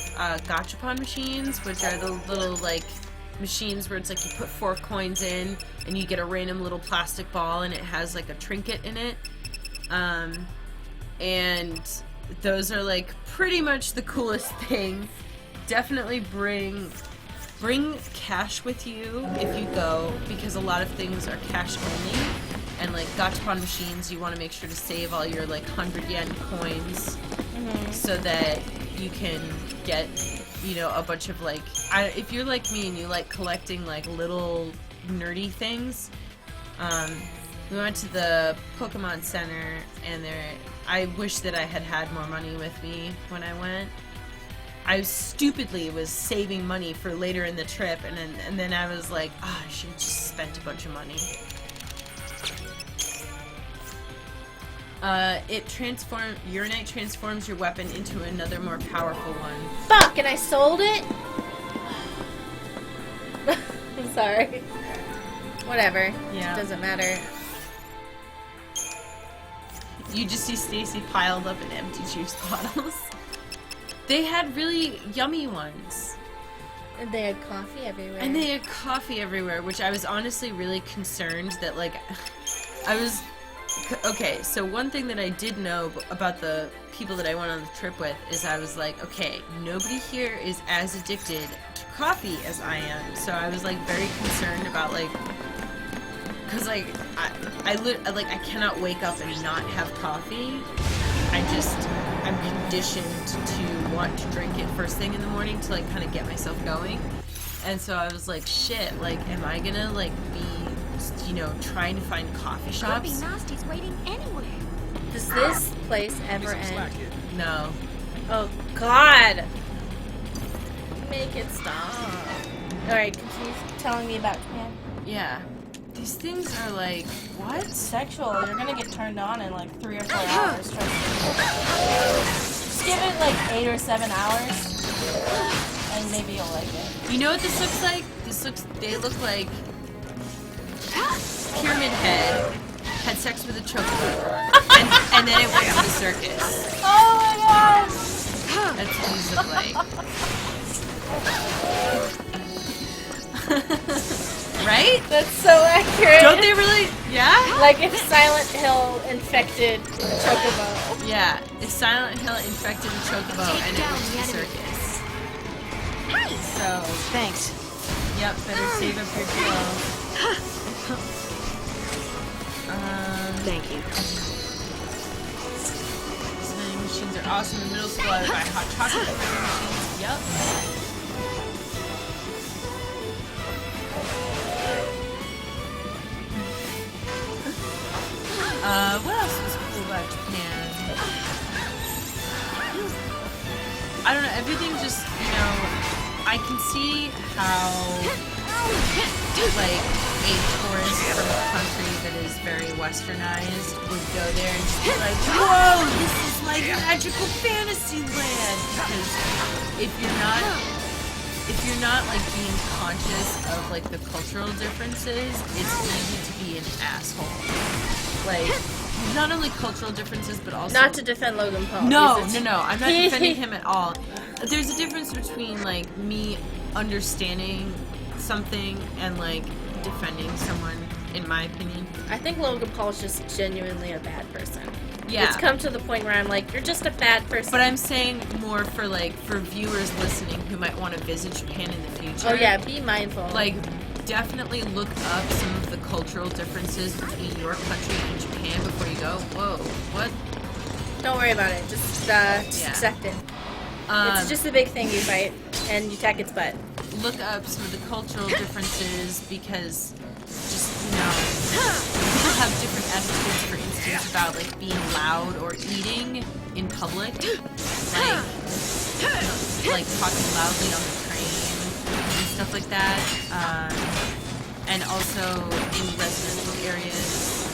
J: gachapon machines, which are the little like machines where it's like you put 4 coins in and you get a random little plastic ball and it has like a trinket in it. And those are like pretty much the coolest thing. Definitely bring cash with you if you go, because a lot of things are cash only, and like gachapon machines, you want to make sure to save all your like 100 yen coins so that you can get, you know, a bunch of like, if you're like me and you like collecting like little nerdy things, we went to the Pokemon Center, and I wish that I had had more money with me when I went. I stupidly was saving money for later in the trip, and then I was like, oh, I should have just spent a bunch of money. Urinite transforms your weapon into another more powerful one.
A: Fuck, and I sold it? I'm sorry. Whatever.
J: Yeah.
A: It doesn't matter.
J: You just see Stacy piled up in empty juice bottles. They had really yummy ones.
A: And they had coffee everywhere.
J: And they had coffee everywhere, which I was honestly really concerned that, like, I was... Okay, so one thing that I did know about the people that I went on the trip with is I was like, okay, nobody here is as addicted to coffee as I am. So I was, like, very concerned about, like... Because, like, I cannot wake up and not have coffee. I'm conditioned to want to drink it first thing in the morning to, like, kind of get myself going. And so I was like, shit, like, am I gonna, like, be, you know, trying to find coffee shops?
B: Could be Nasty's waiting anywhere.
A: Does this place ever end?
J: No.
A: Oh, God! Make it stop. Alright, continue telling me about Japan.
J: Yeah. These things are like, what?
A: Sexual. You're gonna get turned on in like 3 or 4 hours. Trust me. Just give it like 8 or 7 hours, and maybe you'll like it.
J: You know what this looks like? They look like Pyramid Head had sex with a chocobo, and then it went to the circus.
A: Oh my gosh!
J: That's what these look like. Right?
A: That's so accurate.
J: Don't they really? Yeah?
A: Like if Silent Hill infected Chocobo.
J: Yeah. If Silent Hill infected a chocobo and it went to the circus. So.
H: Thanks.
J: Yep, better save up your drill.
H: Thank you.
J: These vending machines are awesome. In middle school, I would buy hot chocolate vending machines. Yep. What else was cool about Japan? I don't know, everything just, you know, I can see how, like, a tourist from a country that is very westernized would go there and just be like, whoa, this is like magical fantasy land! Because if you're not, like, being conscious of, like, the cultural differences, it's easy to be an asshole. Like, not only cultural differences, but also...
A: Not to defend Logan Paul.
J: No, I'm not defending him at all. There's a difference between, like, me understanding something and, like, defending someone, in my opinion.
A: I think Logan Paul's just genuinely a bad person.
J: Yeah.
A: It's come to the point where I'm like, you're just a bad person.
J: But I'm saying more for, like, for viewers listening who might want to visit Japan in the future.
A: Oh, yeah, be mindful.
J: Like, definitely look up some of the cultural differences between your country and Japan before you go. Whoa, what?
A: Don't worry about it. Just accept it. It's just a big thing you fight, and you tack its butt.
J: Look up some of the cultural differences because just, you know, people have different attitudes, for instance, about, like, being loud or eating in public. Like talking loudly on the train and stuff like that. And also in residential areas,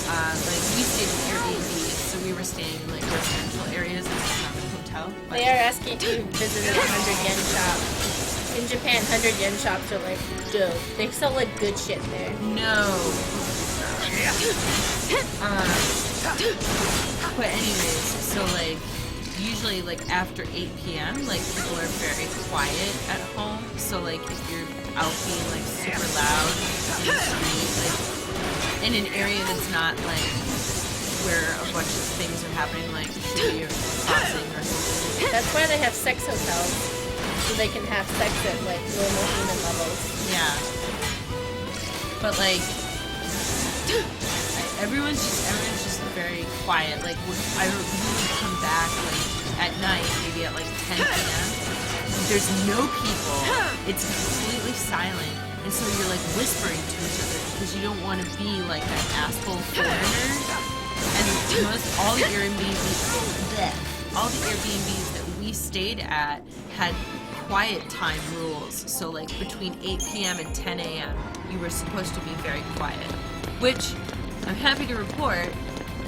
J: like we stayed in Airbnb, so we were staying in like residential areas and not in a hotel. But
A: They are asking to visit a 100 yen shop. In Japan, 100 yen shops are like dope. They sell like good shit there.
J: no. But anyways, so like usually like after 8 p.m. like people are very quiet at home. So like if you're out being like super loud in the street, like in an area that's not like where a bunch of things are happening, like shooting or crossing or something.
A: That's why they have sex hotels, so they can have sex at like normal human levels.
J: Yeah. But like everyone's just very quiet. Like when I usually come back like at night, maybe at like 10 p.m. There's no people. It's completely silent, and so you're like whispering to each other because you don't want to be like that asshole foreigner. And all the Airbnbs that we stayed at had quiet time rules. So like between 8 p.m. and 10 a.m. you were supposed to be very quiet, which I'm happy to report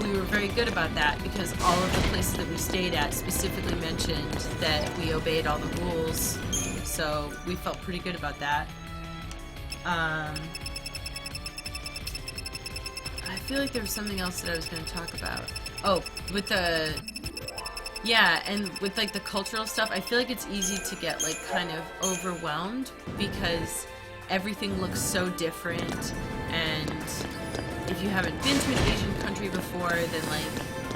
J: we were very good about that because all of the places that we stayed at specifically mentioned that we obeyed all the rules. So we felt pretty good about that. I feel like there was something else that I was going to talk about. Oh, with the... Yeah, and with like the cultural stuff, I feel like it's easy to get like kind of overwhelmed because everything looks so different, and if you haven't been to an Asian country before, then like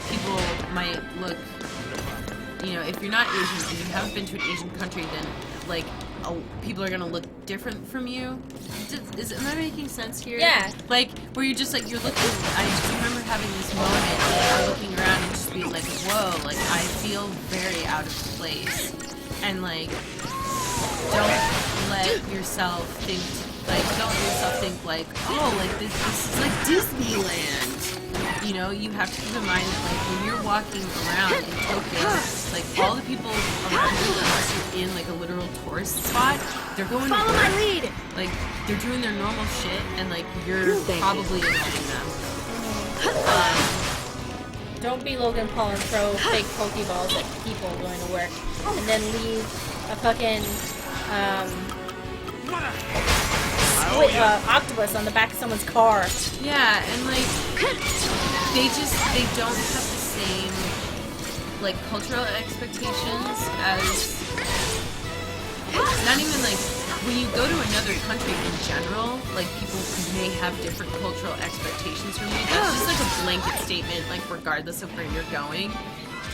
J: people might look, you know, if you're not Asian and you haven't been to an Asian country, then like people are gonna look different from you. Am I making sense here?
A: Yeah.
J: Like where you're just like you're looking. I just remember having this moment where looking around and just being like, whoa, like I feel very out of place, and like don't let yourself think like, oh, like this is like Disneyland. You know, you have to keep in mind that like when you're walking around in Tokyo, like all the people around you, unless you're in like a literal tourist spot, they're going to work.
I: my lead.
J: Like they're doing their normal shit, and like you're probably annoying them.
A: Don't be Logan Paul and throw fake Pokeballs at people going to work, and then leave a fucking octopus on the back of someone's car.
J: Yeah, and like they don't have the same like cultural expectations as, not even like when you go to another country in general, like people may have different cultural expectations from you. That's just like a blanket statement, like regardless of where you're going.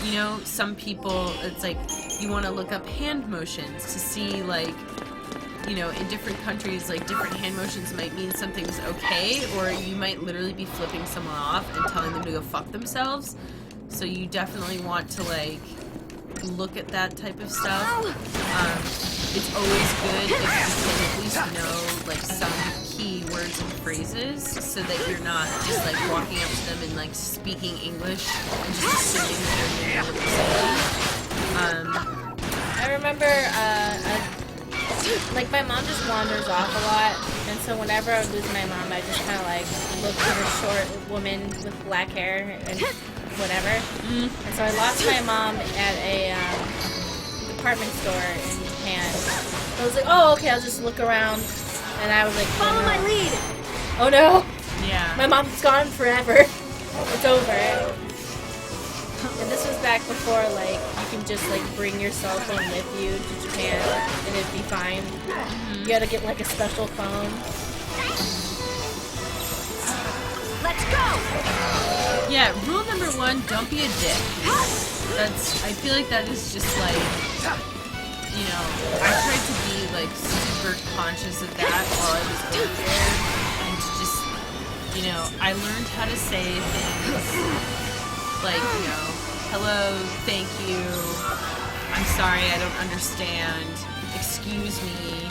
J: You know, some people, it's like you want to look up hand motions to see like, you know, in different countries, like different hand motions might mean something's okay, or you might literally be flipping someone off and telling them to go fuck themselves. So you definitely want to like look at that type of stuff. It's always good if you can at least know like some key words and phrases so that you're not just like walking up to them and like speaking English and just assuming that they're doing what you're saying.
A: I remember, like my mom just wanders off a lot, and so whenever I would lose my mom, I just kind of like look at a short woman with black hair and whatever. And so I lost my mom at a department store in Japan. I was like, oh, okay, I'll just look around, and I was like,
I: Follow my lead.
A: oh no,
J: Yeah.
A: my mom's gone forever. It's over. And this was back before, like, you can just, like, bring your cell phone with you to Japan, and it'd be fine. You gotta get, like, a special phone.
B: Let's go!
J: Yeah, rule number 1, don't be a dick. I feel like that is just like, you know, I tried to be like super conscious of that while I was over there, and to just, you know, I learned how to say things like, you know, hello, thank you, I'm sorry, I don't understand, excuse me.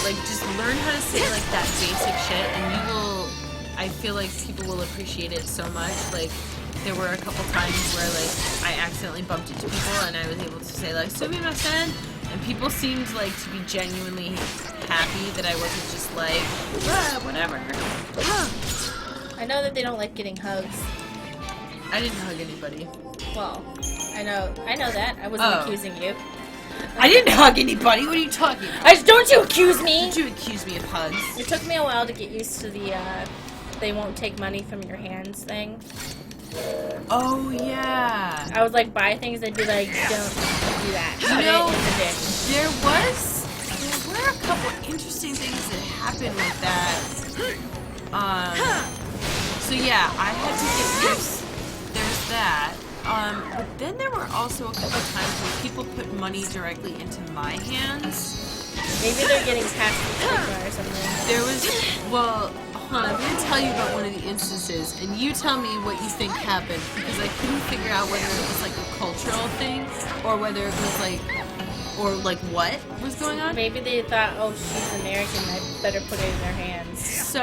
J: Like, just learn how to say like that basic shit, and you will, I feel like people will appreciate it so much. Like, there were a couple times where like I accidentally bumped into people and I was able to say like sumimasen, and people seemed like to be genuinely happy that I wasn't just like whatever.
A: I know that they don't like getting hugs.
J: I didn't hug anybody.
A: Well, I know that. I wasn't accusing you.
J: I didn't hug anybody. What are you talking about?
A: Don't you accuse me!
J: Did you accuse me of hugs?
A: It took me a while to get used to the, they won't take money from your hands thing.
J: Oh, yeah.
A: I would, like, buy things, they'd be like, don't do that. Put it in the dish.
J: There were a couple interesting things that happened with that. So yeah, I had to get used. There's that. But then there were also a couple times where people put money directly into my hands.
A: Maybe they're getting past the stigma or something.
J: There was, well, hold on, I'm going to tell you about one of the instances, and you tell me what you think happened, because I couldn't figure out whether it was like a cultural thing, or whether it was like, or like what was going on.
A: Maybe they thought, oh, she's American, I better put it in their hands.
J: So,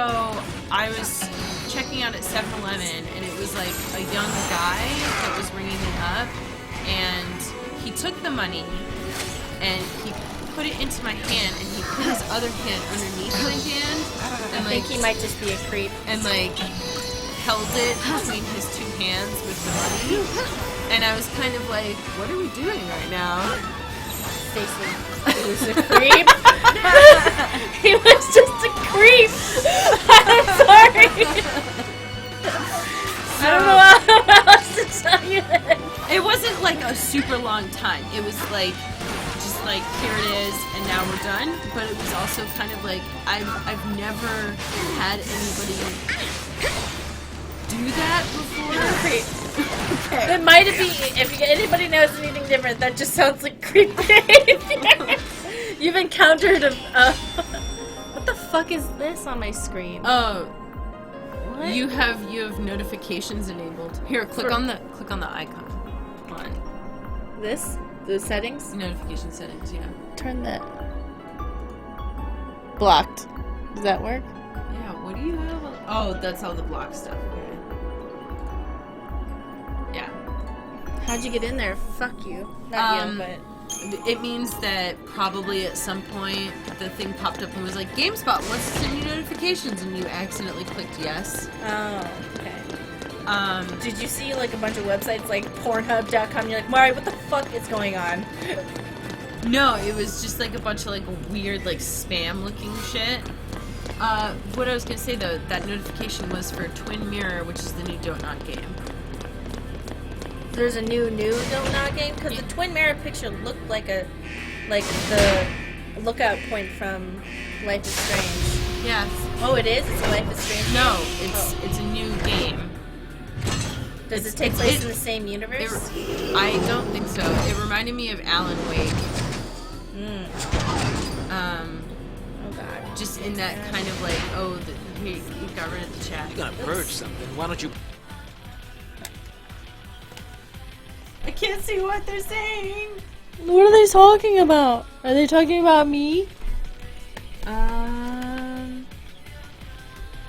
J: I was checking out at 7-Eleven, and it was like a young guy that was ringing me up, and he took the money, and he put it into my hand, and he put his other hand underneath my hand, and
A: I think he might just be a creep.
J: and like held it between his two hands with the money, and I was kind of like, what are we doing right now?
A: Stacy, he was a creep. He was just a creep. I'm sorry. I don't know how else to tell you that.
J: It wasn't like a super long time. It was like, just like, here it is, and now we're done. But it was also kind of like, I've never had anybody do that before.
A: Okay. It might be, if anybody knows anything different, that just sounds like creep behavior. You've encountered a what the fuck is this on my screen?
J: Oh,
A: What?
J: you have notifications enabled. Here, click on the icon. On
A: This? The settings?
J: notification settings, yeah.
A: Turn that. Blocked. Does that work?
J: Yeah, what do you have? Oh, that's all the block stuff. Okay. Yeah.
A: How'd you get in there? Fuck you. Not you, but.
J: It means that probably at some point the thing popped up and was like, GameSpot wants to send you notifications, and you accidentally clicked yes.
A: Oh, okay. Did you see like a bunch of websites like Pornhub.com? You're like, Mari, what the fuck is going on?
J: No, it was just like a bunch of like weird like spam looking shit. What I was gonna say though, that notification was for Twin Mirror, which is the new Don't Not game.
A: There's a new Don't Not game? Because the Twin Mirror picture looked like the lookout point from Life is Strange.
J: Yeah.
A: Oh, it is? It's a Life is Strange?
J: No, it's a new game.
A: Does it take place in the same universe?
J: I don't think so. It reminded me of Alan Wake.
A: Oh god.
J: Just in that kind of like, oh, he got rid of the chat.
G: You're gonna purge something. Why don't you?
J: I can't see what they're saying.
A: What are they talking about? Are they talking about me?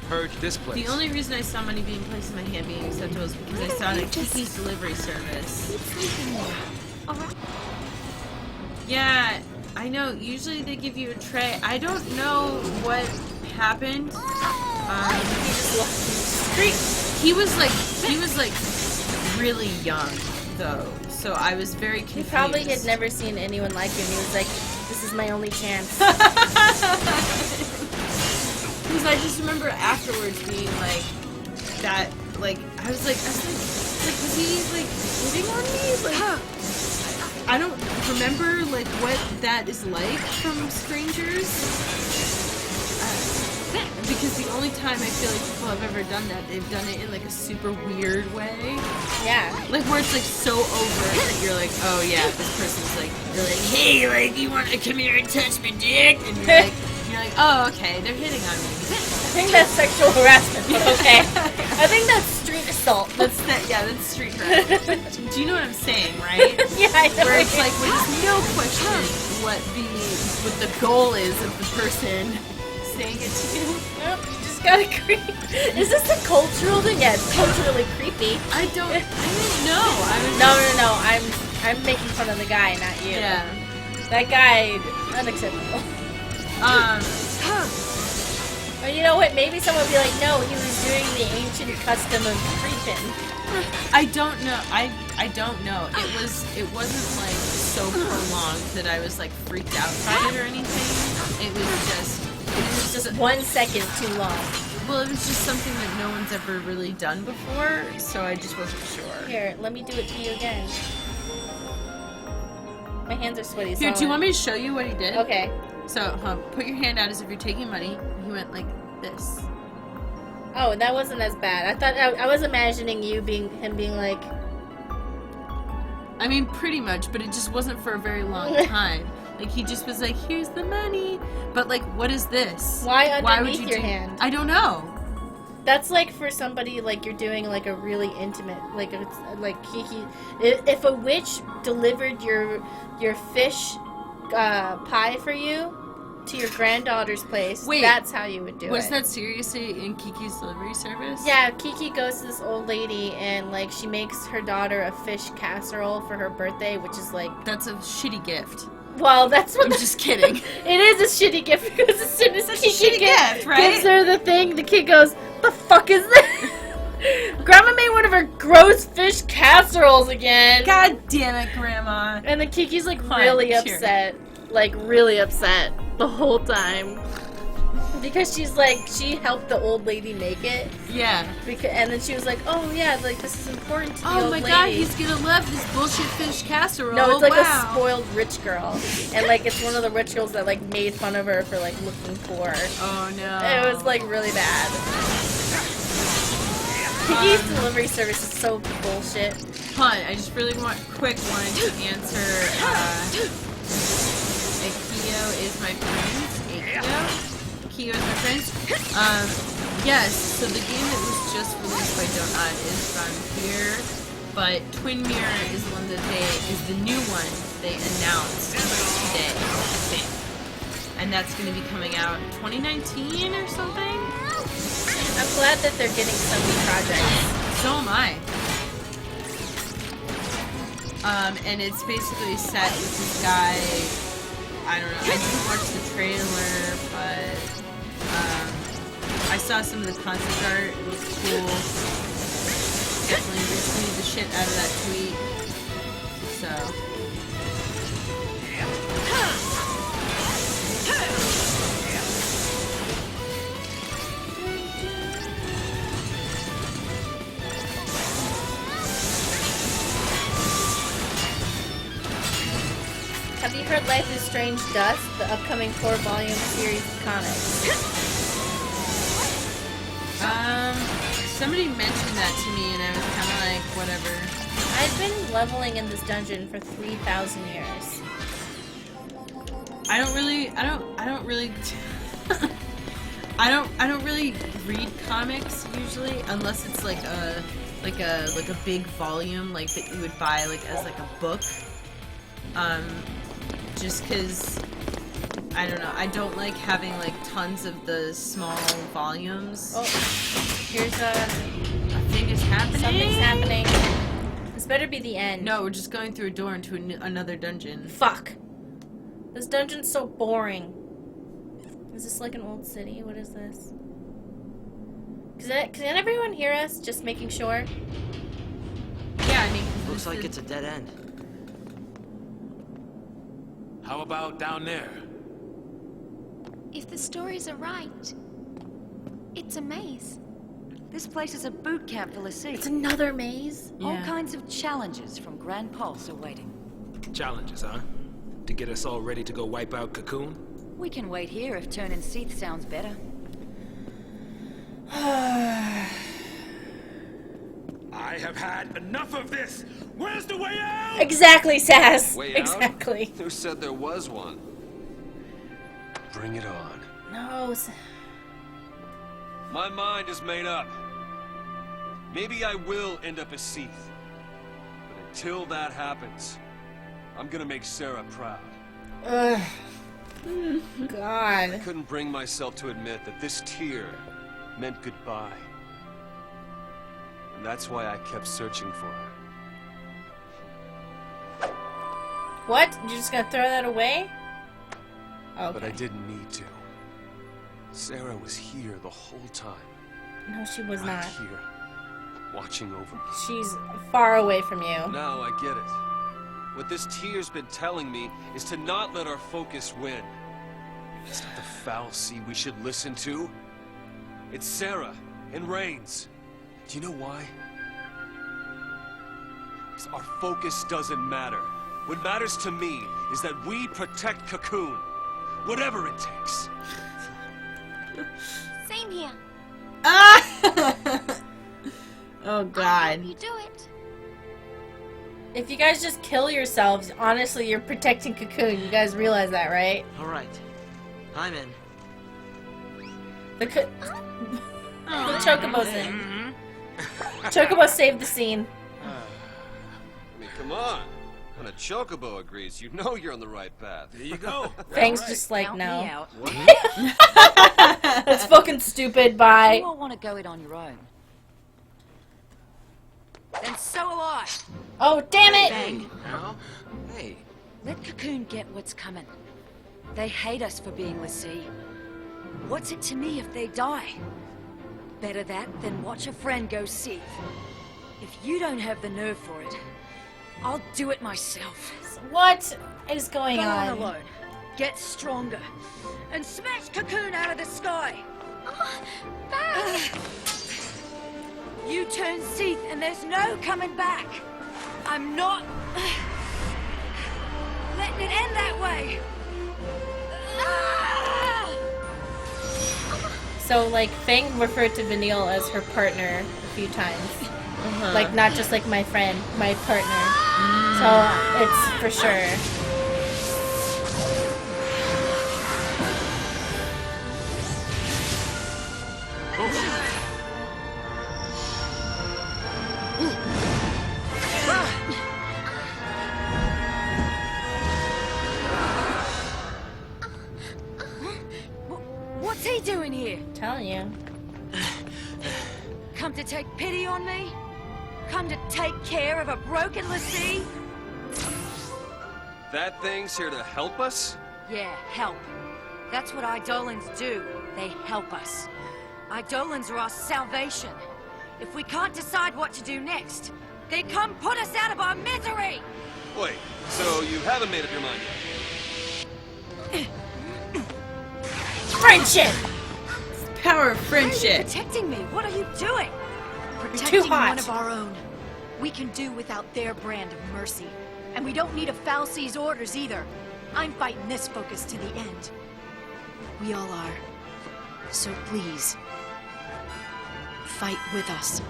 G: Purge this place.
J: The only reason I saw money being placed in my hand being accepted was because I saw it at Kiki's delivery service. Yeah, I know. Usually they give you a tray. I don't know what happened. He was like really young though, so I was very confused.
A: He probably had never seen anyone like him. He was like, "This is my only chance."
J: Because I just remember afterwards being like that. Like I was like, was he like hitting on me? Like I don't remember like what that is like from strangers. Because the only time I feel like people have ever done that, they've done it in like a super weird way.
A: Yeah.
J: Like where it's like so overt that you're like, oh yeah, this person's like, they're like, hey, like you want to come here and touch my dick? And you're like, oh okay, they're hitting on me.
A: I think that's sexual harassment, but okay. I think that's street assault.
J: That's street harassment. Do you know what I'm saying, right?
A: Yeah, I know.
J: Where it's like, there's no question what the goal is of the person saying it to you.
A: Nope, you just gotta creep. Is this a cultural thing? Yeah, it's culturally creepy.
J: I don't know.
A: No. I'm making fun of the guy, not you.
J: Yeah.
A: That guy, unacceptable. But you know what? Maybe someone would be like, no, he was doing the ancient custom of creeping.
J: I don't know. I don't know. It wasn't like so prolonged that I was like freaked out by it or anything. It was just
A: 1 second too long.
J: Well, it was just something that no one's ever really done before, so I just wasn't sure.
A: Here, let me do it to you again. My hands are sweaty.
J: Here, do you want me to show you what he did?
A: Okay.
J: So, put your hand out as if you're taking money. He went like this.
A: Oh, that wasn't as bad. I thought I was imagining him being like.
J: I mean, pretty much, but it just wasn't for a very long time. Like, he just was like, here's the money. But, like, what is this?
A: Why
J: would
A: underneath
J: you
A: your
J: do-
A: hand?
J: I don't know.
A: That's like for somebody like you're doing like a really intimate, like it's like Kiki. If a witch delivered your fish pie for you to your granddaughter's place,
J: Wait,
A: that's how you would do
J: Was
A: it.
J: that seriously in Kiki's delivery service?
A: Yeah, Kiki goes to this old lady and like she makes her daughter a fish casserole for her birthday, which is like,
J: That's a shitty gift.
A: well, that's what
J: I'm just kidding.
A: it is a shitty gift because as soon as
J: It's a
A: Kiki
J: shitty gift, right?
A: gives her the thing, the kid goes, "The fuck is this?" Grandma made one of her gross fish casseroles again.
J: God damn it, Grandma.
A: And then Kiki's like
J: Fine,
A: really
J: sure.
A: upset. Like really upset the whole time. Because she's like, she helped the old lady make it.
J: Yeah.
A: And then she was like, oh yeah, like this is important to the
J: Oh
A: old
J: my
A: lady.
J: god, he's gonna love this bullshit fish casserole.
A: No, it's like
J: wow.
A: a spoiled rich girl. And like it's one of the rich girls that like made fun of her for like looking poor.
J: Oh no.
A: It was like really bad. Kiki's delivery service is so bullshit.
J: Hold on, I just really wanted to answer, Akio is my friend. Akio is my friend. Yes, so the game that was just released by Donut is from here, but Twin Mirror is the one that is the new one they announced today, I think. And that's going to be coming out 2019 or something?
A: I'm glad that they're getting so many projects.
J: So am I. And it's basically set with this guy. I don't know. I didn't watch the trailer, but I saw some of the concept art. It looks cool. Definitely retweeted the shit out of that tweet. So.
A: Have you heard Life is Strange Dust, the upcoming 4-volume series of comics?
J: Somebody mentioned that to me, and I was kind of like, whatever.
A: I've been leveling in this dungeon for 3,000 years.
J: I don't really read comics usually, unless it's like a big volume like that you would buy like as like a book. Just because I don't know, I don't like having like tons of the small volumes.
A: Oh, here's a
J: thing is happening.
A: something's happening. This better be the end.
J: No, we're just going through a door into another dungeon.
A: Fuck. This dungeon's so boring. Is this like an old city? What is this? Can everyone hear us? Just making sure.
J: Yeah, I mean,
F: Looks like it's a dead end.
E: How about down there?
B: If the stories are right, it's a maze.
H: This place is a boot camp for
A: It's
H: Lassie.
A: another maze.
H: All
J: Yeah.
H: kinds of challenges from Grand Pulse are waiting.
G: Challenges, huh? To get us all ready to go wipe out Cocoon?
H: We can wait here if turning Seath sounds better.
G: I have had enough of this! Where's the way out?
A: Exactly, Sass.
C: Way out?
A: Exactly.
C: Who said there was one? Bring it on.
A: No.
E: My mind is made up. Maybe I will end up as Seath. But until that happens, I'm gonna make Sarah proud.
A: Ugh. God.
E: I couldn't bring myself to admit that this tear meant goodbye. And that's why I kept searching for her.
A: What? You're just gonna throw that away? Okay.
E: But I didn't need to. Sarah was here the whole time.
A: No, she was
E: Right
A: not.
E: here, watching over me.
A: She's far away from you.
E: Now I get it. What this tear's been telling me is to not let our focus win. It's not the foul sea we should listen to. It's Sarah and Reigns. Do you know why? Because our focus doesn't matter. What matters to me is that we protect Cocoon. Whatever it takes.
B: Same here.
J: Ah! Oh
B: I
J: God.
B: hope you do it.
A: If you guys just kill yourselves, honestly, you're protecting Cocoon. You guys realize that, right?
F: Alright. I'm in.
A: The Chocobo's in. Chocobo saved the scene.
E: I mean, come on. When a chocobo agrees, you know you're on the right path.
G: There you go.
A: Fang's just like,
H: Count me
A: no.
H: out.
A: That's fucking stupid,
H: You
A: bye.
H: all want to go it on your own. Then so will I.
A: Oh, damn it!
G: Hey, now. Hey.
H: Let Cocoon get what's coming. They hate us for being l'Cie. What's it to me if they die? Better that than watch a friend go seethe. If you don't have the nerve for it, I'll do it myself.
A: What is going
H: Go on
A: on?
H: alone. Get stronger. And smash Cocoon out of the sky. You turn seethe and there's no coming back. I'm not letting it end that way.
A: So, like, Fang referred to Vanille as her partner a few times. Like, not just like my friend, my partner. So, it's for sure.
H: What's he doing here?
A: telling you.
H: Come to take pity on me? Come to take care of a broken l'Cie?
E: That thing's here to help us?
H: Yeah, help. That's what Eidolons do. They help us. Eidolons are our salvation. If we can't decide what to do next, they come put us out of our misery!
E: Wait, so you haven't made up your mind yet?
A: Friendship!
J: Power of
H: Why are you
J: friendship.
H: protecting me? What are you doing?
I: Protecting
A: too hot.
I: one of our own. We can do without their brand of mercy. And we don't need a Fal'Cie's orders either. I'm fighting this focus to the end. We all are. So please, fight with us.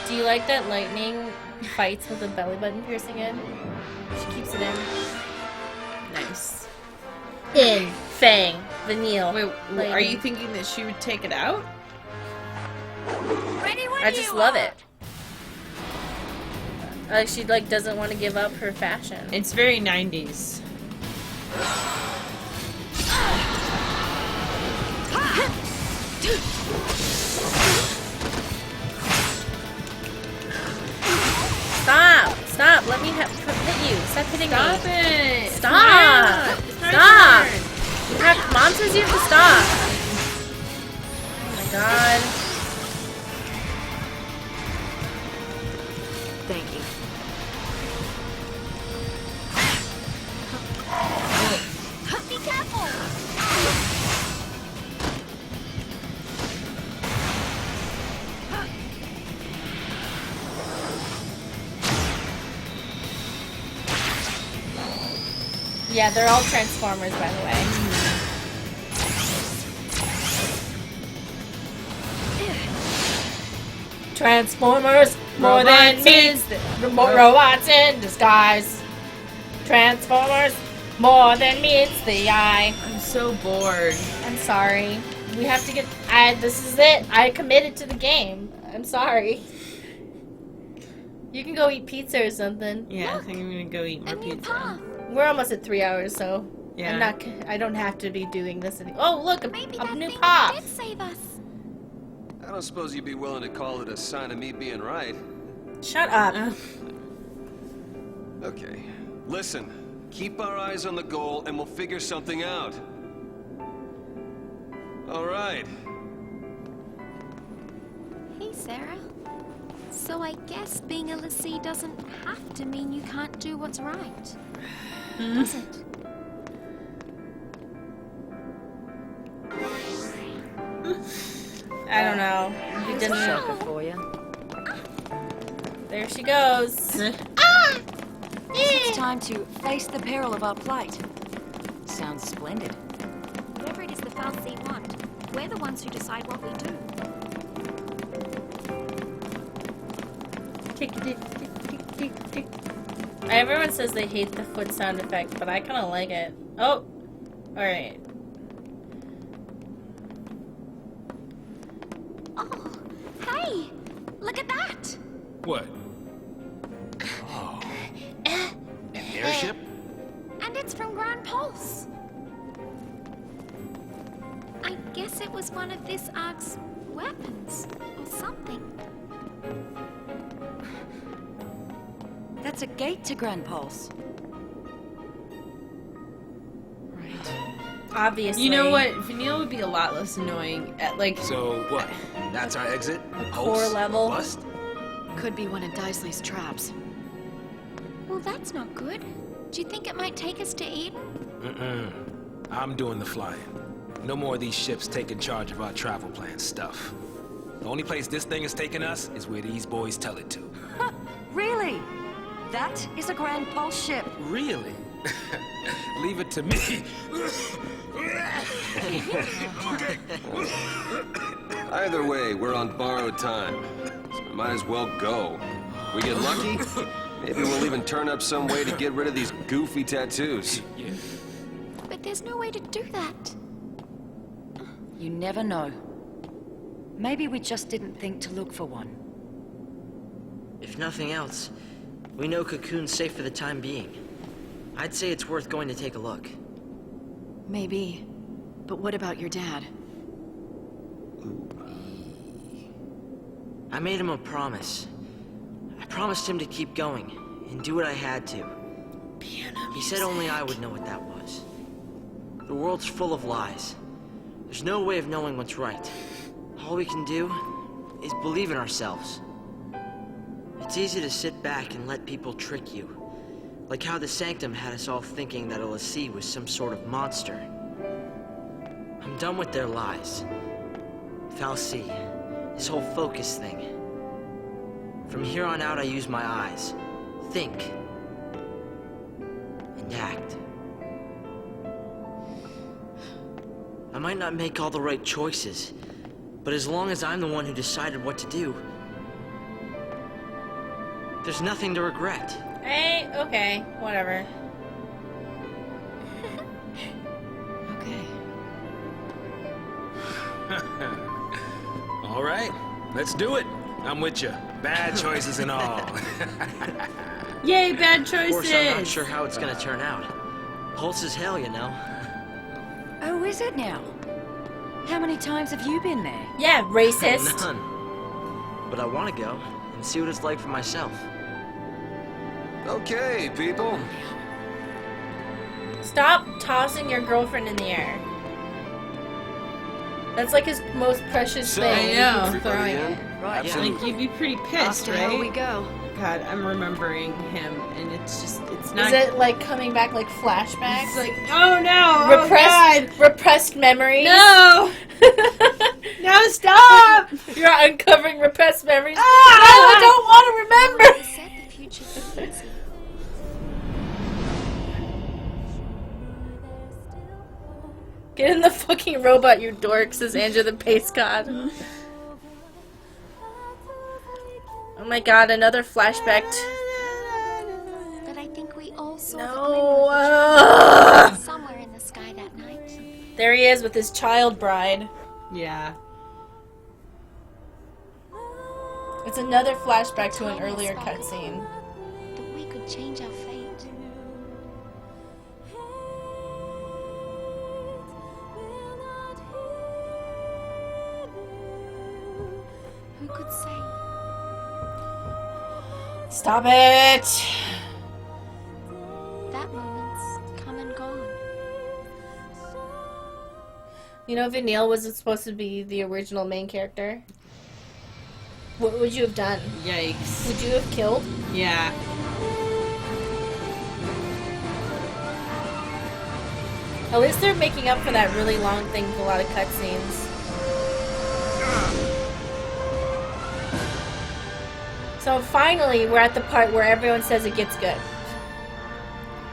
A: Do you like that Lightning fights with a belly button piercing in? She keeps it in.
J: Nice.
A: In. Fang. Vanille.
J: Wait,
A: Lightning.
J: are you thinking that she would take it out?
H: Ready when
A: I just
H: you
A: love
H: are.
A: it. Like, she, like, doesn't want to give up her fashion.
J: It's very 90s.
A: Stop! Stop! Let me hit you. Stop hitting
J: Stop
A: me.
J: it!
A: Stop!
J: It's not
A: Stop!
J: your turn.
A: Mom says you have to stop. Oh my god.
I: Thank you.
B: Be careful!
A: Yeah, they're all Transformers, by the way. Transformers, more than means robots in disguise. Transformers, more than meets the eye.
J: I'm so bored.
A: I'm sorry. We have to get. This is it. I committed to the game. I'm sorry. You can go eat pizza or something.
J: Yeah, I think I'm gonna go eat more
B: A new
J: pizza.
B: path.
A: We're almost at 3 hours, so
J: Yeah.
A: I'm not. I don't have to be doing this anymore. Oh, look,
B: Maybe
A: a
B: that
A: new
B: thing
A: pop.
B: did save us.
E: I don't suppose you'd be willing to call it a sign of me being right.
A: Shut up.
E: Okay. Listen, keep our eyes on the goal and we'll figure something out. All right.
B: Hey, Sarah. So I guess being a l'Cie doesn't have to mean you can't do what's right. Does it?
A: I don't know. You
H: Here's a
A: didn't.
H: shocker for you.
A: There she goes.
H: It's time to face the peril of our plight. Sounds splendid.
B: Whatever it is the Fal'Cie want, we're the ones who decide what we do.
A: Everyone says they hate the foot sound effect, but I kind of like it. Oh! Alright.
B: Oh, hey! Look at that!
G: What? Oh. An airship?
B: And it's from Grand Pulse. I guess it was one of this Ark's weapons, or something.
H: That's a gate to Grand Pulse.
A: Right. Obviously.
J: You know what? Vanille would be a lot less annoying at like.
G: So what? That's our exit?
A: Core level.
G: Bust?
I: Could be one of Daisley's traps.
B: Well, that's not good. Do you think it might take us to Eden?
G: I'm doing the flying. No more of these ships taking charge of our travel plan stuff. The only place this thing is taking us is where these boys tell it to.
H: Really? That is a Grand Pulse ship.
G: Really? Leave it to me.
E: Either way, we're on borrowed time. So we might as well go. We get lucky, maybe we'll even turn up some way to get rid of these goofy tattoos.
G: Yeah.
B: But there's no way to do that.
H: You never know. Maybe we just didn't think to look for one.
F: If nothing else, we know Cocoon's safe for the time being. I'd say it's worth going to take a look.
I: Maybe. But what about your dad?
F: I made him a promise. I promised him to keep going and do what I had to. He said only I would know what that was. The world's full of lies. There's no way of knowing what's right. All we can do is believe in ourselves. It's easy to sit back and let people trick you. Like how the Sanctum had us all thinking that LSC was some sort of monster. I'm done with their lies. Fal'Cie, this whole focus thing. From here on out, I use my eyes. Think. And act. I might not make all the right choices, but as long as I'm the one who decided what to do, there's nothing to regret.
A: Hey, okay, whatever.
I: Okay.
G: All right, let's do it. I'm with you. Bad choices and all.
J: Yay, bad
F: Of
J: choices!
F: course, I'm not sure how it's gonna turn out. Pulse is hell, you know.
H: Oh, is it now? How many times have you been there?
A: Yeah, racist.
F: None. But I want to go and see what it's like for myself.
E: Okay, people.
A: Stop tossing your girlfriend in the air. That's like his most precious
E: So,
A: thing.
J: I know.
A: He keeps throwing
E: everybody
A: it.
I: Right,
E: Absolutely.
J: Like you'd be pretty
I: Off
J: pissed,
I: to hell we
J: right?
I: go.
J: God, I'm remembering him, and it's not.
A: Is it like coming back like flashbacks?
J: It's like, oh no,
A: repressed memories.
J: oh God, no, no, stop!
A: You're uncovering repressed memories.
J: Ah!
A: No, I don't want to remember.
B: They said the future's easy.
A: Get in the fucking robot, you dork, says Andrew the Pace God. Oh my god, another flashback.
B: But I think we all saw
A: No.
B: the glimmer of somewhere in the sky that night.
A: There he is with his child bride.
J: Yeah.
A: It's another flashback to an earlier cutscene.
B: That we could change our fate. Who could say?
A: Stop it!
B: That moment's come and gone.
A: You know, Vanille was supposed to be the original main character. What would you have done?
J: Yikes.
A: Would you have killed?
J: Yeah.
A: At least they're making up for that really long thing with a lot of cutscenes. So finally, we're at the part where everyone says it gets good.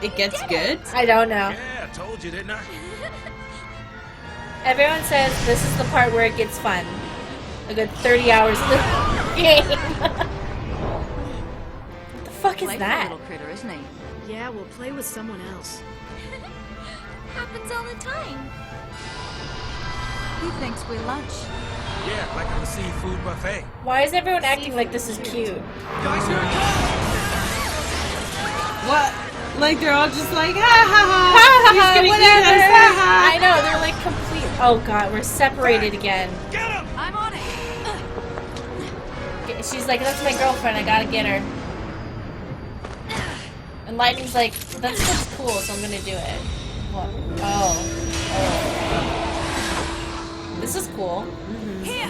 J: It gets good?
A: I don't know.
G: Yeah, I told you, didn't I?
A: Everyone says this is the part where it gets fun. A good 30 hours in the game. What the fuck is
H: playful
A: that?
H: little critter, isn't he?
I: Yeah, we'll play with someone else.
B: Happens all the time.
H: He thinks we're lunch.
G: Yeah, like a seafood buffet.
A: Why is everyone acting like this is cute?
G: Guys, here it comes!
J: What? Like they're all just like, ha ha ha!
A: Ha
J: He's
A: ha
J: gonna
A: ha,
J: eat us,
A: whatever!
J: ha ha!
A: I know, they're like complete. Oh god, we're separated again.
G: Get him!
H: I'm on it.
A: She's like, that's my girlfriend, I gotta get her. And Lightning's like, that looks cool, so I'm gonna do it. What? Oh. This is cool.
H: Here.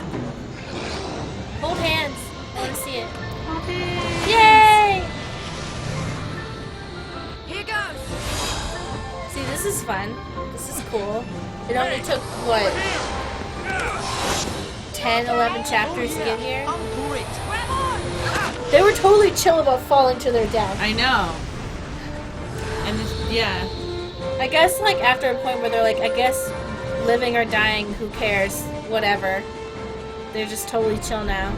A: Hold hands. I wanna see it. Yay!
H: Here goes.
A: See, this is fun. This is cool. It only took, what, 10, 11 chapters to get here?
H: Grab on.
A: They were totally chill about falling to their death.
J: I know. And this, yeah.
A: I guess, like, after a point where they're like, I guess living or dying, who cares? Whatever. They're just totally chill now.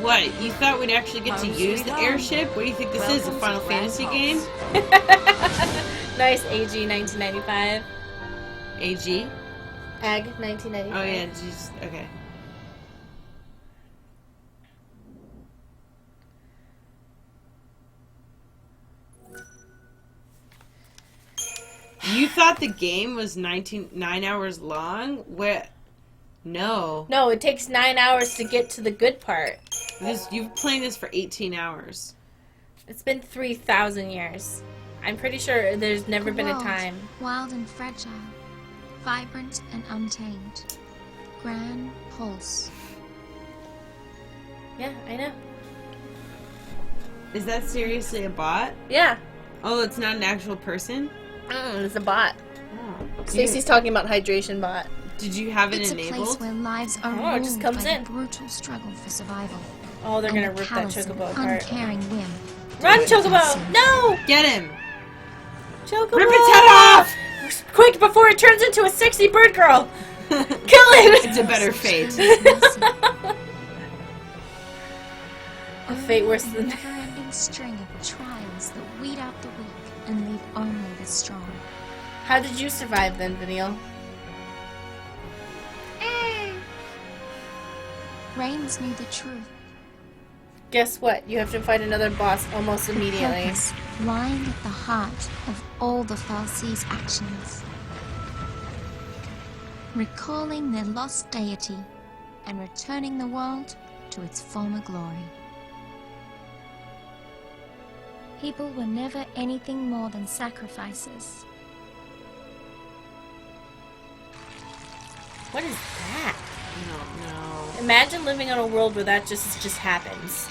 J: What? You thought we'd actually get to
H: Home
J: use
H: sweet
J: the
H: home.
J: airship? What do you think this is? A
H: Welcome
J: Final
H: to
J: Fantasy game?
H: Grandpa's.
A: Nice, AG 1995.
J: AG?
A: AG 1995.
J: Oh yeah, jeez. Okay. You thought the game was 9 hours long? What? No.
A: No, it takes 9 hours to get to the good part.
J: You've been playing this for 18 hours.
A: It's been 3,000 years. I'm pretty sure there's never been a
B: World,
A: time.
B: Wild and fragile, vibrant and untamed. Grand pulse.
A: Yeah, I know.
J: Is that seriously a bot?
A: Yeah.
J: Oh, it's not an actual person?
A: It's a bot.
J: Oh.
A: Stacy's talking about hydration bot.
J: Did you have it
B: It's a place
J: enabled?
B: where lives are
A: Oh, it just
B: ruled
A: comes
B: by
A: in.
B: the brutal struggle for survival.
A: Oh, they're
B: and
A: gonna
B: the
A: rip that
B: callous and
A: chocobo apart.
B: uncaring whim.
A: Run, chocobo! No!
J: Get him!
A: Chocobo!
J: Rip its head off!
A: Quick, before it turns into a sexy bird girl! Kill it!
J: It's a better fate.
A: A fate worse than...
B: A never-ending string of trials that weed out the weak and leave only the strong.
A: How did you survive then, Vanille?
B: Reigns knew the truth.
A: Guess what? You have to fight another boss almost immediately.
B: Purpose lying at the heart of all the Fal'Cie's actions. Recalling their lost deity and returning the world to its former glory. People were never anything more than sacrifices.
A: What is that?
J: I don't know.
A: Imagine living on a world where that just happens.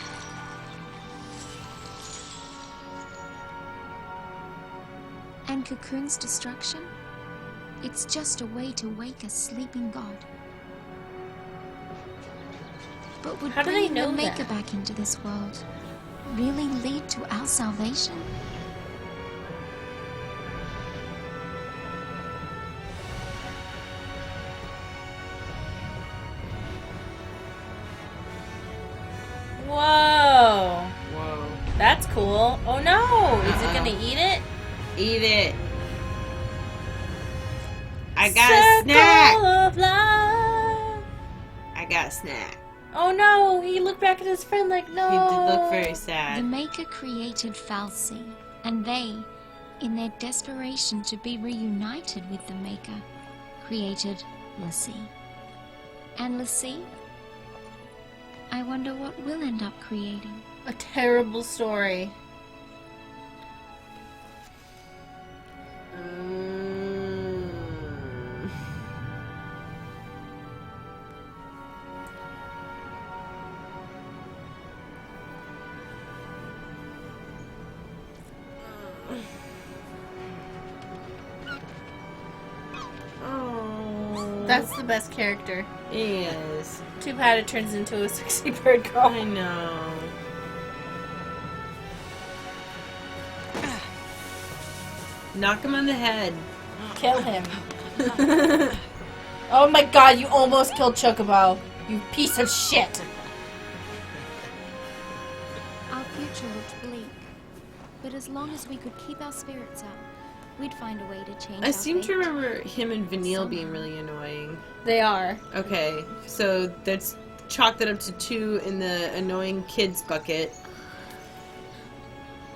B: And Cocoon's destruction? It's just a way to wake a sleeping god. But would
A: How do they
B: bringing
A: know
B: the Maker
A: that?
B: back into this world really lead to our salvation?
A: Whoa!
J: Whoa.
A: That's cool. Oh no! Is it
J: Uh-oh.
A: gonna eat it?
J: Eat it. I got a snack.
A: Circle of life.
J: I got a snack.
A: Oh no! He looked back at his friend like, no.
J: He did look very
B: The
J: sad.
B: Maker created Fal'Cie, and they, in their desperation to be reunited with the Maker, created l'Cie. And l'Cie? I wonder what we'll end up creating.
A: A terrible story. That's the best character.
J: Yes.
A: Too bad it turns into a sexy bird girl.
J: I know. Knock him on the head.
A: Kill him. Oh my god, you almost killed Chocobo. You piece of shit.
B: bleak. But as long as we could keep our spirits up, we'd find a way to change
J: I
B: our
J: seem to
B: fate.
J: remember him and Vanille being really annoying.
A: They are.
J: Okay, so let's chalk that up to 2 in the annoying kids bucket.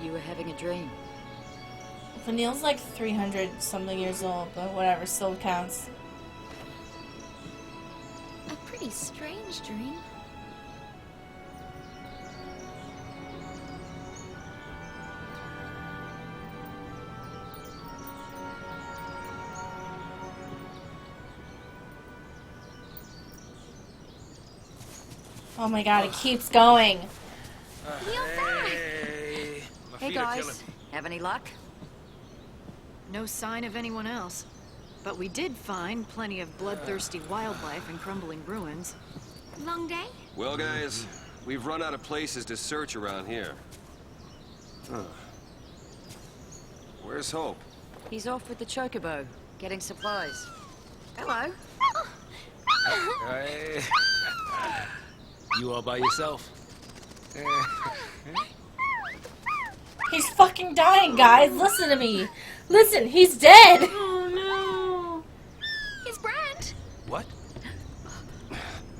H: You were having a dream.
A: Vanille's like 300 something years old, but whatever, still counts.
B: A pretty strange dream.
A: Oh my god, it keeps going.
E: Hey. My
H: Hey
E: feet are killing
H: guys,
E: me.
H: have any luck?
I: No sign of anyone else. But we did find plenty of bloodthirsty wildlife and crumbling ruins.
B: Long day?
E: Well, guys, we've run out of places to search around here. Huh. Where's Hope?
H: He's off with the chocobo, getting supplies. Hello.
E: Hey.
G: You all by yourself?
A: He's fucking dying, guys. Listen to me. Listen, he's dead.
J: Oh no!
B: He's Brand.
E: What?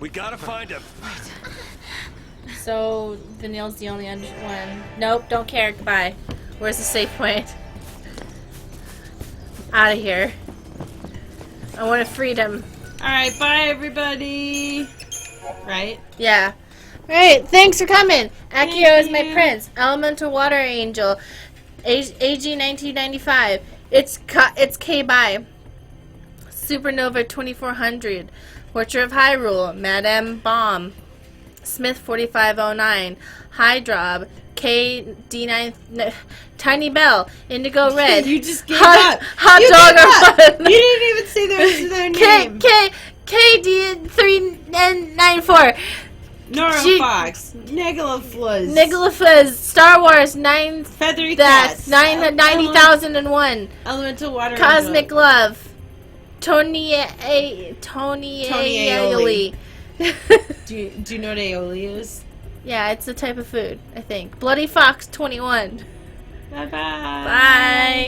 E: We gotta find him.
A: So, Vanille's the only one. Nope, don't care. Goodbye. Where's the safe point? Out of here. I want freedom.
J: Alright, bye everybody! Right?
A: Yeah. Alright, thanks for coming. Akio is my
J: you.
A: prince. Elemental Water Angel. AG 1995. It's K-Bye. Supernova 2400. Portrait of Hyrule. Madame Bomb. Smith 4509. Hydrob. KD9. Tiny Bell. Indigo Red.
J: You just gave
A: Hot,
J: up!
A: hot
J: You
A: Dog
J: gave
A: or
J: up!
A: Fun.
J: You didn't even say the rest of their name!
A: KD394.
J: Nora
A: G-
J: Fox, Nigalafluz,
A: Nigalafuzz, Star Wars 9
J: Feathery
A: that's
J: Cats,
A: 90,001.
J: Elemental Water
A: Cosmic
J: Angel.
A: Love. Tony Aioli.
J: Do you know what aioli is?
A: Yeah, it's a type of food, I think. Bloody Fox 21.
J: Bye bye.
A: Bye.